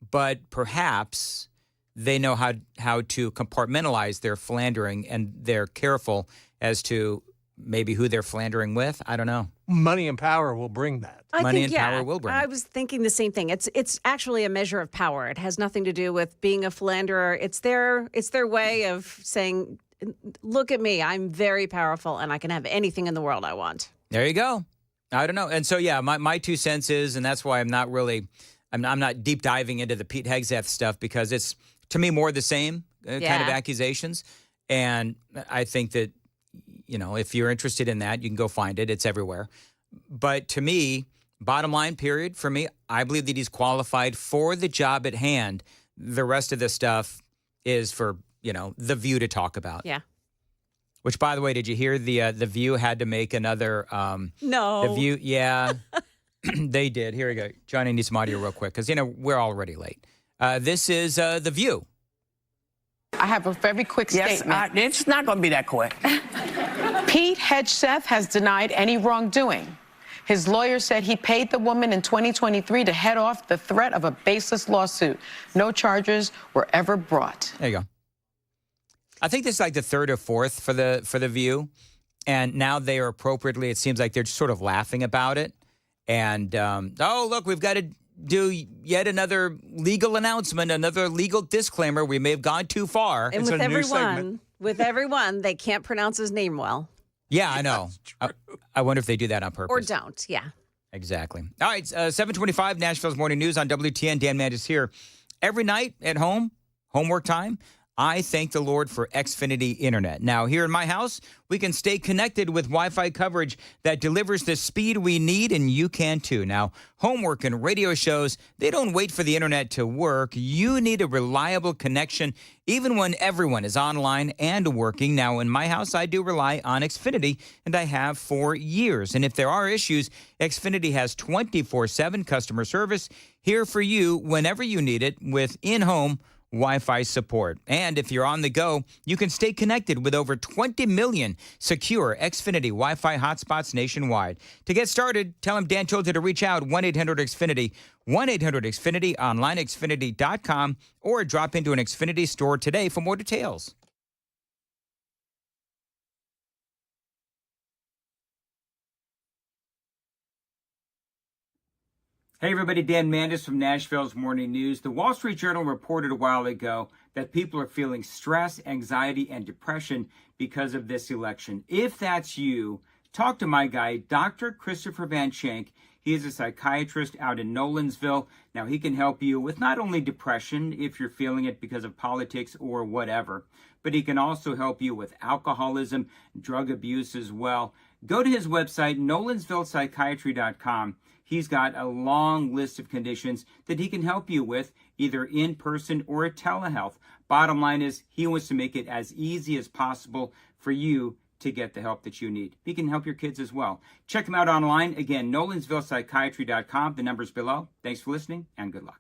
but perhaps they know how to compartmentalize their philandering, and they're careful as to maybe who they're philandering with. I don't know. Money and power will bring that. Power will bring I it. was thinking the same thing. It's actually a measure of power. It has nothing to do with being a philanderer. It's their way of saying, look at me, I'm very powerful and I can have anything in the world I want. There you go. I don't know. And so, yeah, my 2 cents is, and that's why I'm not deep diving into the Pete Hegseth stuff, because it's, to me, more the same kind of accusations. And I think that, if you're interested in that, you can go find it. It's everywhere. But to me, bottom line, period, for me, I believe that he's qualified for the job at hand. The rest of the stuff is for, The View to talk about. Yeah. Which, by the way, did you hear the View had to make another? No. The View, yeah, they did. Here we go. Johnny needs some audio real quick because we're already late. This is The View. I have a very quick statement. It's not going to be that quick. Pete Hegseth has denied any wrongdoing. His lawyer said he paid the woman in 2023 to head off the threat of a baseless lawsuit. No charges were ever brought. There you go. I think this is like the third or fourth for the View, and now they are appropriately. It seems like they're just sort of laughing about it, and oh look, we've got to do yet another legal announcement, another legal disclaimer. We may have gone too far. And with everyone, they can't pronounce his name well. Yeah, I know. I wonder if they do that on purpose. Or don't, yeah. Exactly. All right, 7:25, Nashville's Morning News on WTN. Dan Mandis here. Every night at home, homework time, I thank the Lord for Xfinity Internet. Now, here in my house, we can stay connected with Wi-Fi coverage that delivers the speed we need, and you can too. Now, homework and radio shows, they don't wait for the internet to work. You need a reliable connection, even when everyone is online and working. Now, in my house, I do rely on Xfinity, and I have for years. And if there are issues, Xfinity has 24/7 customer service here for you whenever you need it with in-home Wi-Fi support. And if you're on the go, you can stay connected with over 20 million secure Xfinity Wi-Fi hotspots nationwide. To get started, tell him Dan told you to reach out, 1-800-XFINITY, 1-800-XFINITY, online xfinity.com, or drop into an Xfinity store today for more details. Hey everybody, Dan Mandis from Nashville's Morning News. The Wall Street Journal reported a while ago that people are feeling stress, anxiety, and depression because of this election. If that's you, talk to my guy, Dr. Christopher Van Schenk. He is a psychiatrist out in Nolensville. Now, he can help you with not only depression, if you're feeling it because of politics or whatever, but he can also help you with alcoholism, drug abuse as well. Go to his website, nolensvillepsychiatry.com. He's got a long list of conditions that he can help you with, either in person or at telehealth. Bottom line is, he wants to make it as easy as possible for you to get the help that you need. He can help your kids as well. Check him out online. Again, nolensvillepsychiatry.com. The number's below. Thanks for listening, and good luck.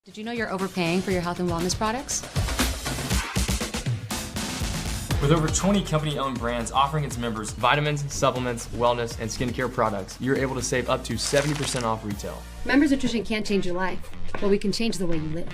Did you know you're overpaying for your health and wellness products? With over 20 company-owned brands offering its members vitamins, supplements, wellness, and skincare products, you're able to save up to 70% off retail. Members Nutrition can't change your life, but we can change the way you live.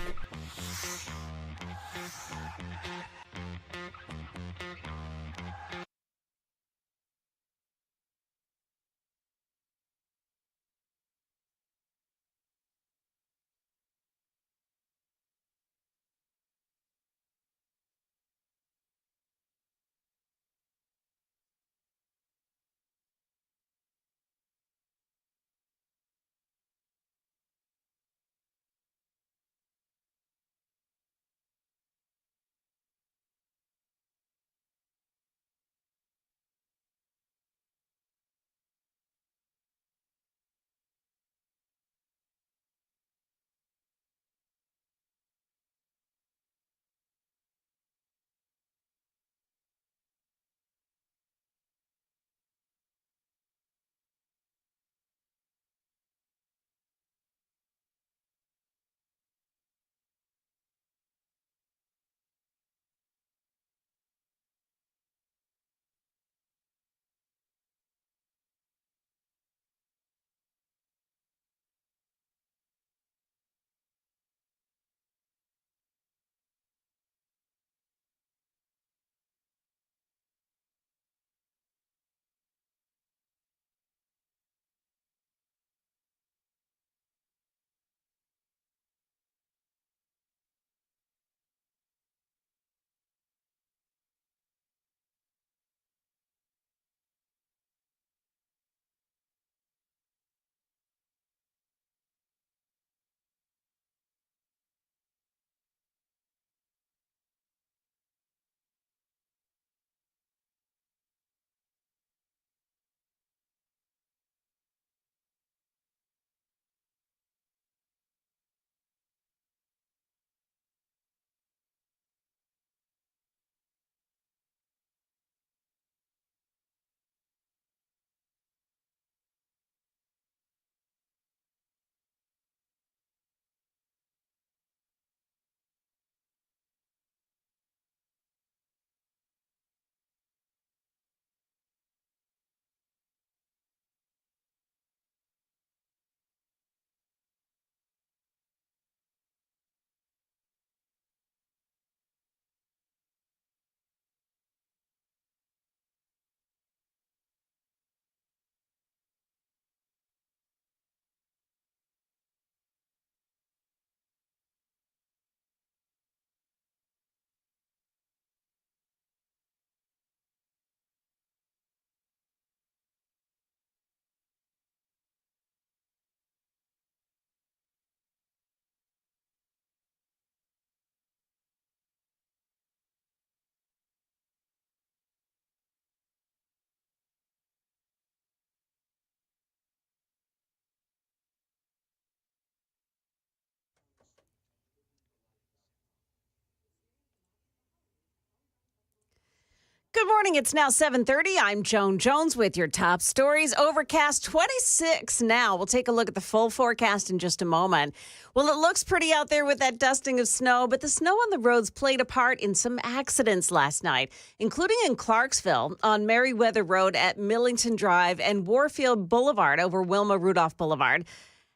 Good morning. It's now 7:30. I'm Joan Jones with your top stories. Overcast 26 now. We'll take a look at the full forecast in just a moment. Well, it looks pretty out there with that dusting of snow, but the snow on the roads played a part in some accidents last night, including in Clarksville on Meriwether Road at Millington Drive and Warfield Boulevard over Wilma Rudolph Boulevard.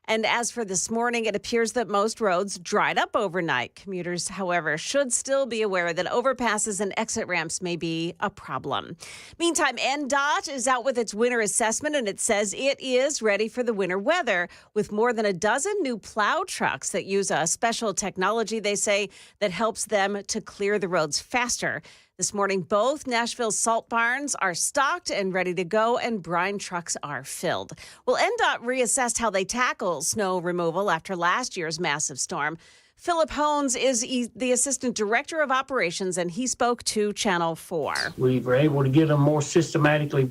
And as for this morning, it appears that most roads dried up overnight. Commuters, however, should still be aware that overpasses and exit ramps may be a problem. Meantime, NDOT is out with its winter assessment, and it says it is ready for the winter weather with more than a dozen new plow trucks that use a special technology, they say, that helps them to clear the roads faster. This morning, both Nashville salt barns are stocked and ready to go, and brine trucks are filled. Well, NDOT reassessed how they tackle snow removal after last year's massive storm. Philip Hones is the Assistant Director of Operations, and he spoke to Channel 4. We were able to get them more systematically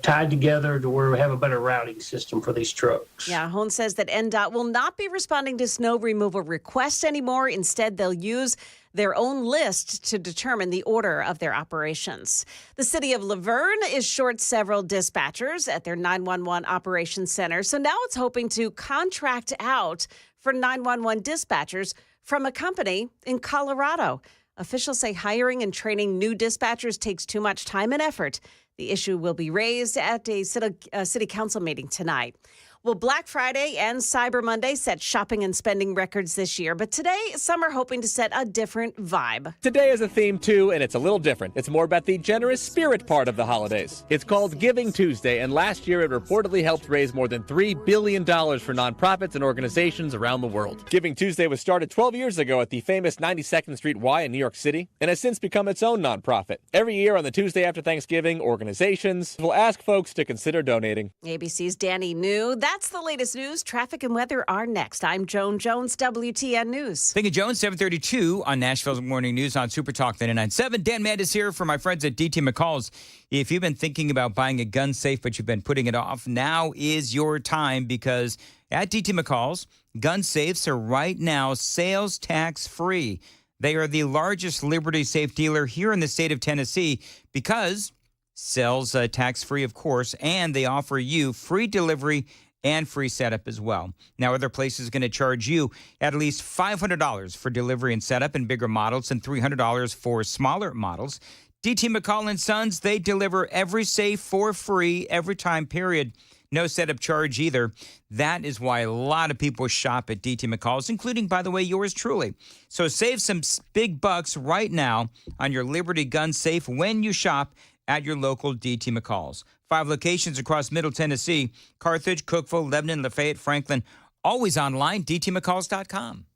tied together to where we have a better routing system for these trucks. Yeah, Hones says that NDOT will not be responding to snow removal requests anymore. Instead, they'll use their own list to determine the order of their operations. The city of Laverne is short several dispatchers at their 911 operations center. So now it's hoping to contract out for 911 dispatchers from a company in Colorado. Officials say hiring and training new dispatchers takes too much time and effort. The issue will be raised at a city council meeting tonight. Well, Black Friday and Cyber Monday set shopping and spending records this year, but today some are hoping to set a different vibe. Today is a theme too, and it's a little different. It's more about the generous spirit part of the holidays. It's called Giving Tuesday, and last year it reportedly helped raise more than $3 billion for nonprofits and organizations around the world. Giving Tuesday was started 12 years ago at the famous 92nd Street Y in New York City, and has since become its own nonprofit. Every year on the Tuesday after Thanksgiving, organizations will ask folks to consider donating. ABC's Danny New. That's the latest news. Traffic and weather are next. I'm Joan Jones, WTN News. Thank you, Joan. 7:32 on Nashville's Morning News on Super Talk 99.7. Dan Mandis here for my friends at DT McCall's. If you've been thinking about buying a gun safe, but you've been putting it off, now is your time, because at DT McCall's, gun safes are right now sales tax free. They are the largest Liberty Safe dealer here in the state of Tennessee because sells tax-free, of course, and they offer you free delivery and free setup as well. Now, other places are going to charge you at least $500 for delivery and setup in bigger models and $300 for smaller models. DT McCall & Sons, they deliver every safe for free every time, period. No setup charge either. That is why a lot of people shop at DT McCall's, including, by the way, yours truly. So save some big bucks right now on your Liberty gun safe when you shop at your local DT McCall's. 5 locations across Middle Tennessee: Carthage, Cookeville, Lebanon, Lafayette, Franklin. Always online, dtmccalls.com.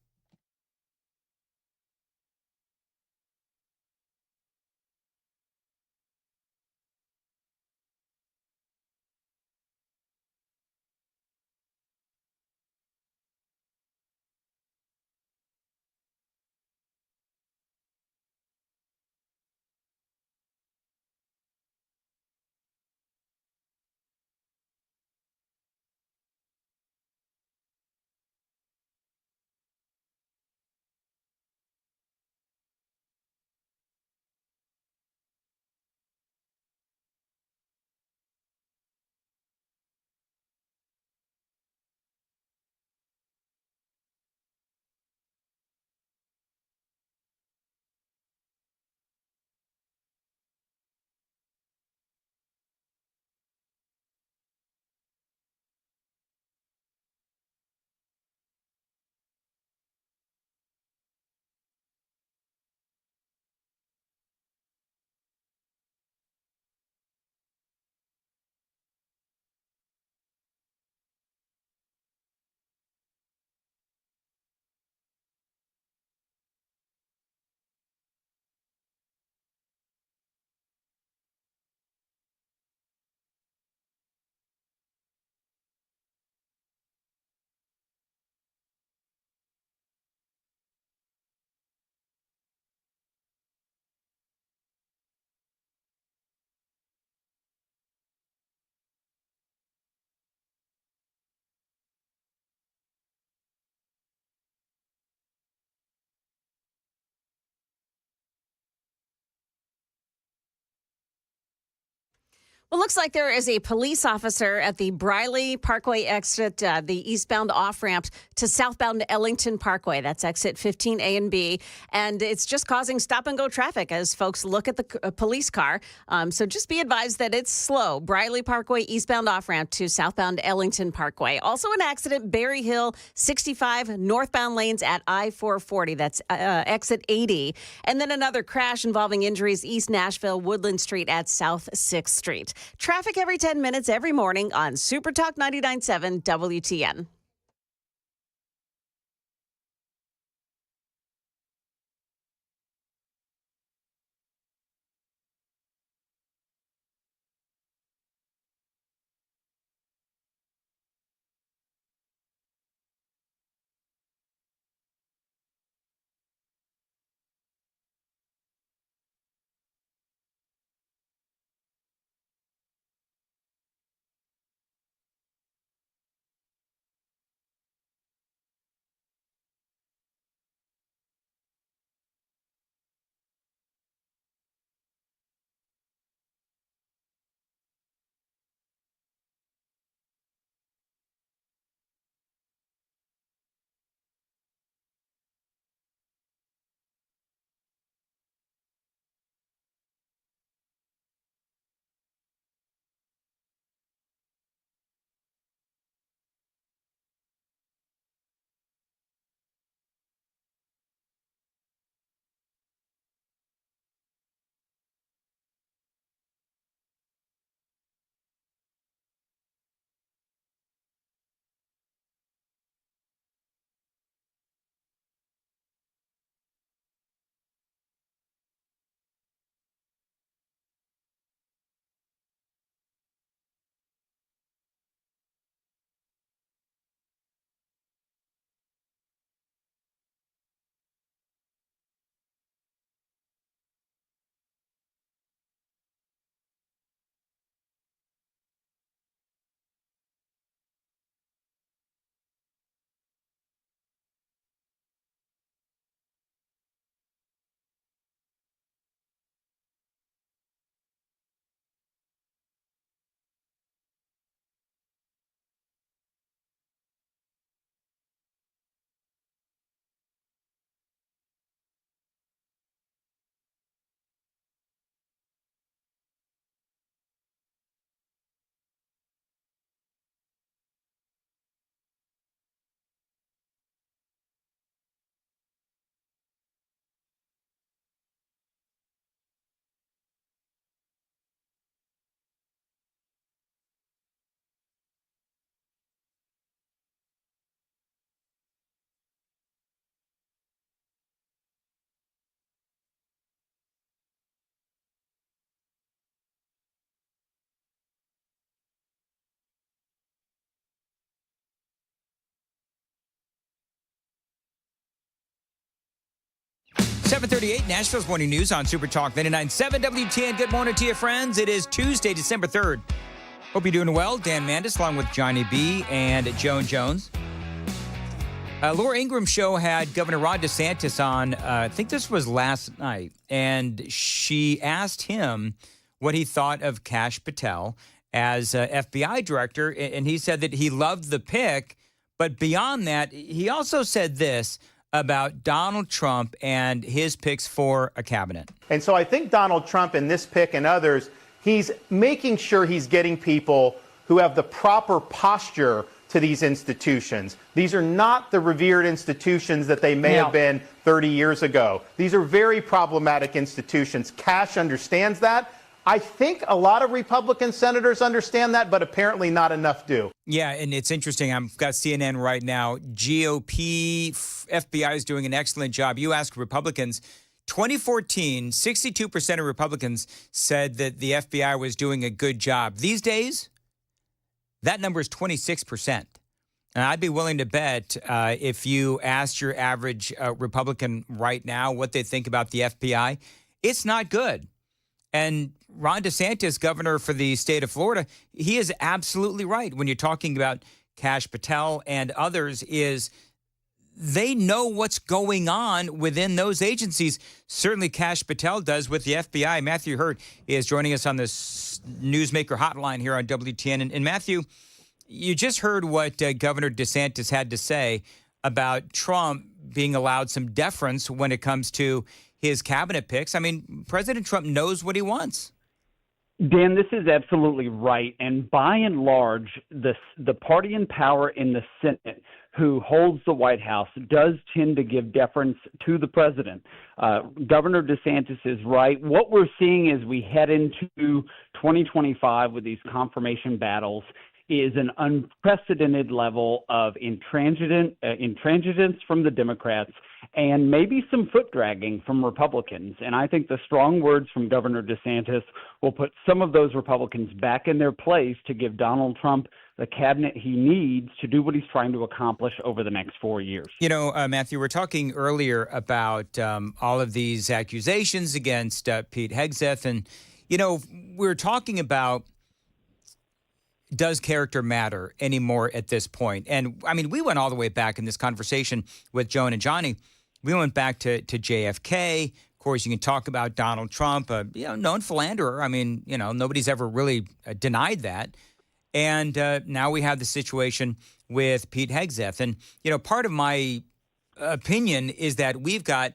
Well, looks like there is a police officer at the Briley Parkway exit, the eastbound off-ramp to southbound Ellington Parkway. That's exit 15A and B. And it's just causing stop-and-go traffic as folks look at the police car. So just be advised that it's slow. Briley Parkway eastbound off-ramp to southbound Ellington Parkway. Also an accident, Berry Hill 65 northbound lanes at I-440. That's exit 80. And then another crash involving injuries East Nashville, Woodland Street at South 6th Street. Traffic every 10 minutes every morning on Super Talk 99.7 WTN. .38 Nashville's Morning News on Super Talk 99.7 WTN. Good morning to you, friends. It is Tuesday, December 3rd. Hope you're doing well. Dan Mandis along with Johnny B. and Joan Jones. Laura Ingram's show had Governor Ron DeSantis on, I think this was last night, and she asked him what he thought of Kash Patel as FBI director, and he said that he loved the pick, but beyond that, he also said this about Donald Trump and his picks for a cabinet. And so I think Donald Trump in this pick and others, he's making sure he's getting people who have the proper posture to these institutions. These are not the revered institutions that they may have been 30 years ago. These are very problematic institutions. Kash understands that. I think a lot of Republican senators understand that, but apparently not enough do. Yeah, and it's interesting. I've got CNN right now. GOP, FBI is doing an excellent job. You ask Republicans, 2014, 62% of Republicans said that the FBI was doing a good job. These days, that number is 26%. And I'd be willing to bet if you asked your average Republican right now what they think about the FBI, it's not good. And Ron DeSantis, governor for the state of Florida, he is absolutely right when you're talking about Kash Patel and others, is they know what's going on within those agencies. Certainly Kash Patel does with the FBI. Matthew Hurt is joining us on this Newsmaker hotline here on WTN. And Matthew, you just heard what Governor DeSantis had to say about Trump being allowed some deference when it comes to his cabinet picks. I mean, President Trump knows what he wants. Dan, this is absolutely right. And by and large, the party in power in the Senate who holds the White House does tend to give deference to the president. Governor DeSantis is right. What we're seeing as we head into 2025 with these confirmation battles is an unprecedented level of intransigence from the Democrats and maybe some foot dragging from Republicans. And I think the strong words from Governor DeSantis will put some of those Republicans back in their place to give Donald Trump the cabinet he needs to do what he's trying to accomplish over the next 4 years. You know, Matthew, we're talking earlier about all of these accusations against Pete Hegseth. And, you know, we're talking about, does character matter anymore at this point? And I mean, we went all the way back in this conversation with Joan and Johnny. We went back to JFK. Of course, you can talk about Donald Trump, known philanderer. I mean, nobody's ever really denied that. And now we have the situation with Pete Hegseth. And, part of my opinion is that we've got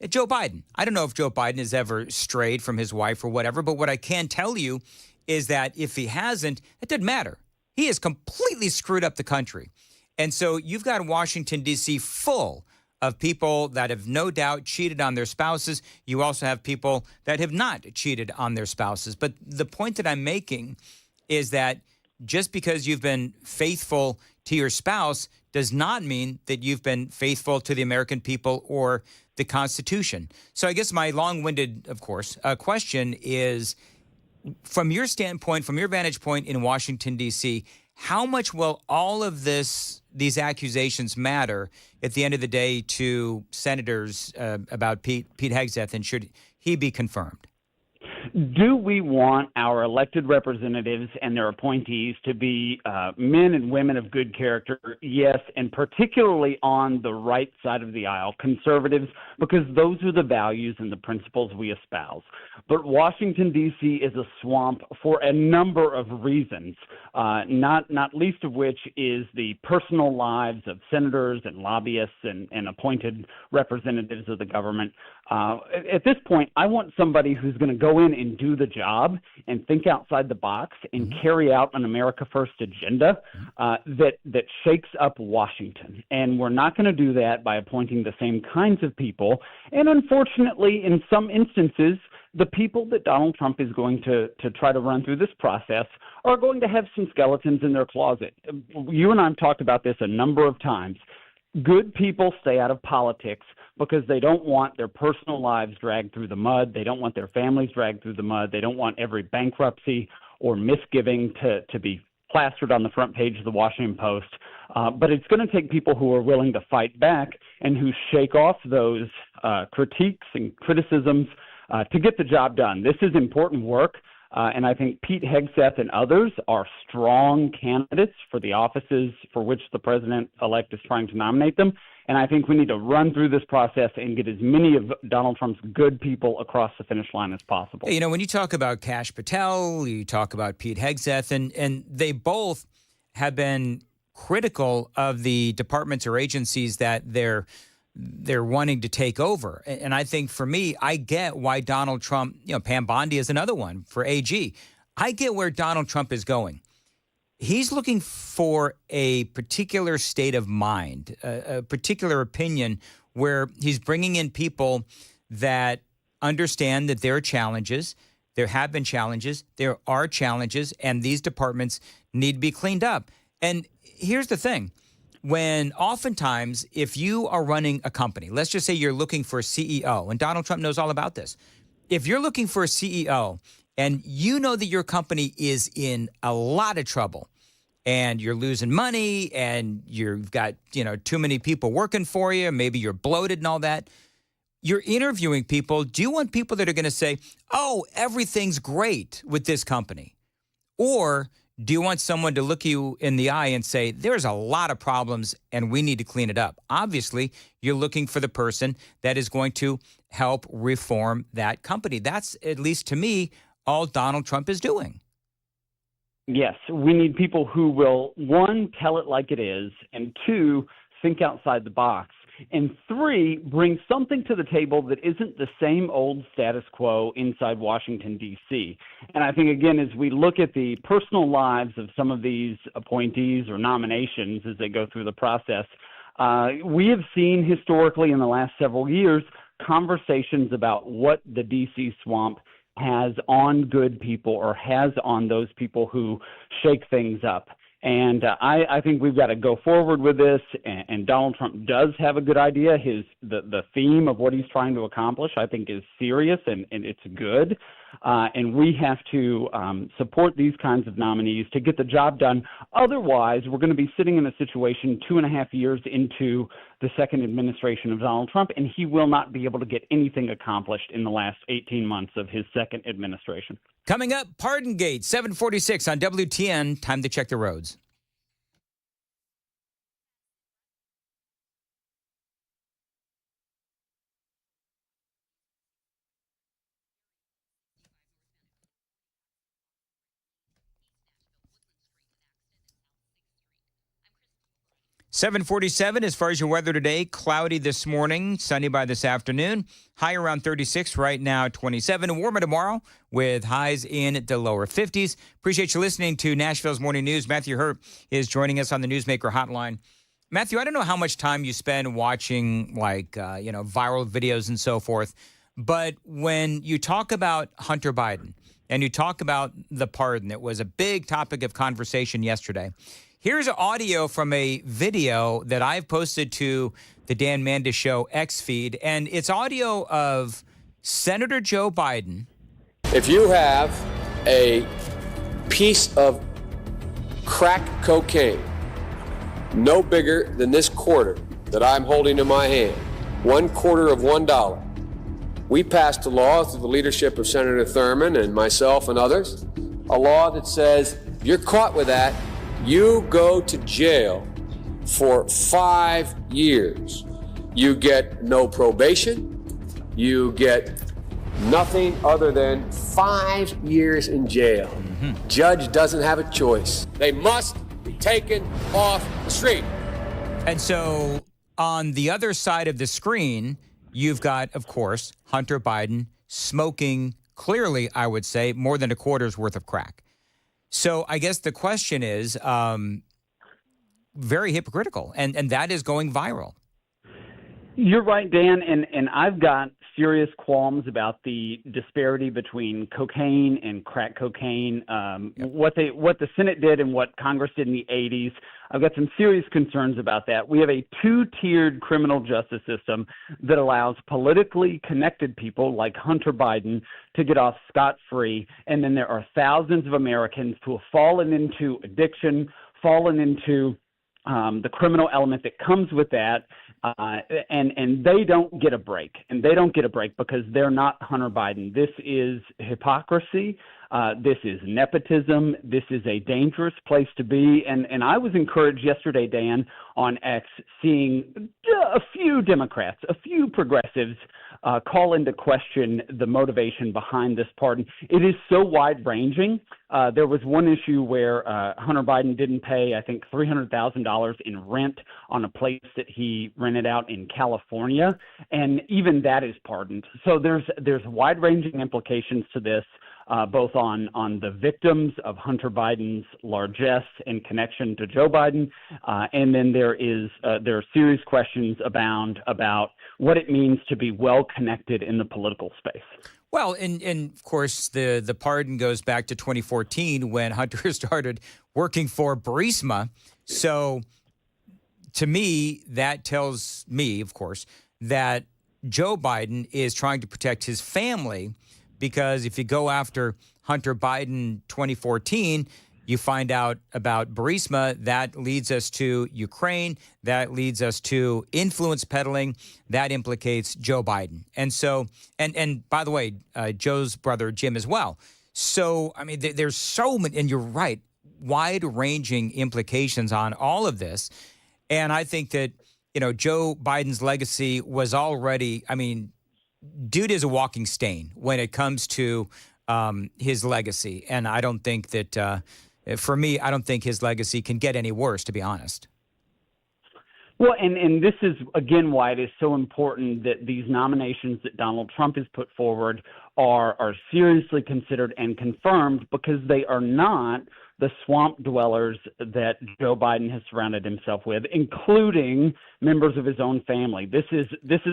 Joe Biden. I don't know if Joe Biden has ever strayed from his wife or whatever, but what I can tell you is that if he hasn't, it doesn't matter. He has completely screwed up the country. And so you've got Washington, D.C. full of people that have no doubt cheated on their spouses. You also have people that have not cheated on their spouses. But the point that I'm making is that just because you've been faithful to your spouse does not mean that you've been faithful to the American people or the Constitution. So I guess my long-winded, of course, question is, from your standpoint, from your vantage point in Washington, D.C., how much will all of these accusations matter at the end of the day to senators about Pete Hegseth, and should he be confirmed? Do we want our elected representatives and their appointees to be men and women of good character? Yes, and particularly on the right side of the aisle, conservatives, because those are the values and the principles we espouse. But Washington, D.C. is a swamp for a number of reasons, not least of which is the personal lives of senators and lobbyists and appointed representatives of the government. At this point, I want somebody who's going to go in and do the job and think outside the box and carry out an America First agenda that shakes up Washington. And we're not going to do that by appointing the same kinds of people. And unfortunately, in some instances, the people that Donald Trump is going to try to run through this process are going to have some skeletons in their closet. You and I have talked about this a number of times. Good people stay out of politics because they don't want their personal lives dragged through the mud. They don't want their families dragged through the mud. They don't want every bankruptcy or misgiving to be plastered on the front page of the Washington Post. But it's going to take people who are willing to fight back and who shake off those critiques and criticisms to get the job done. This is important work. And I think Pete Hegseth and others are strong candidates for the offices for which the president-elect is trying to nominate them. And I think we need to run through this process and get as many of Donald Trump's good people across the finish line as possible. When you talk about Kash Patel, you talk about Pete Hegseth, and they both have been critical of the departments or agencies that they're wanting to take over. And I think for me, I get why Donald Trump, Pam Bondi is another one for AG. I get where Donald Trump is going. He's looking for a particular state of mind, a particular opinion where he's bringing in people that understand that there are challenges, there have been challenges, there are challenges, and these departments need to be cleaned up. And here's the thing. When oftentimes, if you are running a company, let's just say you're looking for a CEO, and Donald Trump knows all about this. If you're looking for a CEO and you know that your company is in a lot of trouble and you're losing money and you've got, too many people working for you, maybe you're bloated and all that, you're interviewing people. Do you want people that are going to say, oh, everything's great with this company? Or Do you want someone to look you in the eye and say, there's a lot of problems and we need to clean it up? Obviously, you're looking for the person that is going to help reform that company. That's, at least to me, all Donald Trump is doing. Yes, we need people who will, one, tell it like it is, and two, think outside the box, and three, bring something to the table that isn't the same old status quo inside Washington, D.C. And I think, again, as we look at the personal lives of some of these appointees or nominations as they go through the process, we have seen historically in the last several years conversations about what the D.C. swamp has on good people or has on those people who shake things up. And I think we've got to go forward with this. And Donald Trump does have a good idea. The theme of what he's trying to accomplish, I think, is serious and it's good. And we have to support these kinds of nominees to get the job done. Otherwise, we're going to be sitting in a situation 2.5 years into the second administration of Donald Trump, and he will not be able to get anything accomplished in the last 18 months of his second administration. Coming up, Pardongate, 746 on WTN. Time to check the roads. .47 as far as your weather today. Cloudy this morning, sunny by this afternoon. High around 36 right now, 27. Warmer tomorrow with highs in the lower 50s. Appreciate you listening to Nashville's Morning News. Matthew Hurt is joining us on the Newsmaker Hotline. Matthew, I don't know how much time you spend watching viral videos and so forth, but when you talk about Hunter Biden and you talk about the pardon, it was a big topic of conversation yesterday. Here's audio from a video that I've posted to the Dan Mandis Show X feed, and it's audio of Senator Joe Biden. If you have a piece of crack cocaine, no bigger than this quarter that I'm holding in my hand, $1/4 of $1, we passed a law through the leadership of Senator Thurmond and myself and others, a law that says if you're caught with that, you go to jail for 5 years. You get no probation. You get nothing other than 5 years in jail. Mm-hmm. Judge doesn't have a choice. They must be taken off the street. And so on the other side of the screen, you've got, of course, Hunter Biden smoking clearly, I would say, more than $1/4's worth of crack. So I guess the question is very hypocritical, and that is going viral. You're right, Dan, and I've got serious qualms about the disparity between cocaine and crack cocaine. What the Senate did and what Congress did in the 80s, I've got some serious concerns about that. We have a two-tiered criminal justice system that allows politically connected people like Hunter Biden to get off scot-free, and then there are thousands of Americans who have fallen into addiction, fallen into the criminal element that comes with that, and they don't get a break. And they don't get a break because they're not Hunter Biden. This is hypocrisy. This is nepotism. This is a dangerous place to be. And I was encouraged yesterday, Dan, on X, seeing a few Democrats, a few progressives call into question the motivation behind this pardon. It is so wide-ranging. There was one issue where Hunter Biden didn't pay, I think, $300,000 in rent on a place that he rented out in California, and even that is pardoned. So there's wide-ranging implications to this, both on the victims of Hunter Biden's largesse and connection to Joe Biden, and then there are serious questions abound about what it means to be well connected in the political space. Well, and of course, the pardon goes back to 2014 when Hunter started working for Burisma. So to me, that tells me, of course, that Joe Biden is trying to protect his family, because if you go after Hunter Biden 2014, you find out about Burisma, that leads us to Ukraine, that leads us to influence peddling, that implicates Joe Biden. And so, and by the way, Joe's brother Jim as well. So, I mean, there's so many, and you're right, wide-ranging implications on all of this. And I think that, Joe Biden's legacy was already, dude is a walking stain when it comes to his legacy. And I don't think that, for me, I don't think his legacy can get any worse, to be honest. Well, and this is, again, why it is so important that these nominations that Donald Trump has put forward are seriously considered and confirmed, because they are not the swamp dwellers that Joe Biden has surrounded himself with, including members of his own family. This is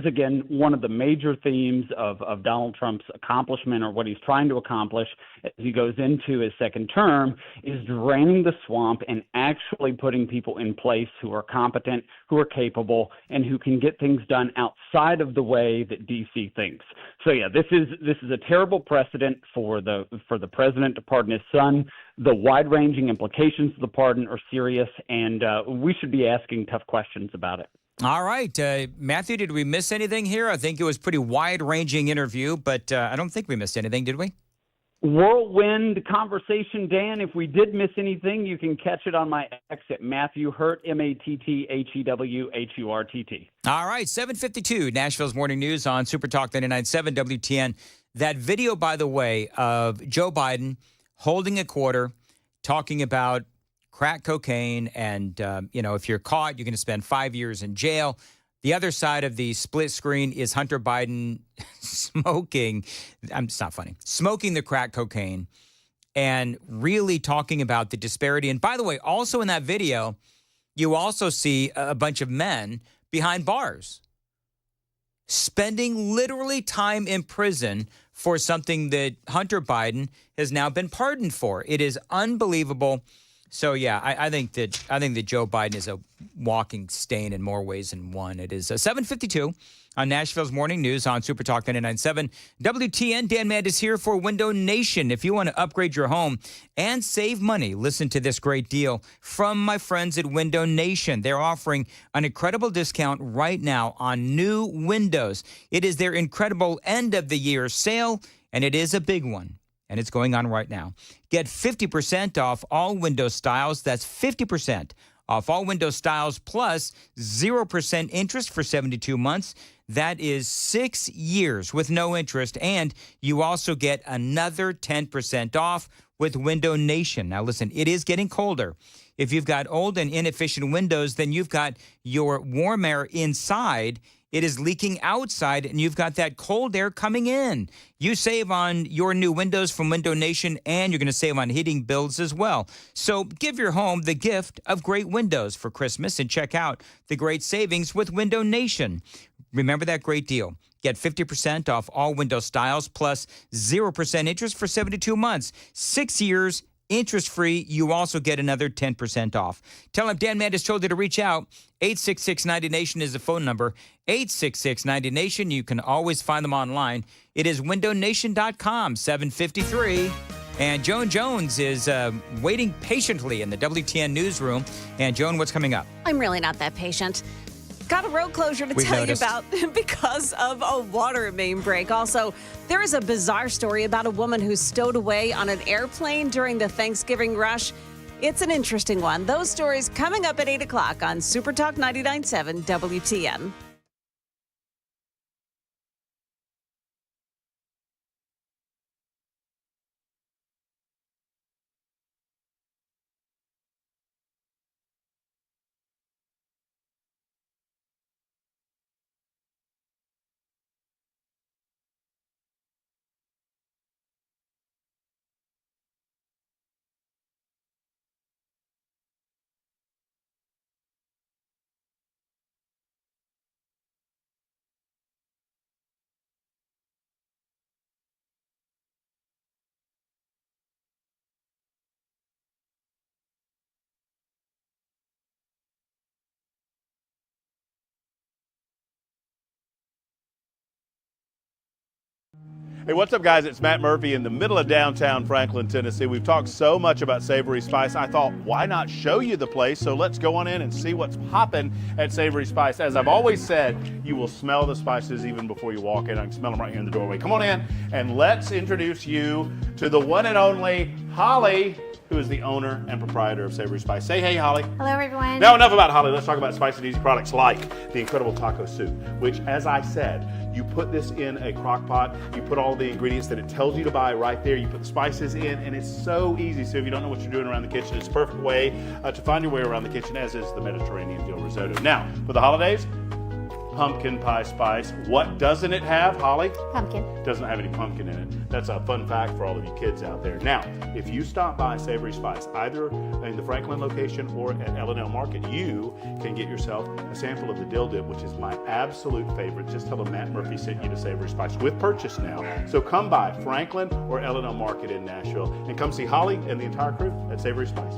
again, one of the major themes of Donald Trump's accomplishment, or what he's trying to accomplish as he goes into his second term, is draining the swamp and actually putting people in place who are competent, who are capable, and who can get things done outside of the way that D.C. thinks. So yeah, this is a terrible precedent for the president to pardon his son. The wide-ranging implications of the pardon are serious, and we should be asking tough questions about it. All right. Matthew, did we miss anything here? I think it was a pretty wide-ranging interview, but I don't think we missed anything, did we? Whirlwind conversation, Dan. If we did miss anything, you can catch it on my X at Matthew Hurt, MattheWHurtt. All right, 7:52, Nashville's Morning News on Super Talk 99.7 WTN. That video, by the way, of Joe Biden holding a quarter, talking about crack cocaine, and, if you're caught, you're going to spend 5 years in jail. The other side of the split screen is Hunter Biden smoking the crack cocaine and really talking about the disparity. And by the way, also in that video, you also see a bunch of men behind bars spending literally time in prison for something that Hunter Biden has now been pardoned for. It is unbelievable. So yeah, I think that Joe Biden is a walking stain in more ways than one. It is 7:52 on Nashville's Morning News on Super Talk 99.7 WTN. Dan Mandis here for Window Nation. If you want to upgrade your home and save money, listen to this great deal from my friends at Window Nation. They're offering an incredible discount right now on new windows. It is their incredible end of the year sale, and it is a big one. And it's going on right now. Get 50% off all window styles. That's 50% off all window styles plus 0% interest for 72 months. That is 6 years with no interest. And you also get another 10% off with Window Nation. Now, listen, it is getting colder. If you've got old and inefficient windows, then you've got your warm air inside. It is leaking outside, and you've got that cold air coming in. You save on your new windows from Window Nation, and you're going to save on heating bills as well. So give your home the gift of great windows for Christmas and check out the great savings with Window Nation. Remember that great deal. Get 50% off all window styles plus 0% interest for 72 months. 6 years, interest-free. You also get another 10% off. Tell them Dan Mandis told you to reach out. 866-90-NATION is the phone number. 866-90-NATION. You can always find them online. It is windownation.com, 753. And Joan Jones is waiting patiently in the WTN newsroom. And Joan, what's coming up? I'm really not that patient. Got a road closure to tell you about because of a water main break. Also, there is a bizarre story about a woman who's stowed away on an airplane during the Thanksgiving rush. It's an interesting one. Those stories coming up at 8 o'clock on Super Talk 99.7 WTN. Hey, what's up, guys? It's Matt Murphy in the middle of downtown Franklin, Tennessee. We've talked so much about Savory Spice. I thought, why not show you the place? So let's go on in and see what's popping at Savory Spice. As I've always said, you will smell the spices even before you walk in. I can smell them right here in the doorway. Come on in and let's introduce you to the one and only Holly, who is the owner and proprietor of Savory Spice. Say hey, Holly. Hello, everyone. Now, enough about Holly. Let's talk about Spice and Easy products like the incredible taco soup, which, as I said, you put this in a crock pot, you put all the ingredients that it tells you to buy right there, you put the spices in, and it's so easy. So if you don't know what you're doing around the kitchen, it's a perfect way to find your way around the kitchen, as is the Mediterranean dill risotto. Now, for the holidays, pumpkin pie spice. What doesn't it have, Holly? Pumpkin. Doesn't have any pumpkin in it. That's a fun fact for all of you kids out there. Now, if you stop by Savory Spice, either in the Franklin location or at L&L Market, you can get yourself a sample of the dill dip, which is my absolute favorite. Just tell them Matt Murphy sent you to Savory Spice with purchase now. So come by Franklin or L&L Market in Nashville and come see Holly and the entire crew at Savory Spice.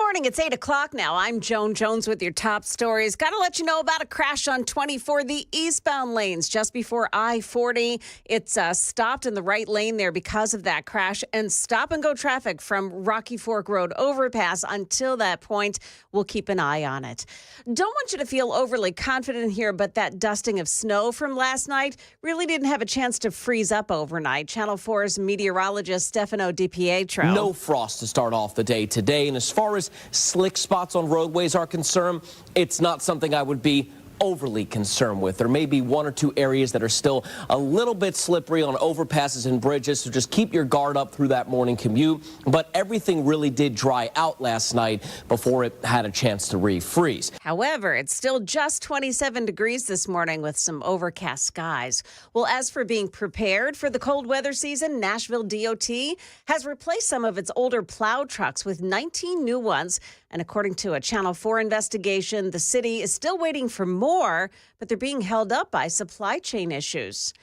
morning. It's 8 o'clock now. I'm Joan Jones with your top stories. Got to let you know about a crash on 24, the eastbound lanes just before I-40. It's stopped in the right lane there because of that crash, and stop and go traffic from Rocky Fork Road overpass until that point. We'll keep an eye on it. Don't want you to feel overly confident here, but that dusting of snow from last night really didn't have a chance to freeze up overnight. Channel 4's meteorologist Stefano DiPietro. No frost to start off the day today. And as far as slick spots on roadways are concerned, it's not something I would be overly concerned with. There may be one or two areas that are still a little bit slippery on overpasses and bridges, so just keep your guard up through that morning commute. But everything really did dry out last night before it had a chance to refreeze. However, it's still just 27 degrees this morning with some overcast skies. Well, as for being prepared for the cold weather season, Nashville DOT has replaced some of its older plow trucks with 19 new ones. And according to a Channel 4 investigation, the city is still waiting for more, but they're being held up by supply chain issues.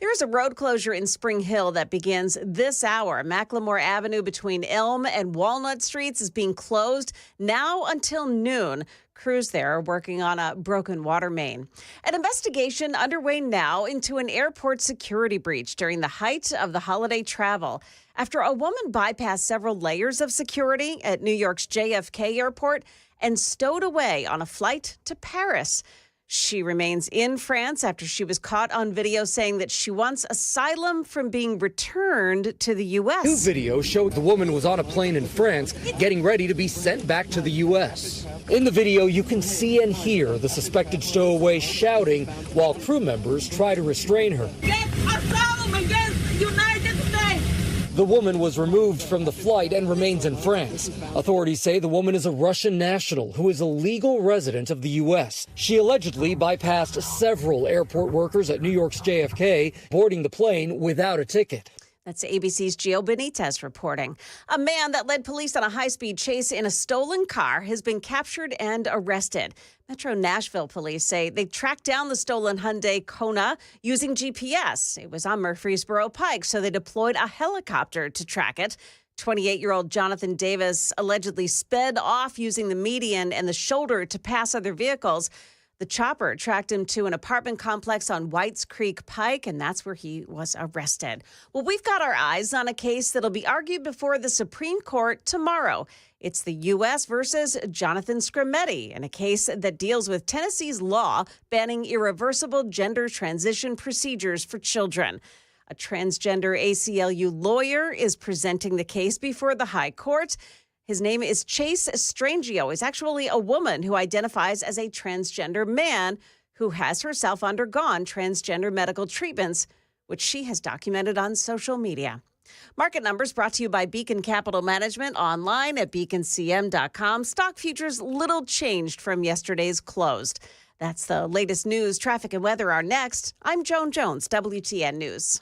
There is a road closure in Spring Hill that begins this hour. Macklemore Avenue between Elm and Walnut Streets is being closed now until noon. Crews there are working on a broken water main. An investigation underway now into an airport security breach during the height of the holiday travel. After a woman bypassed several layers of security at New York's JFK airport and stowed away on a flight to Paris. She remains in France after she was caught on video saying that she wants asylum from being returned to the U.S. New video showed the woman was on a plane in France getting ready to be sent back to the U.S. In the video, you can see and hear the suspected stowaway shouting while crew members try to restrain her. Get asylum against United States! The woman was removed from the flight and remains in France. Authorities say the woman is a Russian national who is a legal resident of the U.S. She allegedly bypassed several airport workers at New York's JFK, boarding the plane without a ticket. That's ABC's Gio Benitez reporting. A man that led police on a high-speed chase in a stolen car has been captured and arrested. Metro Nashville police say they tracked down the stolen Hyundai Kona using GPS. It was on Murfreesboro Pike, so they deployed a helicopter to track it. 28-year-old Jonathan Davis allegedly sped off using the median and the shoulder to pass other vehicles. The chopper tracked him to an apartment complex on Whites Creek Pike, and that's where he was arrested. Well, we've got our eyes on a case that'll be argued before the Supreme Court tomorrow. It's the U.S. versus Jonathan Scrimetti, in a case that deals with Tennessee's law banning irreversible gender transition procedures for children. A transgender ACLU lawyer is presenting the case before the High Court. His name is Chase Strangio. He's actually a woman who identifies as a transgender man who has herself undergone transgender medical treatments, which she has documented on social media. Market numbers brought to you by Beacon Capital Management online at beaconcm.com. Stock futures little changed from yesterday's closed. That's the latest news. Traffic and weather are next. I'm Joan Jones, WTN News.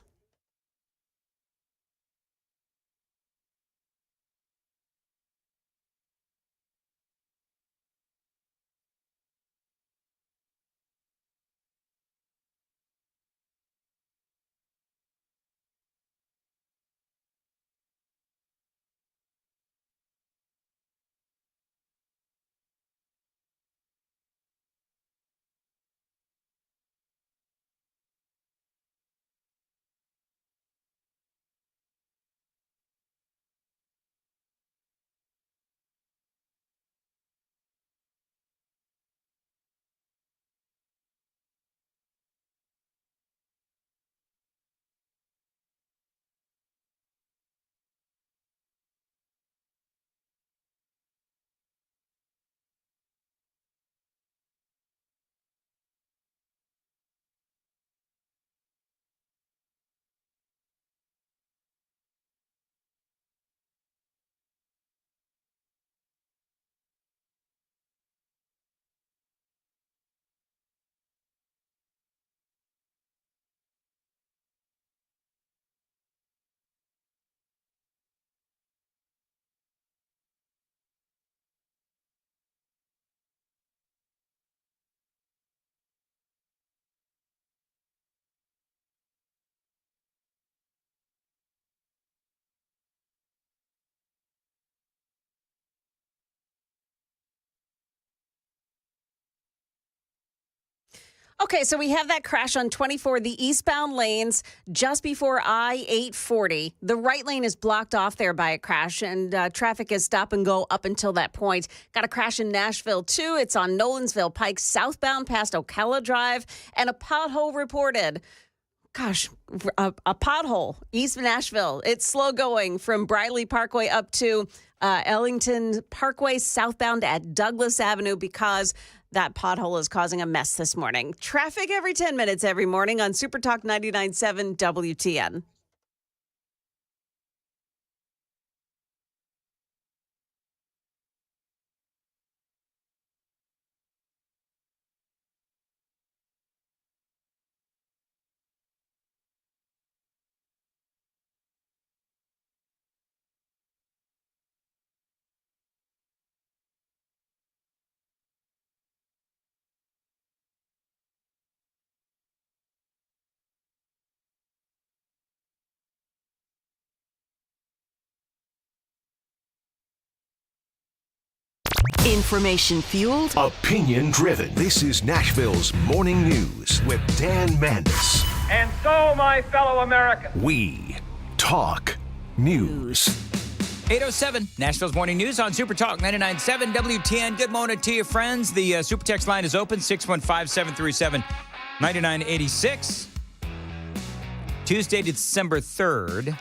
Okay, so we have that crash on 24, the eastbound lanes, just before I-840. The right lane is blocked off there by a crash, and traffic is stop and go up until that point. Got a crash in Nashville, too. It's on Nolensville Pike, southbound past Ocala Drive, and a pothole reported. Gosh, a pothole, East Nashville. It's slow going from Briley Parkway up to Ellington Parkway, southbound at Douglas Avenue, because that pothole is causing a mess this morning. Traffic every 10 minutes every morning on Super Talk 99.7 WTN. Information fueled, opinion driven. This is Nashville's Morning News with Dan Mandis. And so, my fellow Americans, we talk news. 8:07, Nashville's Morning News on Super Talk 99.7 WTN. Good morning to you, friends. The Super Text line is open, 615-737-9986. Tuesday, December 3rd.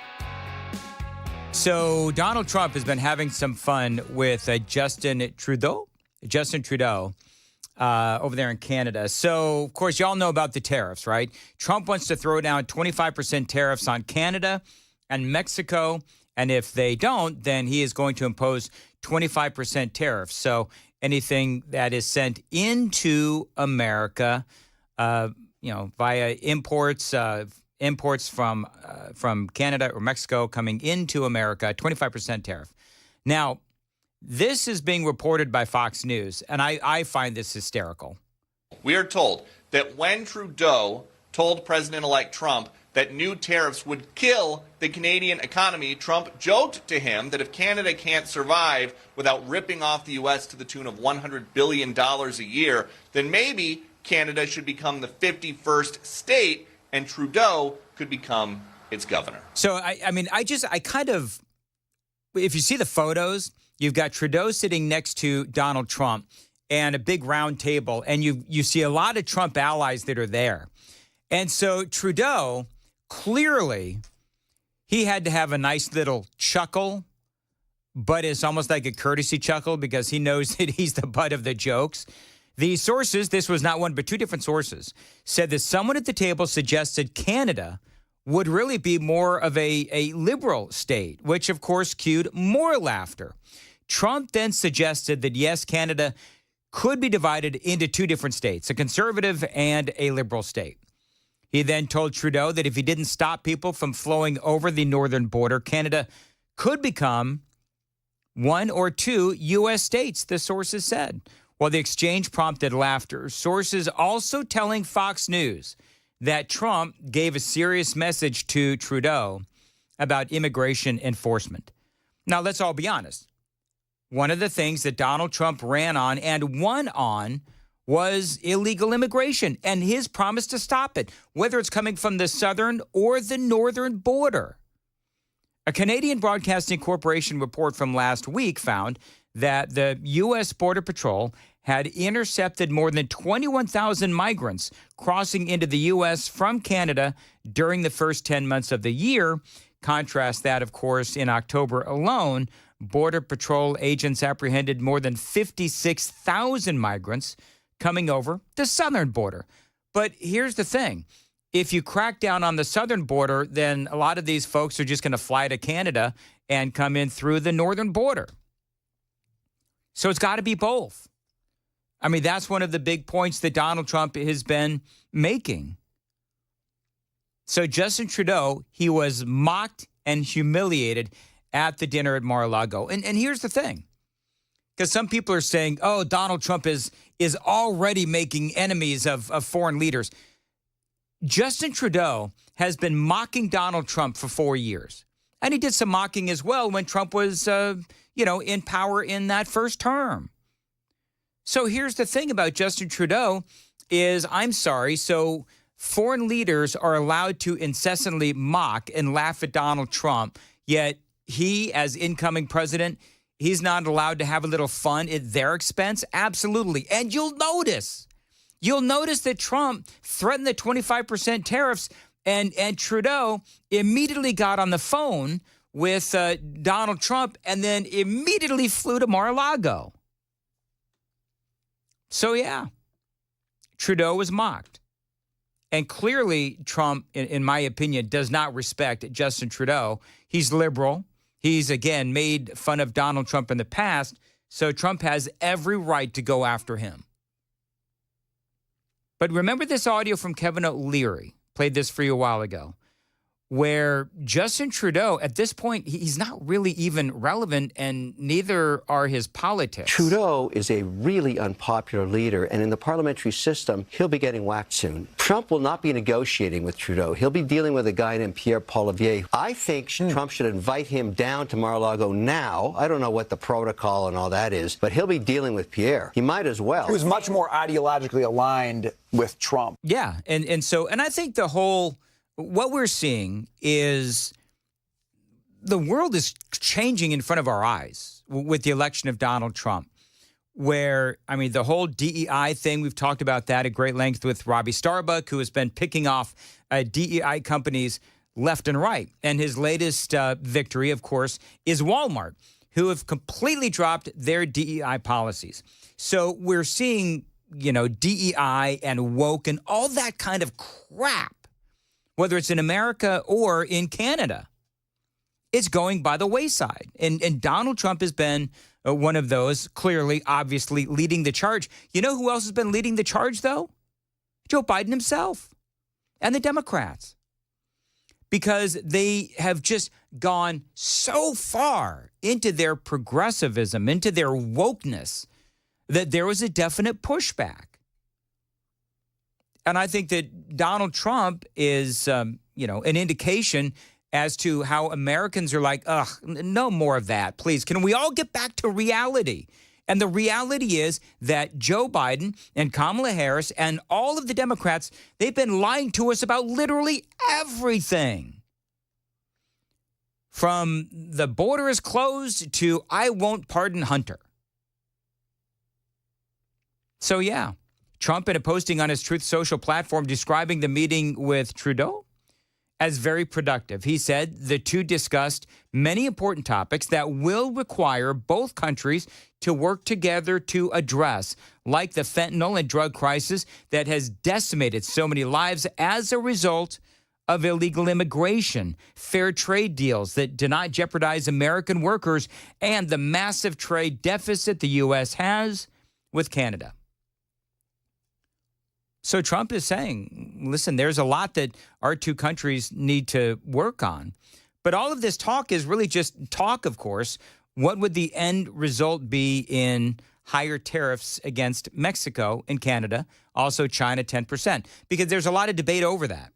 So Donald Trump has been having some fun with Justin Trudeau over there in Canada. So, of course, y'all know about the tariffs, right? Trump wants to throw down 25% tariffs on Canada and Mexico. And if they don't, then he is going to impose 25% tariffs. So anything that is sent into America, via imports from Canada or Mexico coming into America, 25% tariff. Now, this is being reported by Fox News, and I find this hysterical. We are told that when Trudeau told President-elect Trump that new tariffs would kill the Canadian economy, Trump joked to him that if Canada can't survive without ripping off the U.S. to the tune of $100 billion a year, then maybe Canada should become the 51st state and Trudeau could become its governor. So, if you see the photos, you've got Trudeau sitting next to Donald Trump and a big round table, and you see a lot of Trump allies that are there. And so Trudeau, clearly, he had to have a nice little chuckle, but it's almost like a courtesy chuckle because he knows that he's the butt of the jokes. The sources, this was not one but two different sources, said that someone at the table suggested Canada would really be more of a liberal state, which of course cued more laughter. Trump then suggested that yes, Canada could be divided into two different states, a conservative and a liberal state. He then told Trudeau that if he didn't stop people from flowing over the northern border, Canada could become one or two U.S. states, the sources said. Well, the exchange prompted laughter. Sources also telling Fox News that Trump gave a serious message to Trudeau about immigration enforcement. Now, let's all be honest. One of the things that Donald Trump ran on and won on was illegal immigration and his promise to stop it, whether it's coming from the southern or the northern border. A Canadian Broadcasting Corporation report from last week found that the U.S. Border Patrol had intercepted more than 21,000 migrants crossing into the U.S. from Canada during the first 10 months of the year. Contrast that, of course, in October alone, Border Patrol agents apprehended more than 56,000 migrants coming over the southern border. But here's the thing. If you crack down on the southern border, then a lot of these folks are just going to fly to Canada and come in through the northern border. So it's got to be both. I mean, that's one of the big points that Donald Trump has been making. So Justin Trudeau, he was mocked and humiliated at the dinner at Mar-a-Lago. And here's the thing, because some people are saying, oh, Donald Trump is already making enemies of foreign leaders. Justin Trudeau has been mocking Donald Trump for 4 years. And he did some mocking as well when Trump was, in power in that first term. So here's the thing about Justin Trudeau. is, I'm sorry, so foreign leaders are allowed to incessantly mock and laugh at Donald Trump, yet he, as incoming president, he's not allowed to have a little fun at their expense? Absolutely. And you'll notice that Trump threatened the 25% tariffs, and Trudeau immediately got on the phone with Donald Trump and then immediately flew to Mar-a-Lago. So, yeah, Trudeau was mocked. And clearly, Trump, in my opinion, does not respect Justin Trudeau. He's liberal. He's, again, made fun of Donald Trump in the past. So Trump has every right to go after him. But remember this audio from Kevin O'Leary. Played this for you a while ago, where Justin Trudeau, at this point, he's not really even relevant, and neither are his politics. Trudeau is a really unpopular leader, and in the parliamentary system, he'll be getting whacked soon. Trump will not be negotiating with Trudeau. He'll be dealing with a guy named Pierre Poilievre. I think Trump should invite him down to Mar-a-Lago now. I don't know what the protocol and all that is, but he'll be dealing with Pierre. He might as well. He was much more ideologically aligned with Trump. Yeah, and I think what we're seeing is the world is changing in front of our eyes with the election of Donald Trump, where, I mean, the whole DEI thing, we've talked about that at great length with Robbie Starbuck, who has been picking off DEI companies left and right. And his latest victory, of course, is Walmart, who have completely dropped their DEI policies. So we're seeing, DEI and woke and all that kind of crap, whether it's in America or in Canada, it's going by the wayside. And Donald Trump has been one of those, clearly, obviously, leading the charge. You know who else has been leading the charge, though? Joe Biden himself and the Democrats. Because they have just gone so far into their progressivism, into their wokeness, that there was a definite pushback. And I think that Donald Trump is, an indication as to how Americans are like, ugh, no more of that, please. Can we all get back to reality? And the reality is that Joe Biden and Kamala Harris and all of the Democrats, they've been lying to us about literally everything. From the border is closed to I won't pardon Hunter. So, yeah, Trump, in a posting on his Truth Social platform describing the meeting with Trudeau as very productive. He said the two discussed many important topics that will require both countries to work together to address, like the fentanyl and drug crisis that has decimated so many lives as a result of illegal immigration, fair trade deals that do not jeopardize American workers, and the massive trade deficit the U.S. has with Canada. So Trump is saying, listen, there's a lot that our two countries need to work on. But all of this talk is really just talk, of course. What would the end result be in higher tariffs against Mexico and Canada, also China 10%? Because there's a lot of debate over that.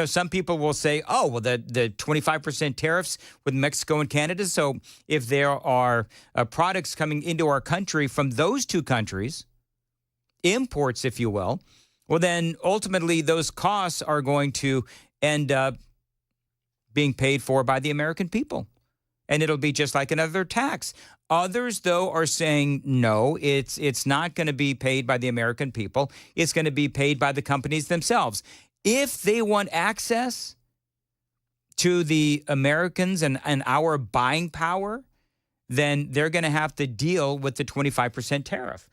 Some people will say, oh, well, the 25% tariffs with Mexico and Canada. So if there are products coming into our country from those two countries, imports, if you will, well, then ultimately those costs are going to end up being paid for by the American people. And it'll be just like another tax. Others, though, are saying, no, it's not going to be paid by the American people. It's going to be paid by the companies themselves. If they want access to the Americans and our buying power, then they're going to have to deal with the 25% tariff.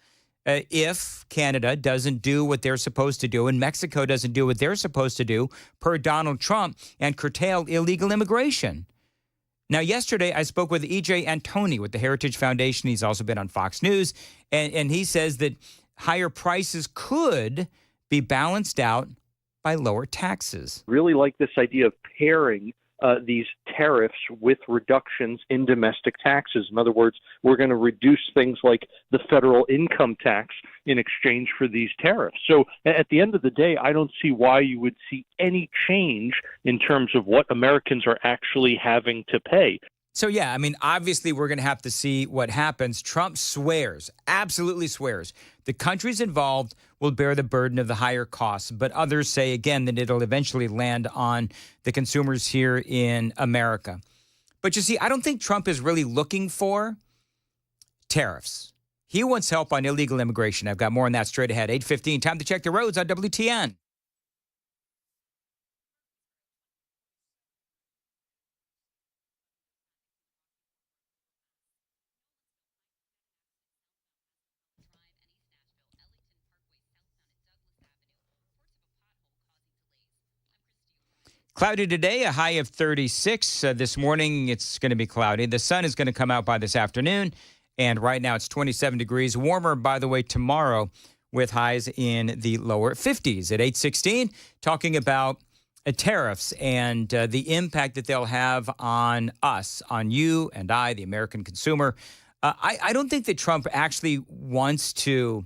If Canada doesn't do what they're supposed to do and Mexico doesn't do what they're supposed to do per Donald Trump and curtail illegal immigration. Now, yesterday, I spoke with E.J. Antoni with the Heritage Foundation. He's also been on Fox News. And he says that higher prices could be balanced out by lower taxes. Really like this idea of pairing these tariffs with reductions in domestic taxes. In other words, we're going to reduce things like the federal income tax in exchange for these tariffs. So at the end of the day, I don't see why you would see any change in terms of what Americans are actually having to pay. So, yeah, I mean, obviously, we're going to have to see what happens. Trump swears, absolutely swears, the countries involved will bear the burden of the higher costs. But others say, again, that it'll eventually land on the consumers here in America. But you see, I don't think Trump is really looking for tariffs. He wants help on illegal immigration. I've got more on that straight ahead. 8:15, time to check the roads on WTN. Cloudy today, a high of 36. This morning, it's going to be cloudy. The sun is going to come out by this afternoon, and right now it's 27 degrees. Warmer, by the way, tomorrow with highs in the lower 50s. At 8:16, talking about tariffs and the impact that they'll have on us, on you and I, the American consumer. I don't think that Trump actually wants to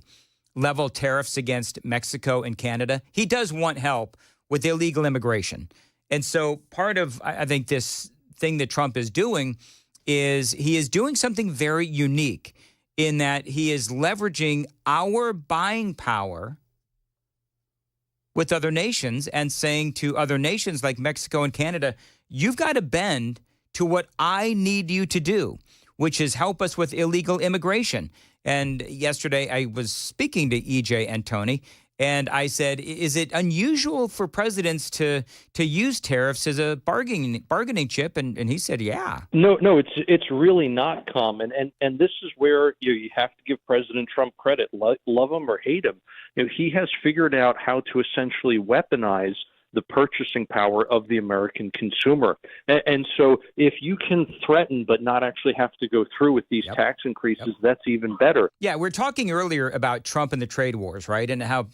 level tariffs against Mexico and Canada. He does want help with illegal immigration. And so part of, I think, this thing that Trump is doing is he is doing something very unique in that he is leveraging our buying power with other nations and saying to other nations like Mexico and Canada, you've got to bend to what I need you to do, which is help us with illegal immigration. And yesterday I was speaking to EJ and Tony, and I said, is it unusual for presidents to use tariffs as a bargaining chip? And he said, yeah. No, it's really not common. And this is where you have to give President Trump credit, love him or hate him. He has figured out how to essentially weaponize the purchasing power of the American consumer. And so if you can threaten but not actually have to go through with these tax increases, that's even better. Yeah, we're talking earlier about Trump and the trade wars, right? And how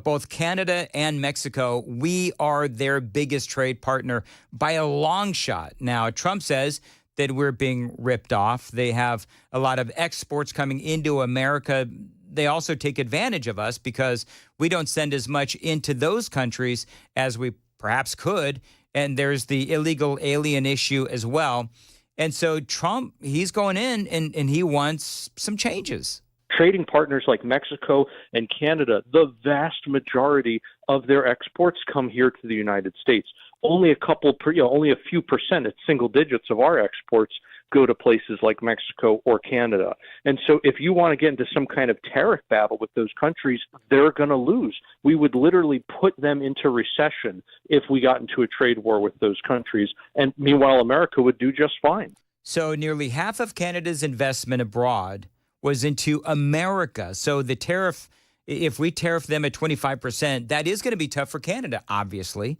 both Canada and Mexico, we are their biggest trade partner by a long shot. Now, Trump says that we're being ripped off. They have a lot of exports coming into America. They also take advantage of us because we don't send as much into those countries as we perhaps could. And there's the illegal alien issue as well. And so Trump, he's going in and he wants some changes. Trading partners like Mexico and Canada, the vast majority of their exports come here to the United States. Only a few percent, it's single digits of our exports go to places like Mexico or Canada. And so if you want to get into some kind of tariff battle with those countries, they're going to lose. We would literally put them into recession if we got into a trade war with those countries. And meanwhile, America would do just fine. So nearly half of Canada's investment abroad was into America. So the tariff, if we tariff them at 25%, that is going to be tough for Canada, obviously.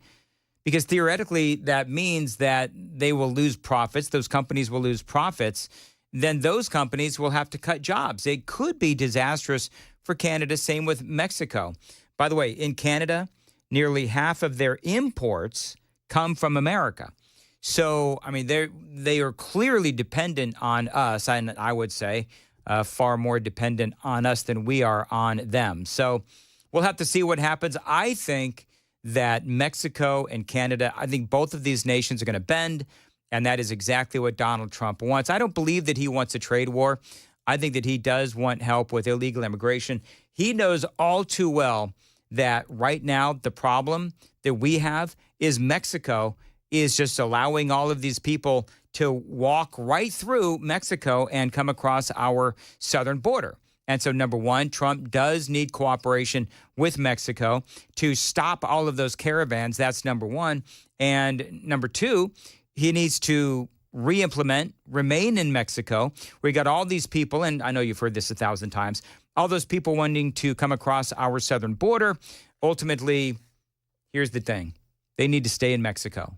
Because theoretically, that means that they will lose profits. Those companies will lose profits. Then those companies will have to cut jobs. It could be disastrous for Canada. Same with Mexico. By the way, in Canada, nearly half of their imports come from America. So, I mean, they are clearly dependent on us, and I would say far more dependent on us than we are on them. So we'll have to see what happens. I think that Mexico and Canada, I think both of these nations are going to bend, and that is exactly what Donald Trump wants. I don't believe that he wants a trade war. I think that he does want help with illegal immigration. He knows all too well that right now the problem that we have is Mexico is just allowing all of these people to walk right through Mexico and come across our southern border. And so, number one, Trump does need cooperation with Mexico to stop all of those caravans. That's number one. And number two, he needs to remain in Mexico. We got all these people, and I know you've heard this 1,000 times, all those people wanting to come across our southern border. Ultimately, here's the thing. They need to stay in Mexico.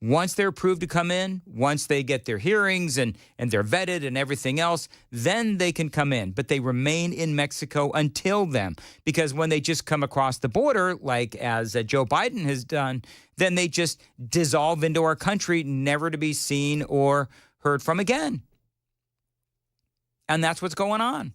Once they're approved to come in, once they get their hearings and they're vetted and everything else, then they can come in. But they remain in Mexico until then. Because when they just come across the border, like as Joe Biden has done, then they just dissolve into our country, never to be seen or heard from again. And that's what's going on.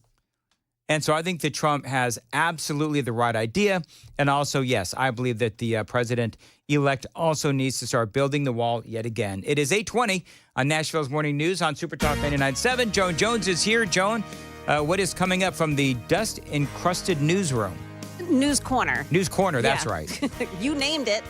And so I think that Trump has absolutely the right idea. And also, yes, I believe that the president-elect also needs to start building the wall yet again. It is 8:20 on Nashville's Morning News on Super Talk 99.7. Joan Jones is here. Joan, what is coming up from the dust-encrusted newsroom? News Corner. News Corner, that's Yeah. right. You named it.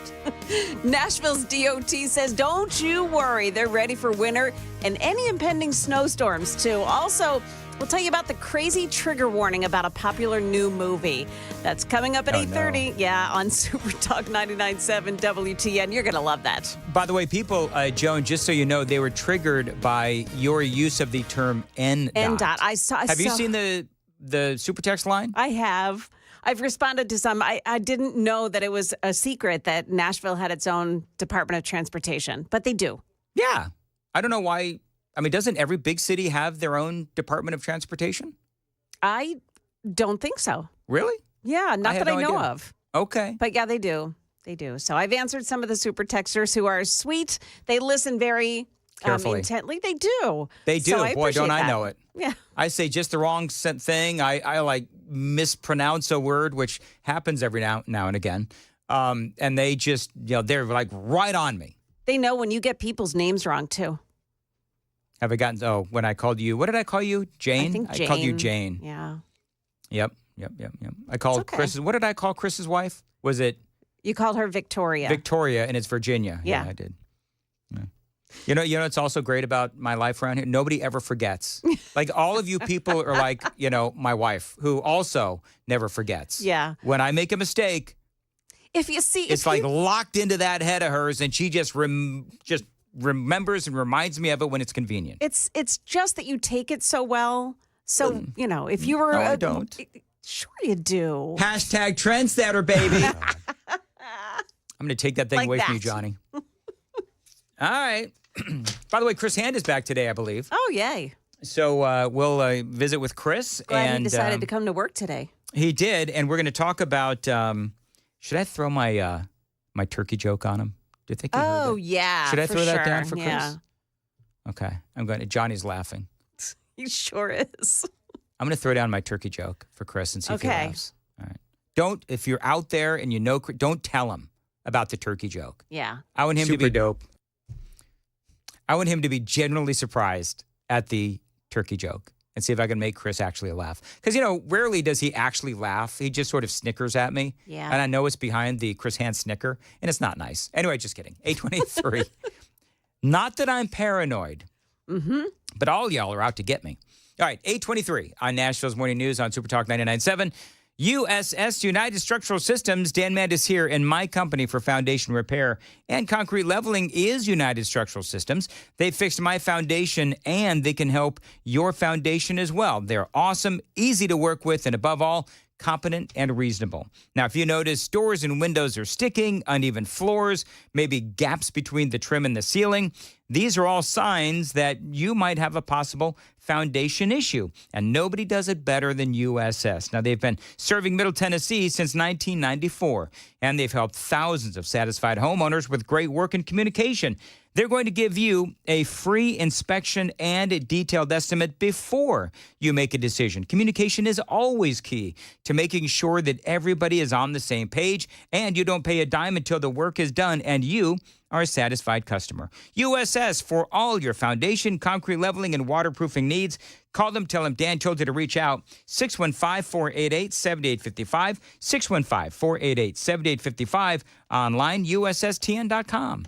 Nashville's DOT says, don't you worry. They're ready for winter and any impending snowstorms, too. Also, we'll tell you about the crazy trigger warning about a popular new movie. That's coming up at 8:30. Yeah, on Super Talk 99.7 WTN. You're going to love that. By the way, people, Joan, just so you know, they were triggered by your use of the term N. N-dot. Have you seen the super text line? I have. I've responded to some. I didn't know that it was a secret that Nashville had its own Department of Transportation, but they do. Yeah. I don't know why. I mean, doesn't every big city have their own Department of Transportation? I don't think so. Really? Yeah, not that I know idea. of. Okay. But yeah, they do. They do. So I've answered some of the super texters who are sweet. They listen very Carefully. intently. They do. They do. So I Boy, don't appreciate I that. know it. Yeah. I say just the wrong thing. I like mispronounce a word, which happens every now and again. And they just, they're like right on me. They know when you get people's names wrong, too. Have I gotten, when I called you, what did I call you? Jane? I think Jane. I called you Jane. Yeah. Yep. I called okay. Chris. What did I call Chris's wife? Was it? You called her Victoria. Victoria, and it's Virginia. Yeah. I did. Yeah. You know, it's also great about my life around here. Nobody ever forgets. Like all of you people are like, my wife, who also never forgets. Yeah. When I make a mistake, If you see, it's like locked into that head of hers, and she just remembers and reminds me of it when it's convenient. It's just that you take it so well. So, if you were... No, I don't. Sure you do. Hashtag trendsetter, baby. I'm going to take that thing Like away from you, that. Johnny. All right. By the way, Chris Hand is back today, I believe. Oh, yay. So we'll visit with Chris. Glad and he decided to come to work today. He did, and we're going to talk about, should I throw my my turkey joke on him? Do you think he heard it? Yeah. Should I for throw that down sure. for Chris? Yeah. Okay. I'm going to, Johnny's laughing. He sure is. I'm going to throw down my turkey joke for Chris and see if he Okay. laughs. All right. If you're out there and don't tell him about the turkey joke. Yeah. I want him Super to be dope. I want him to be genuinely surprised at the turkey joke and see if I can make Chris actually laugh. Because, rarely does he actually laugh. He just sort of snickers at me. Yeah. And I know it's behind the Chris Hand snicker, and it's not nice. Anyway, just kidding. 8:23. Not that I'm paranoid, but all y'all are out to get me. All right, 8:23 on Nashville's Morning News on Super Talk 99.7. USS United Structural Systems, Dan Mandis here, and my company for foundation repair and concrete leveling is United Structural Systems. They fixed my foundation, and they can help your foundation as well. They're awesome, easy to work with, and above all, competent and reasonable. Now, if you notice doors and windows are sticking, uneven floors, maybe gaps between the trim and the ceiling, these are all signs that you might have a possible foundation issue, and nobody does it better than USS. Now, they've been serving Middle Tennessee since 1994, and they've helped thousands of satisfied homeowners with great work and communication. They're going to give you a free inspection and a detailed estimate before you make a decision. Communication is always key to making sure that everybody is on the same page, and you don't pay a dime until the work is done and you are a satisfied customer. USS for all your foundation, concrete leveling, and waterproofing needs. Call them, tell them Dan told you to reach out. 615-488-7855, 615-488-7855, online, USSTN.com.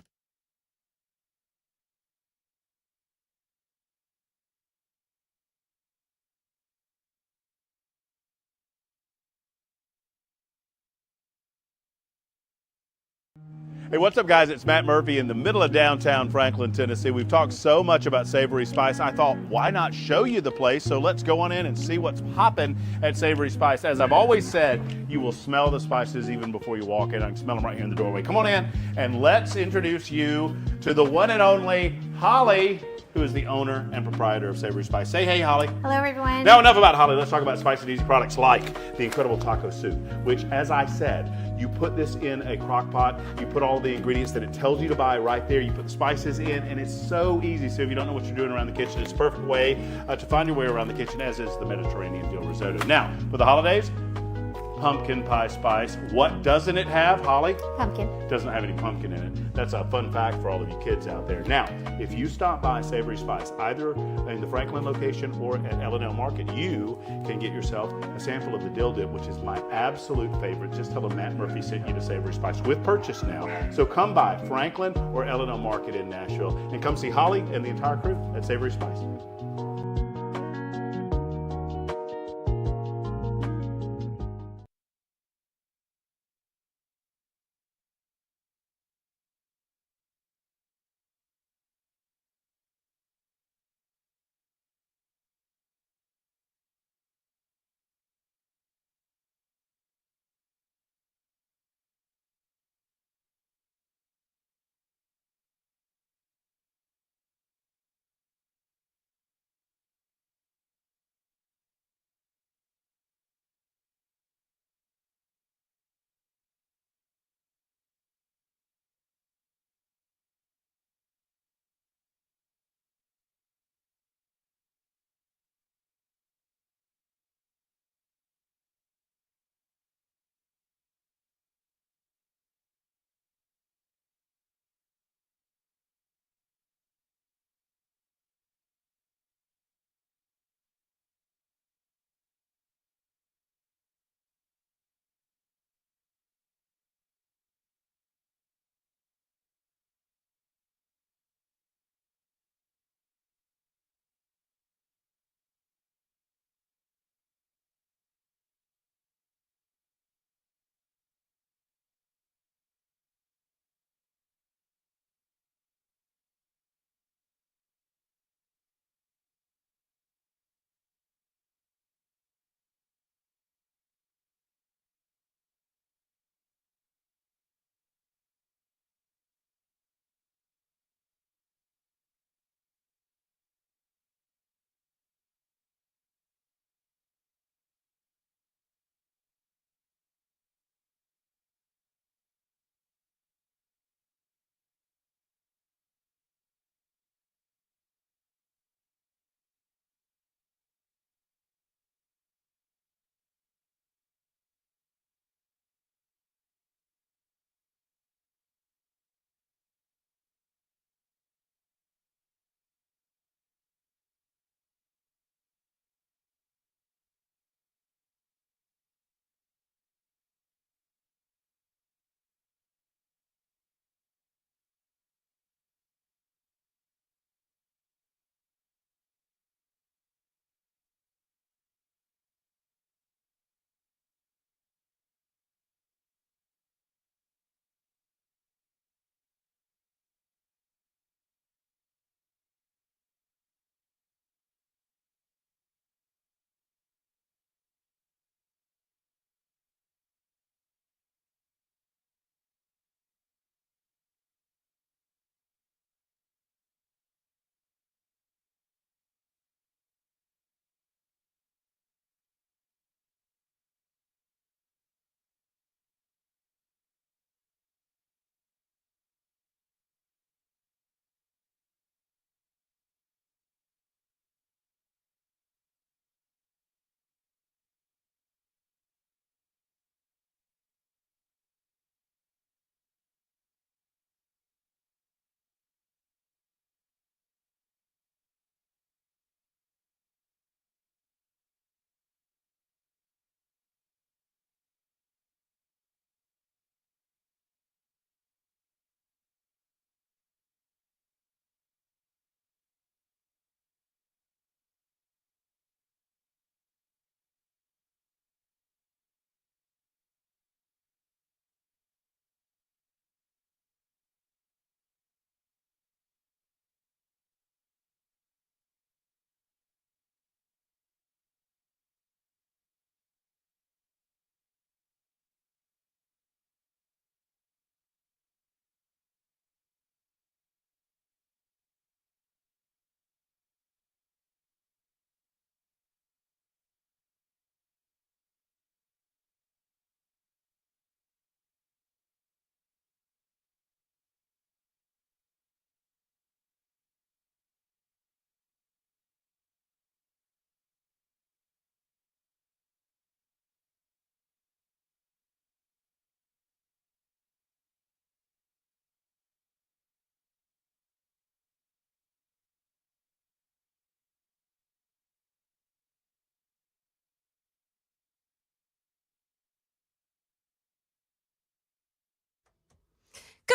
Hey, what's up, guys? It's Matt Murphy in the middle of downtown Franklin, Tennessee. We've talked so much about Savory Spice. I thought, why not show you the place? So let's go on in and see what's popping at Savory Spice. As I've always said, you will smell the spices even before you walk in. I can smell them right here in the doorway. Come on in and let's introduce you to the one and only Holly. who is the owner and proprietor of Savory Spice. Say hey, Holly. Hello, everyone. Now, enough about Holly. Let's talk about spicy and easy products like the incredible taco soup, which, as I said, you put this in a crock pot, you put all the ingredients that it tells you to buy right there, you put the spices in, and it's so easy. So if you don't know what you're doing around the kitchen, it's a perfect way to find your way around the kitchen, as is the Mediterranean dill risotto. Now, for the holidays, pumpkin pie spice. What doesn't it have, Holly? Pumpkin. Doesn't have any pumpkin in it. That's a fun fact for all of you kids out there. Now, if you stop by Savory Spice, either in the Franklin location or at L&L Market, you can get yourself a sample of the dill dip, which is my absolute favorite. Just tell them Matt Murphy sent you to Savory Spice with purchase now. So come by Franklin or L&L Market in Nashville and come see Holly and the entire crew at Savory Spice.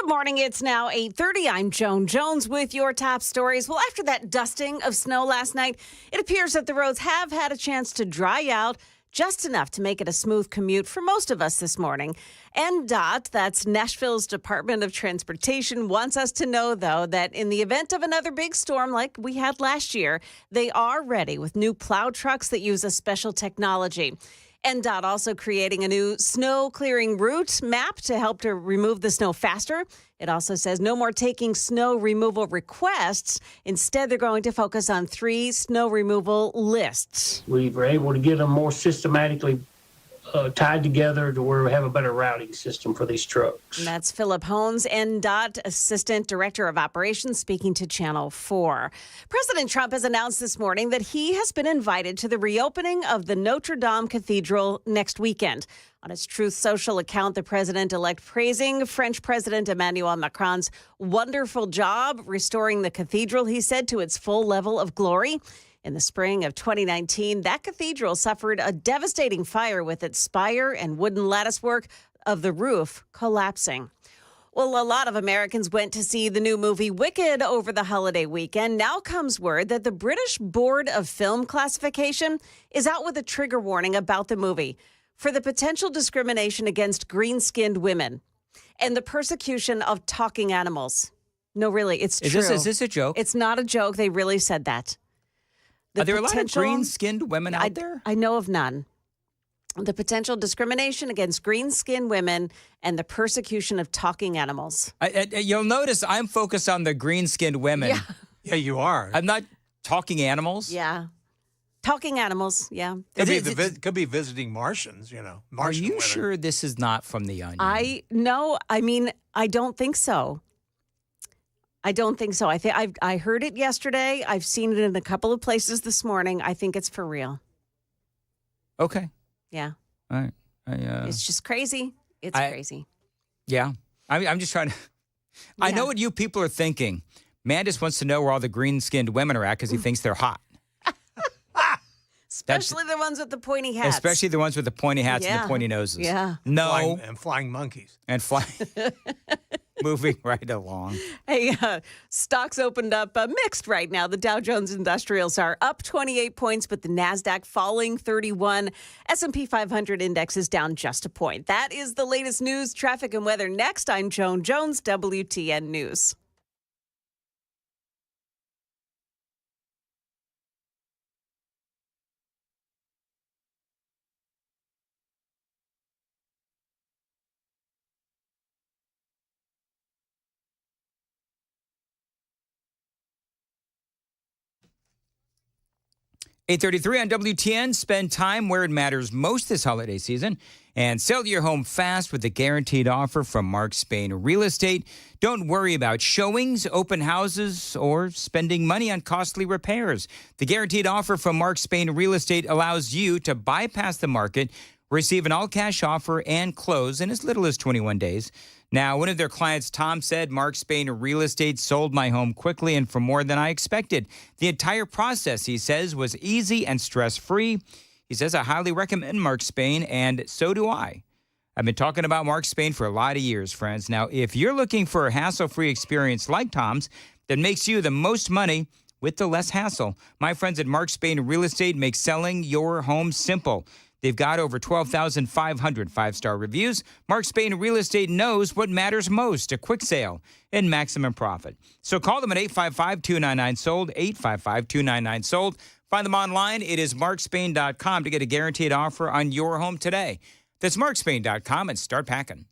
Good morning. It's now 8:30. I'm Joan Jones with your top stories. Well, after that dusting of snow last night, it appears that the roads have had a chance to dry out just enough to make it a smooth commute for most of us this morning. NDOT, that's Nashville's Department of Transportation, wants us to know, though, that in the event of another big storm like we had last year, they are ready with new plow trucks that use a special technology. NDOT also creating a new snow clearing route map to help to remove the snow faster. It also says no more taking snow removal requests. Instead, they're going to focus on 3 snow removal lists. We were able to get them more systematically tied together to where we have a better routing system for these trucks. And that's Philip Hones, NDOT Assistant Director of Operations, speaking to Channel 4. President Trump has announced this morning that he has been invited to the reopening of the Notre Dame Cathedral next weekend. On his Truth Social account, the president-elect praising French President Emmanuel Macron's wonderful job restoring the cathedral, he said, to its full level of glory. In the spring of 2019, that cathedral suffered a devastating fire with its spire and wooden latticework of the roof collapsing. Well, a lot of Americans went to see the new movie Wicked over the holiday weekend. Now comes word that the British Board of Film Classification is out with a trigger warning about the movie for the potential discrimination against green-skinned women and the persecution of talking animals. No, really, it's true. Is this a joke? It's not a joke. They really said that. Are there a lot of green-skinned women out there? I know of none. The potential discrimination against green-skinned women and the persecution of talking animals. You'll notice I'm focused on the green-skinned women. Yeah. Yeah, you are. I'm not talking animals. Yeah. Talking animals, yeah. Could be visiting Martians, Martian Are you women. sure this is not from The Onion? I don't think so. I don't think so. I heard it yesterday. I've seen it in a couple of places this morning. I think it's for real. Okay. Yeah. All right. It's just crazy. It's crazy. Yeah. I'm just trying to. I know what you people are thinking. Mandis wants to know where all the green-skinned women are at because he thinks they're hot. Especially the ones with the pointy hats. Especially the ones with the pointy hats and the pointy noses. Yeah. No. And flying monkeys. And flying. Moving right along. Hey, stocks opened up mixed right now. The Dow Jones Industrials are up 28 points, but the NASDAQ falling 31. S&P 500 index is down just a point. That is the latest news, traffic, and weather. Next, I'm Joan Jones, WTN News. $8:33 on WTN. Spend time where it matters most this holiday season and sell your home fast with a guaranteed offer from Mark Spain Real Estate. Don't worry about showings, open houses, or spending money on costly repairs. The guaranteed offer from Mark Spain Real Estate allows you to bypass the market, receive an all-cash offer, and close in as little as 21 days. Now, one of their clients, Tom, said, Mark Spain Real Estate sold my home quickly and for more than I expected. The entire process, he says, was easy and stress-free. He says, I highly recommend Mark Spain, and so do I. I've been talking about Mark Spain for a lot of years, friends. Now, if you're looking for a hassle-free experience like Tom's that makes you the most money with the less hassle, my friends at Mark Spain Real Estate make selling your home simple. They've got over 12,500 five-star reviews. Mark Spain Real Estate knows what matters most, a quick sale and maximum profit. So call them at 855-299-SOLD, 855-299-SOLD. Find them online. It is markspain.com to get a guaranteed offer on your home today. That's markspain.com and start packing.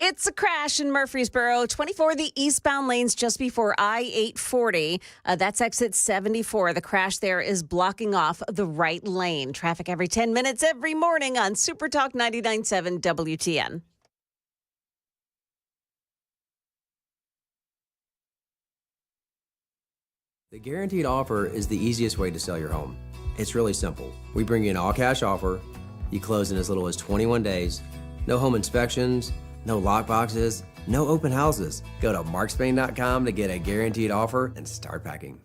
It's a crash in Murfreesboro, 24 the eastbound lanes just before I-840. That's exit 74. The crash there is blocking off the right lane. Traffic every 10 minutes every morning on Super Talk 99.7 WTN. The guaranteed offer is the easiest way to sell your home. It's really simple. We bring you an all-cash offer. You close in as little as 21 days. No home inspections, no lock boxes, no open houses. Go to markspain.com to get a guaranteed offer and start packing.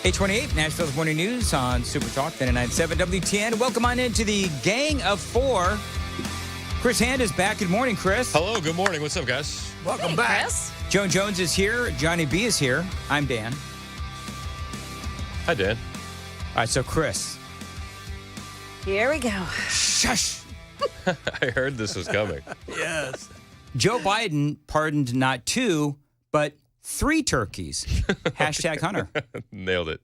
Eight 28, Nashville's Morning News on Super Talk 99.7 WTN. Welcome on into the Gang of Four. Chris Hand is back. Good morning, Chris. Hello, good morning. What's up, guys? Welcome back. Chris. Joan Jones is here. Johnny B is here. I'm Dan. Hi, Dan. All right, so Chris. Here we go. Shush. I heard this was coming. Yes. Joe Biden pardoned not 2, but 3 turkeys. Hashtag Hunter. Nailed it.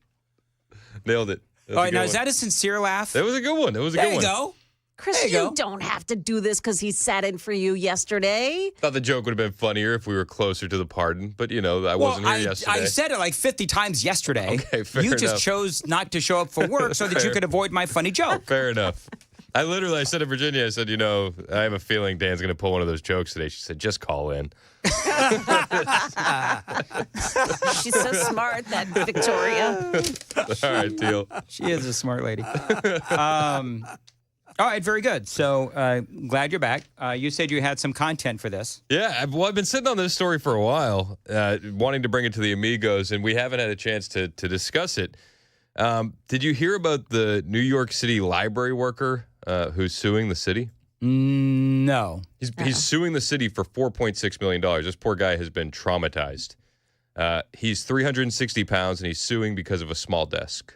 Nailed it. All right, now is that a sincere laugh? That was a good one. That was a good one. There you go. Chris, There you you go. don't have to do this because he sat in for you yesterday. Thought the joke would have been funnier if we were closer to the pardon, but I wasn't here yesterday. I said it like 50 times yesterday. Okay, fair You just enough. chose not to show up for work so that you could avoid my funny joke. Fair enough. I said to Virginia, I said, I have a feeling Dan's going to pull one of those jokes today. She said, just call in. She's so smart, that Victoria. All right, deal. She is a smart lady. All right, very good. So glad you're back. You said you had some content for this. Yeah, I've been sitting on this story for a while, wanting to bring it to the amigos, and we haven't had a chance to discuss it. Did you hear about the New York City library worker who's suing the city? No. He's suing the city for $4.6 million. This poor guy has been traumatized. He's 360 pounds, and he's suing because of a small desk.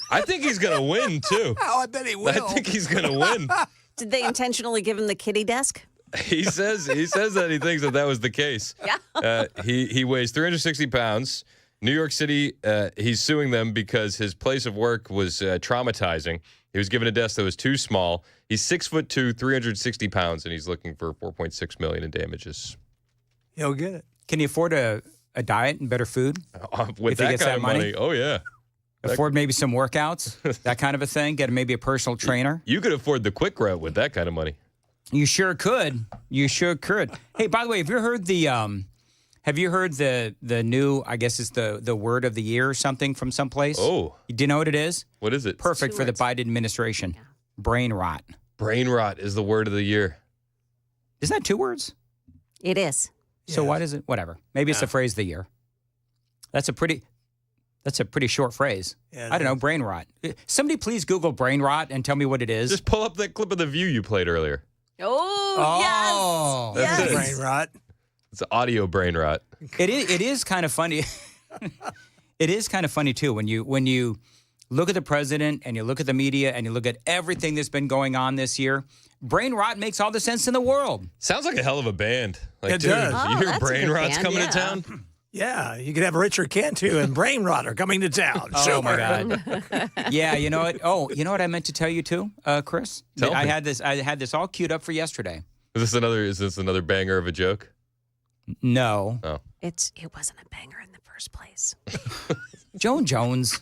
I think he's going to win, too. Oh, I bet he will. I think he's going to win. Did they intentionally give him the kitty desk? He says that he thinks that was the case. Yeah. He weighs 360 pounds. New York City, he's suing them because his place of work was traumatizing. He was given a desk that was too small. He's 6'2", 360 pounds, and he's looking for $4.6 million in damages. He'll get it. Can you afford a diet and better food? With If he that gets kind that of money? money, oh yeah. Afford maybe some workouts, that kind of a thing. Get maybe a personal trainer. You could afford the quick route with that kind of money. You sure could. You sure could. Hey, by the way, have you heard the new, I guess it's the word of the year or something from someplace? Oh. Do you know what it is? What is it? Perfect for the Biden administration. Brain rot. Brain rot is the word of the year. Isn't that 2 words? It is. So why does it? Whatever. Maybe it's the phrase of the year. That's a pretty short phrase. Yeah, I don't know. Brain rot. Somebody please Google brain rot and tell me what it is. Just pull up that clip of The View you played earlier. Oh, yes. That's Brain rot. It's audio brain rot. It is kind of funny. It is kind of funny too when you look at the president and you look at the media and you look at everything that's been going on this year. Brain rot makes all the sense in the world. Sounds like a hell of a band. Like, It dude, does. you Oh, hear that's a brain good rot's band, coming yeah. to town? Yeah, you could have Richard Cantu and Brain Rot are coming to town. Oh my God! Yeah, you know what? Oh, you know what I meant to tell you too, Chris. Tell I me. had this all queued up for yesterday. Is this another banger of a joke? No, Oh. It wasn't a banger in the first place. Joan Jones.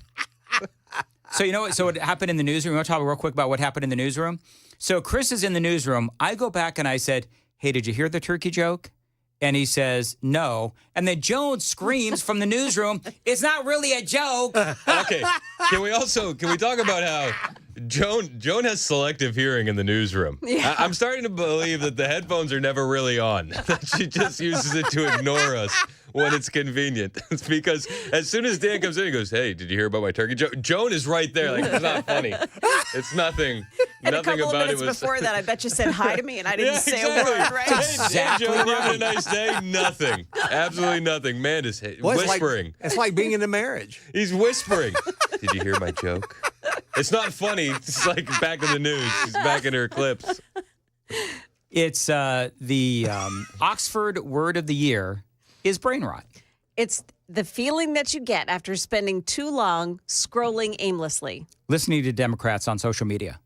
So you know what? So what happened in the newsroom? I'll talk real quick about what happened in the newsroom. So Chris is in the newsroom. I go back and I said, "Hey, did you hear the turkey joke?" And he says, "No." And then Joan screams from the newsroom, "It's not really a joke." Okay. Can we talk about how Joan has selective hearing in the newsroom? Yeah. I'm starting to believe that the headphones are never really on. That she just uses it to ignore us when it's convenient. It's because as soon as Dan comes in, he goes, "Hey, did you hear about my turkey joke?" Joan is right there. Like, it's not funny. It's nothing. And Nothing a couple about of minutes it was. before that, I bet you said hi to me and I didn't Yeah, say exactly. a word, right? Hey, Joan, you having a nice day? Nothing. Absolutely nothing. Mandis Well, it's whispering. It's like being in a marriage. He's whispering. Did you hear my joke? It's not funny. It's like back in the news. She's back in her clips. It's the Oxford word of the year is brain rot. It's the feeling that you get after spending too long scrolling aimlessly. Listening to Democrats on social media.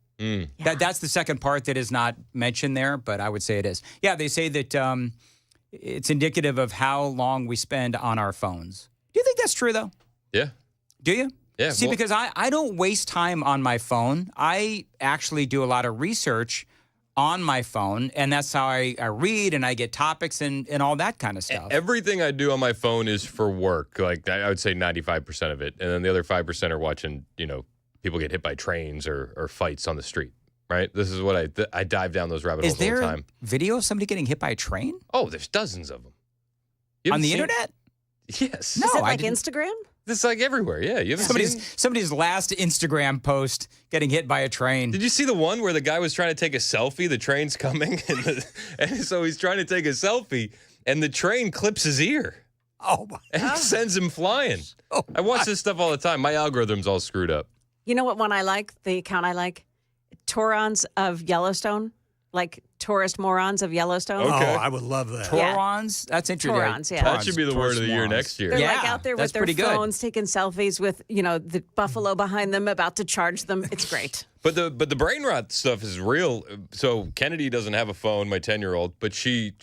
That's the second part that is not mentioned there, but I would say it is. Yeah, they say that it's indicative of how long we spend on our phones. Do you think that's true, though? Yeah. Do you? Yeah. See, because I don't waste time on my phone. I actually do a lot of research on my phone, and that's how I read and I get topics and all that kind of stuff. Everything I do on my phone is for work. Like, I would say 95% of it. And then the other 5% are watching, people get hit by trains or fights on the street, right? This is what I dive down those rabbit Is holes all the there time. video of somebody getting hit by a train? Oh, there's dozens of them. On the internet? Yes. Is it like Instagram? It's like everywhere. Yeah. You haven't seen? Somebody's last Instagram post getting hit by a train. Did you see the one where the guy was trying to take a selfie? The train's coming, and so he's trying to take a selfie, and the train clips his ear. Oh, my And sends him flying. I watch this stuff all the time. My algorithm's all screwed up. You know what one I like? The account I like? Torons of Yellowstone. Like tourist morons of Yellowstone. Oh, I would love that. Torons? That's interesting. Torons, yeah. That should be the word of the year next year. They're like out there with that's their pretty good. phones taking selfies with, the buffalo behind them about to charge them. It's great. But the brain rot stuff is real. So Kennedy doesn't have a phone, my 10-year-old, but she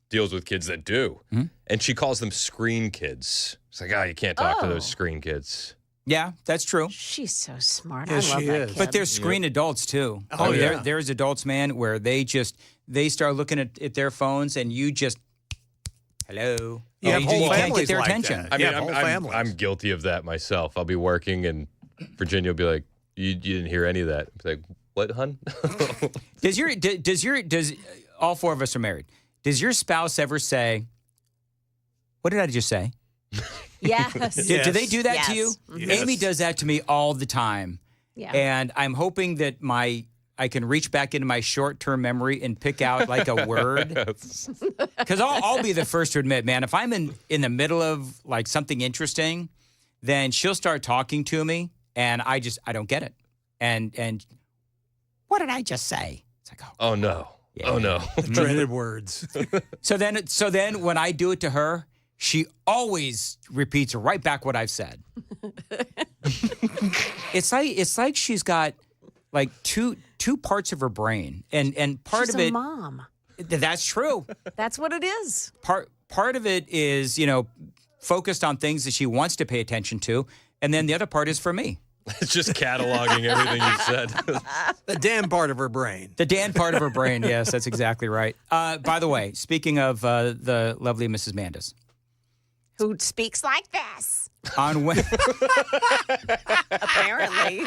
deals with kids that do. And she calls them screen kids. It's like, you can't talk to those screen kids. Yeah, that's true. She's so smart. Yes, I love she that is. kid. But there's screen adults too. Oh, yeah. There's adults, man, where they start looking at their phones and you just, hello. You have whole you can't families get their like attention. that. I mean, Yeah, whole I'm families. guilty of that myself. I'll be working and Virginia will be like, you didn't hear any of that. It's like, what, hun? Does all four of us are married. Does your spouse ever say, what did I just say? Yes. Do they do that to you? Yes. Amy does that to me all the time. Yeah. And I'm hoping that I can reach back into my short-term memory and pick out like a word. Because I'll be the first to admit, man, if I'm in the middle of like something interesting, then she'll start talking to me and I don't get it. And what did I just say? It's like, Oh, no. Yeah. Oh, no. Dreaded words. So then when I do it to her, she always repeats right back what I've said. It's like she's got like two parts of her brain, and part She's of it. a mom. That's true. That's what it is. Part of it is focused on things that she wants to pay attention to, and then the other part is for me. It's just cataloging everything you said. The Dan part of her brain. The Dan part of her brain. Yes, that's exactly right. By the way, speaking of the lovely Mrs. Mandis, Who speaks like this? On when? Apparently.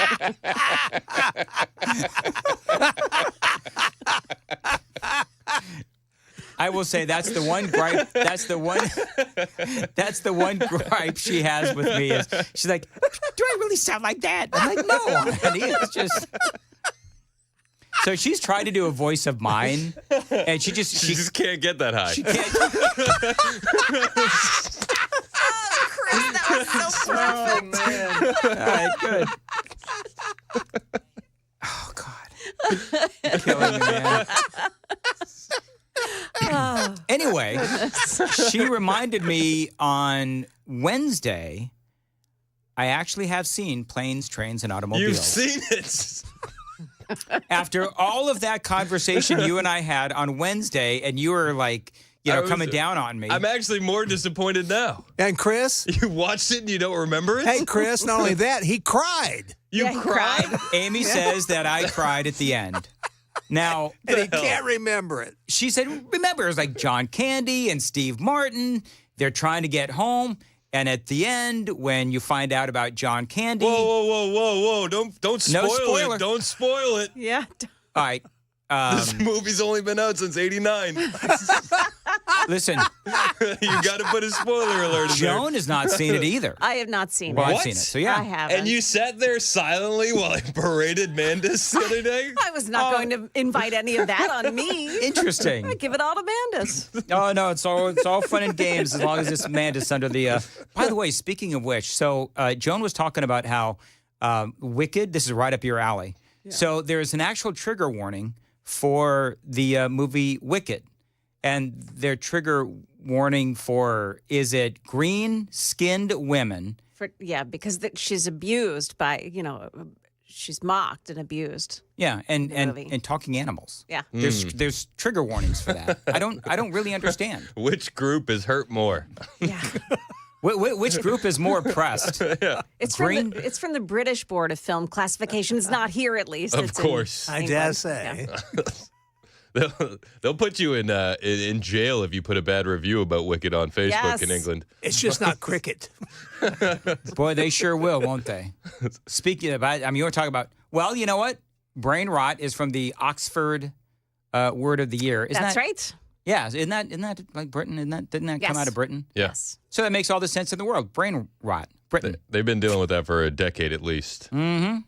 I will say that's the one gripe. That's the one gripe she has with me is she's like, "Do I really sound like that?" I'm like, "No, honey, it's just." So she's tried to do a voice of mine, and she just can't get that high. She can't. Chris, that was so perfect. Oh, man. All right, good. Oh God, you're killing me, man. Anyway, she reminded me on Wednesday. I actually have seen Planes, Trains, and Automobiles. You've seen it. After all of that conversation you and I had on Wednesday, and you were like, coming down on me. I'm actually more disappointed now. And Chris? You watched it and you don't remember it? Hey, Chris, not only that, he cried. You cried? Amy says that I cried at the end. Now, and he can't remember it. She said, remember, it was like John Candy and Steve Martin. They're trying to get home. And at the end, when you find out about John Candy. Whoa. Don't spoil spoiler. it. Don't spoil it. Yeah. All right. This movie's only been out since '89. Listen. You got to put a spoiler alert in there. Joan has not seen it either. I have not seen Well, it. I've seen it, so yeah. I haven't. And you sat there silently while I paraded Mandis the other day? I was not going to invite any of that on me. Interesting. I give it all to Mandis. Oh, no, it's all fun and games as long as it's Mandis under the... By the way, speaking of which, so Joan was talking about how Wicked, this is right up your alley. Yeah. So there's an actual trigger warning for the movie Wicked. And their trigger warning for, is it green-skinned women? Because she's abused by, she's mocked and abused. Yeah, and talking animals. Yeah. There's trigger warnings for that. I don't really understand. Which group is hurt more? Yeah. Which group is more oppressed? Yeah. It's from the British Board of Film Classification. It's not here, at least. Of It's course. I dare say. Yeah. They'll put you in jail if you put a bad review about Wicked on Facebook in England. It's just not cricket. Boy, they sure will, won't they? Speaking about, you want to talk about, well, you know what? Brain rot is from the Oxford Word of the Year. That's right. Yeah, isn't that like Britain? Didn't that come out of Britain? Yes. So that makes all the sense in the world. Brain rot, Britain. They've been dealing with that for a decade at least. Mm-hmm.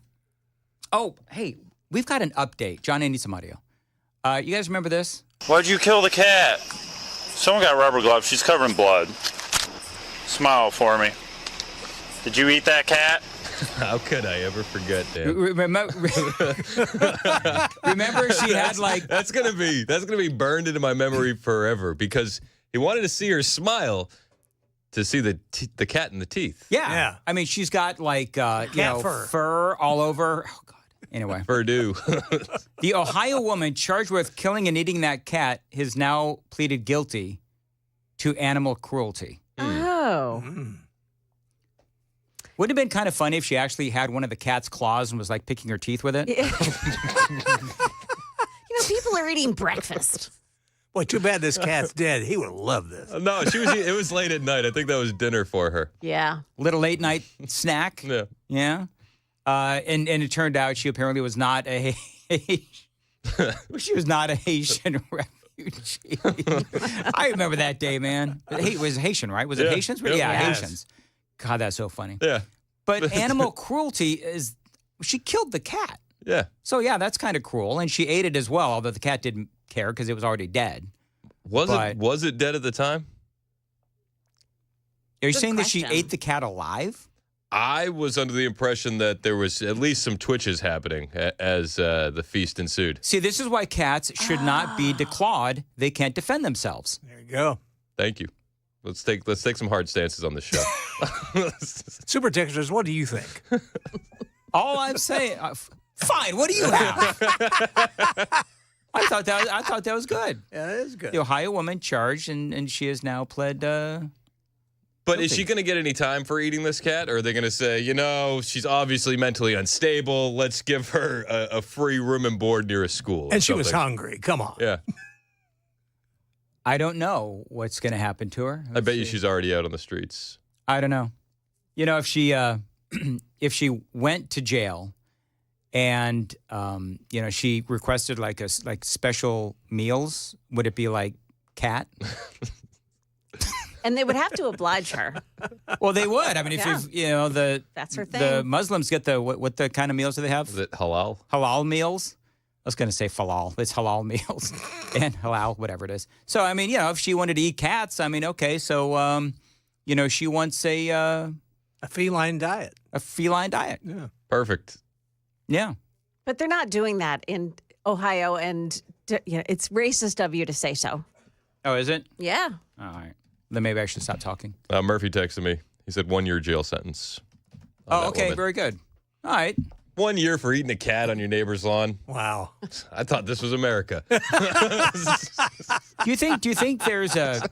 Oh, hey, we've got an update. John, I need some audio. You guys remember this? Why'd you kill the cat? Someone got rubber gloves. She's covered in blood. Smile for me. Did you eat that cat? How could I ever forget, Dan? Remember she had like... That's gonna be burned into my memory forever because he wanted to see her smile to see the cat in the teeth. Yeah. I mean, she's got like fur all over. Oh, God. Anyway. Purdue. The Ohio woman charged with killing and eating that cat has now pleaded guilty to animal cruelty. Oh. Wouldn't it have been kind of funny if she actually had one of the cat's claws and was like picking her teeth with it? People are eating breakfast. Boy, too bad this cat's dead. He would have loved this. No, it was late at night. I think that was dinner for her. Yeah. Little late night snack. Yeah. Yeah. And it turned out she apparently was not a Haitian refugee. I remember that day, man. It was Haitian, right? Was it Haitians? Yeah, Haitians. God, that's so funny. Yeah. But animal cruelty is she killed the cat. Yeah. So yeah, that's kind of cruel, and she ate it as well. Although the cat didn't care because it was already dead. Was it dead at the time? Are you saying that she ate the cat alive? I was under the impression that there was at least some twitches happening as the feast ensued. See, this is why cats should not be declawed. They can't defend themselves. There you go. Thank you. Let's take some hard stances on this show. Super Texters, what do you think? All I'm saying, fine. What do you have? I thought that was good. Yeah, that is good. The Ohio woman charged, and she has now pled. But is she going to get any time for eating this cat? Or are they going to say, she's obviously mentally unstable. Let's give her a free room and board near a school. And she was hungry. Come on. Yeah. I don't know what's going to happen to her. I bet you she's already out on the streets. I don't know. You know, if she if she went to jail and she requested like special meals, would it be like cat? And they would have to oblige her. Well, they would. I mean, if that's her thing. The Muslims get what the kind of meals do they have? Is it halal? Halal meals. I was going to say falal. It's halal meals and halal, whatever it is. So, I mean, if she wanted to eat cats, I mean, okay. So, she wants a feline diet. A feline diet. Yeah. Perfect. Yeah. But they're not doing that in Ohio, and it's racist of you to say so. Oh, is it? Yeah. All right. Then maybe I should stop talking. Murphy texted me. He said 1 year jail sentence. Oh, okay. Woman. Very good. All right. 1 year for eating a cat on your neighbor's lawn. Wow. I thought this was America. Do you think there's a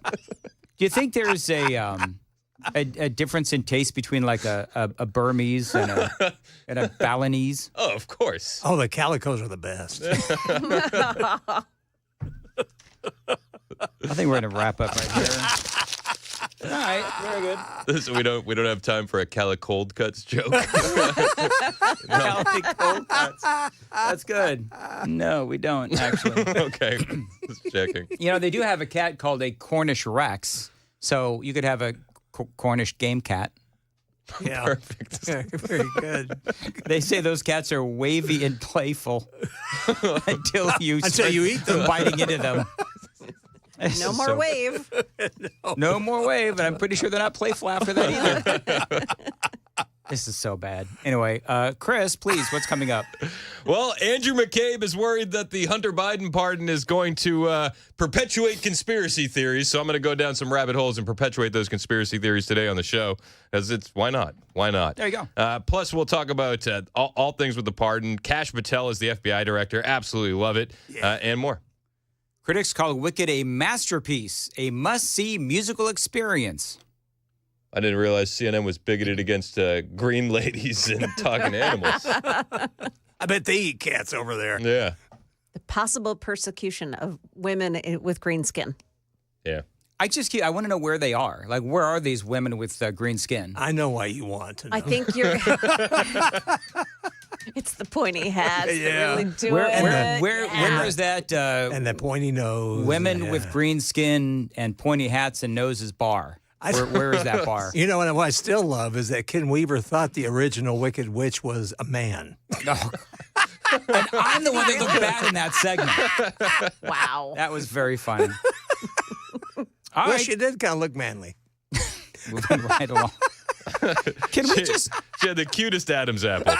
difference in taste between like a Burmese and a Balinese? Oh, of course. Oh, the calicos are the best. I think we're going to wrap up right here. All right, very good. So we don't have time for a Cali cold cuts joke. Cali cold cuts. That's good. No, we don't actually. Okay, just checking. They do have a cat called a Cornish Rex, so you could have a Cornish game cat. Yeah, perfect. Very good. They say those cats are wavy and playful until you eat them, biting into them. No more wave. No more wave, and I'm pretty sure they're not playful after that either. This is so bad. Anyway, Chris, please, what's coming up? Well, Andrew McCabe is worried that the Hunter Biden pardon is going to perpetuate conspiracy theories. So I'm going to go down some rabbit holes and perpetuate those conspiracy theories today on the show. Because why not? Why not? There you go. Plus, we'll talk about all things with the pardon. Kash Patel is the FBI director. Absolutely love it. And more. Critics call Wicked a masterpiece, a must-see musical experience. I didn't realize CNN was bigoted against green ladies and talking animals. I bet they eat cats over there. Yeah. The possible persecution of women with green skin. Yeah. I want to know where they are. Like, where are these women with green skin? I know why you want to know. I think you're... It's the pointy hats that really do it. Where is that? And the pointy nose. Women with green skin and pointy hats and noses bar. Where is that bar? You know what I still love is that Ken Weaver thought the original Wicked Witch was a man. Oh. And I'm the one that looked bad in that segment. Wow. That was very funny. All well, right. she did kind of look manly. Moving right along. Can we just... She had the cutest Adam's apple.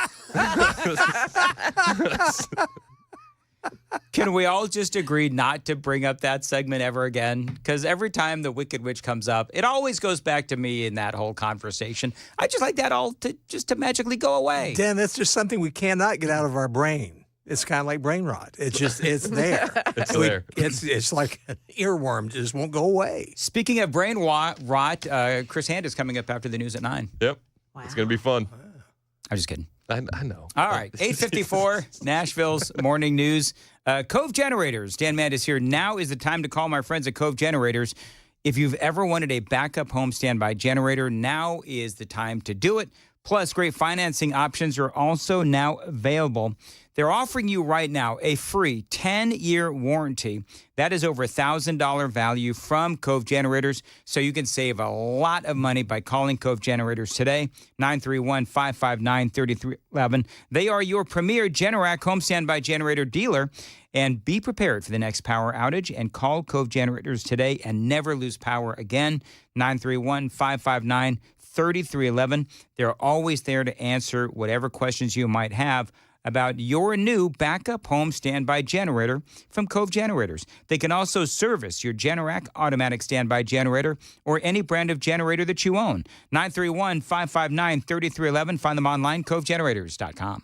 Can we all just agree not to bring up that segment ever again? Because every time the Wicked Witch comes up, it always goes back to me in that whole conversation. I just like that all to magically go away. Dan, that's just something we cannot get out of our brain. It's kind of like brain rot. It's there. It's there. It's like an earworm. It just won't go away. Speaking of brain rot, Chris Hand is coming up after the news at 9. Yep. Wow. It's going to be fun. I'm just kidding. I know. All right. 8:54, Nashville's morning news. Cove Generators. Dan Mandis here. Now is the time to call my friends at Cove Generators. If you've ever wanted a backup home standby generator, now is the time to do it. Plus, great financing options are also now available. They're offering you right now a free 10-year warranty. That is over $1,000 value from Cove Generators, so you can save a lot of money by calling Cove Generators today, 931-559-3311. They are your premier Generac home standby generator dealer, and be prepared for the next power outage and call Cove Generators today and never lose power again, 931-559-3311. They're always there to answer whatever questions you might have about your new backup home standby generator from Cove Generators. They can also service your Generac automatic standby generator or any brand of generator that you own. 931-559-3311. Find them online, covegenerators.com.